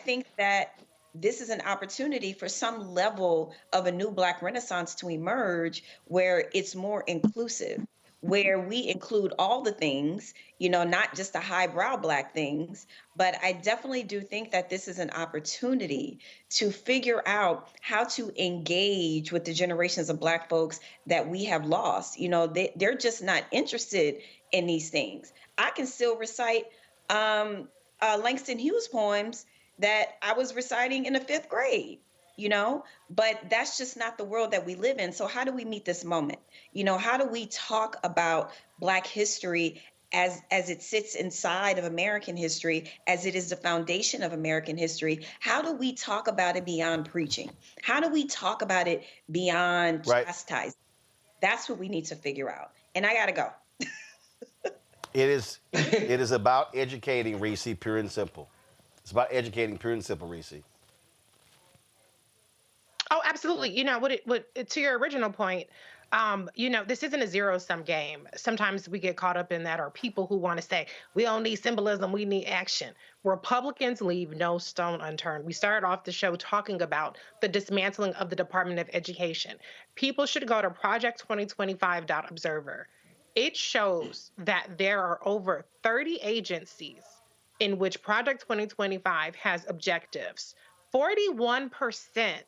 [SPEAKER 11] think that this is an opportunity for some level of a new Black Renaissance to emerge, where it's more inclusive, where we include all the things, you know, not just the highbrow Black things. But I definitely do think that this is an opportunity to figure out how to engage with the generations of Black folks that we have lost. You know, they're just not interested in these things. I can still recite Langston Hughes poems that I was reciting in the 5th grade, you know, but that's just not the world that we live in. So how do we meet this moment? You know, how do we talk about Black history as it sits inside of American history, as it is the foundation of American history, how do we talk about it beyond preaching? How do we talk about it beyond chastising? That's what we need to figure out. And I gotta go.
[SPEAKER 6] It is about educating, Reese, pure and simple. It's about educating, pure and simple, Reese.
[SPEAKER 8] Oh, absolutely. You know, to your original point, you know, this isn't a zero-sum game. Sometimes we get caught up in that, or people who want to say, we don't need symbolism, we need action. Republicans leave no stone unturned. We started off the show talking about the dismantling of the Department of Education. People should go to project2025.observer. It shows that there are over 30 agencies in which Project 2025 has objectives. 41%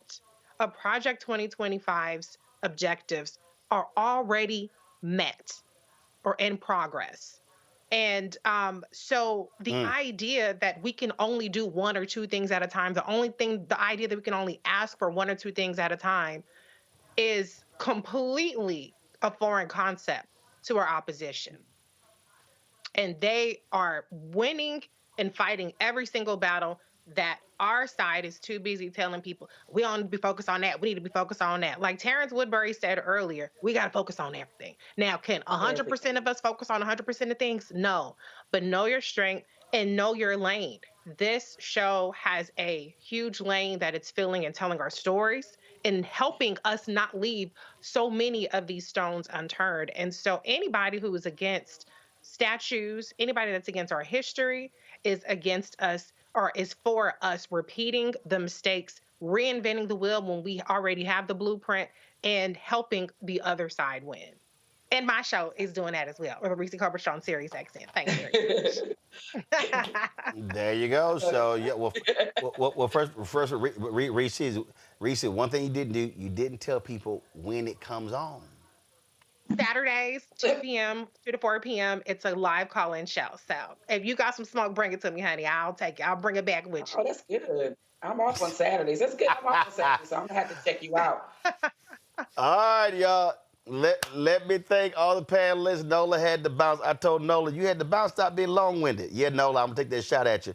[SPEAKER 8] of Project 2025's objectives are already met or in progress. And so the idea that we can only do one or two things at a time, the idea that we can only ask for one or two things at a time is completely a foreign concept to our opposition. And they are winning and fighting every single battle that our side is too busy telling people, we don't need to be focused on that. We need to be focused on that. Like Terrance Woodbury said earlier, we got to focus on everything. Now, can 100% of us focus on 100% of things? No. But know your strength and know your lane. This show has a huge lane that it's filling and telling our stories and helping us not leave so many of these stones unturned. And so anybody who is against statues, anybody that's against our history is against us, or is for us repeating the mistakes, reinventing the wheel when we already have the blueprint, and helping the other side win. And my show is doing that as well, or the Reese Cobra Show on Sirius XM. Thank you very much.
[SPEAKER 6] There you go. So, yeah, well, first, Reese, one thing you didn't do, you didn't tell people when it comes on.
[SPEAKER 8] Saturdays, 2 p.m., 2 to 4 p.m., it's a live call-in show. So if you got some smoke, bring it to me, honey. I'll take it. I'll bring it back with you.
[SPEAKER 12] Oh, that's good. I'm off on Saturdays. That's good. I'm off on Saturdays, so I'm going to have to check you out.
[SPEAKER 6] All right, y'all. Let me thank all the panelists. Nola had to bounce. I told Nola, you had to bounce. Stop being long-winded. Yeah, Nola, I'm going to take that shot at you.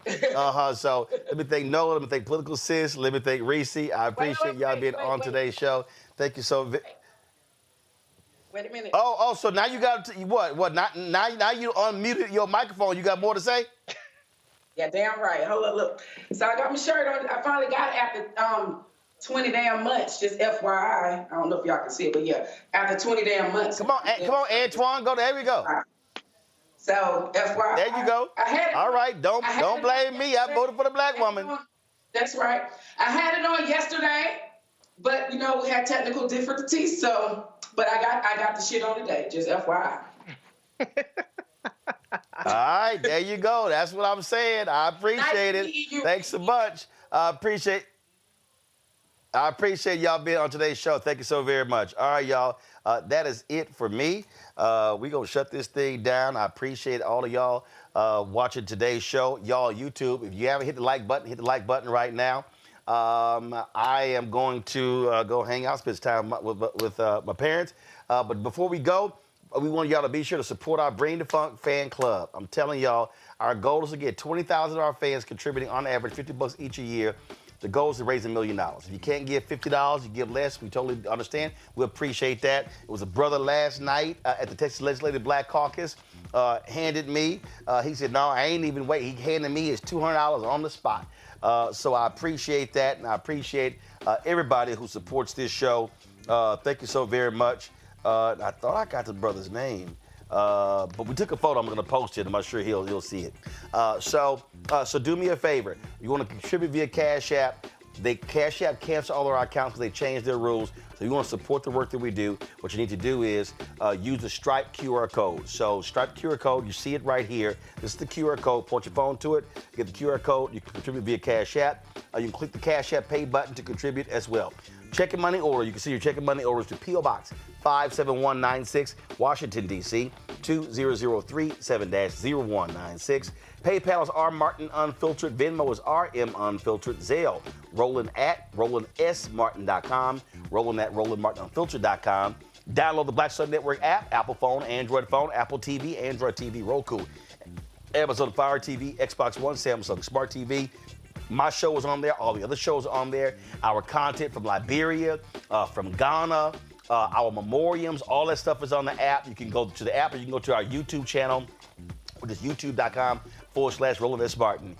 [SPEAKER 6] So let me thank Nola. Let me thank Political Sis. Let me thank Reese. I appreciate y'all being on today's show. Thank you so much.
[SPEAKER 12] Wait a minute.
[SPEAKER 6] Oh, so now you got what? Now you unmuted your microphone. You got more to say?
[SPEAKER 12] Yeah, damn right. Hold on, look. So I got my shirt on. I finally got it after 20 damn months. Just FYI. I don't know if y'all can see it, but yeah, after 20 damn months.
[SPEAKER 6] Come on, Antoine. Go there. We go.
[SPEAKER 12] So FYI.
[SPEAKER 6] There you go. All right. Don't blame me. I voted for the black woman.
[SPEAKER 12] That's right. I had it on yesterday, but you know we had technical difficulties, so. But I got the shit on today, just FYI.
[SPEAKER 6] All right, there you go. That's what I'm saying. I appreciate it. Thanks so much. I appreciate y'all being on today's show. Thank you so very much. All right, y'all. That is it for me. We're going to shut this thing down. I appreciate all of y'all watching today's show. Y'all, YouTube, if you haven't hit the like button, hit the like button right now. I am going to go hang out, spend time with my parents. But before we go, we want y'all to be sure to support our Bring the Funk fan club. I'm telling y'all, our goal is to get 20,000 of our fans contributing on average $50 each a year. The goal is to raise $1 million. If you can't give $50, you give less. We totally understand. We appreciate that. It was a brother last night at the Texas Legislative Black Caucus handed me. He said, no, I ain't even wait. He handed me his $200 on the spot. So I appreciate that, and I appreciate everybody who supports this show. Thank you so very much. I thought I got the brother's name, but we took a photo. I'm going to post it. I'm sure he'll see it. So do me a favor. You want to contribute via Cash App. Cash App cancel all of our accounts because they changed their rules. So you want to support the work that we do. What you need to do is use the Stripe QR code. So Stripe QR code, you see it right here. This is the QR code. Point your phone to it. Get the QR code. You can contribute via Cash App. You can click the Cash App Pay button to contribute as well. Checking money order. You can see your checking money orders to P.O. Box 57196, Washington, D.C. 20037-0196. PayPal is R Martin Unfiltered. Venmo is RM Unfiltered. Zelle, Roland at RolandSMartin.com. Roland at RolandMartinUnfiltered.com. Download the Black Star Network app, Apple phone, Android phone, Apple TV, Android TV, Roku, Amazon Fire TV, Xbox One, Samsung Smart TV. My show is on there. All the other shows are on there. Our content from Liberia, from Ghana, our memoriams, all that stuff is on the app. You can go to the app or you can go to our YouTube channel, which is youtube.com/Roland S. Martin.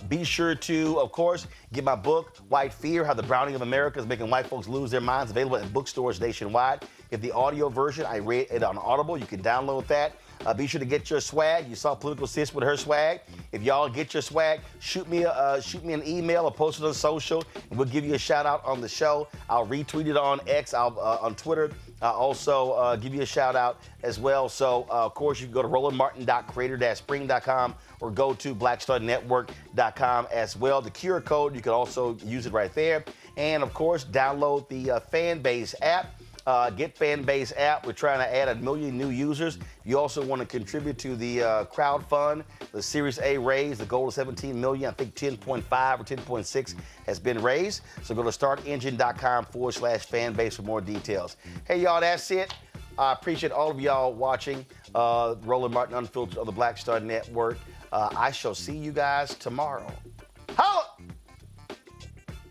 [SPEAKER 6] Be sure to, of course, get my book, White Fear, How the Browning of America is Making White Folks Lose Their Minds, available at bookstores nationwide. Get the audio version. I read it on Audible. You can download that. Be sure to get your swag. You saw Political Sis with her swag. If y'all get your swag, shoot me an email or post it on social, and we'll give you a shout out on the show. I'll retweet it on X, on Twitter. I'll also give you a shout out as well. So, of course, you can go to rolandmartin.creator-spring.com or go to blackstarnetwork.com as well. The QR code, you can also use it right there. And, of course, download the Fanbase app. Get Fanbase app. We're trying to add 1 million new users. You also want to contribute to the crowd fund, the Series A raise. The goal is 17 million. I think 10.5 or 10.6 has been raised. So go to startengine.com/fanbase for more details. Hey, y'all, that's it. I appreciate all of y'all watching Roland Martin Unfiltered on the Black Star Network. I shall see you guys tomorrow. Holla!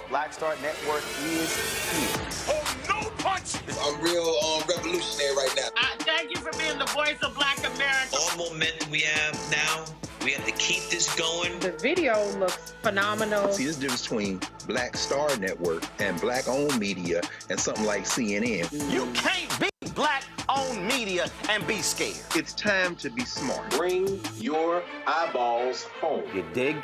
[SPEAKER 6] Black Star Network is here.
[SPEAKER 2] Oh, no punch! I'm real revolutionary right now.
[SPEAKER 7] Thank you for being the voice of Black America.
[SPEAKER 9] All momentum we have now, we have to keep this going.
[SPEAKER 8] The video looks phenomenal.
[SPEAKER 21] See, this difference between Black Star Network and black-owned media and something like CNN.
[SPEAKER 6] You can't be black-owned media and be scared.
[SPEAKER 21] It's time to be smart.
[SPEAKER 5] Bring your eyeballs home.
[SPEAKER 6] You dig?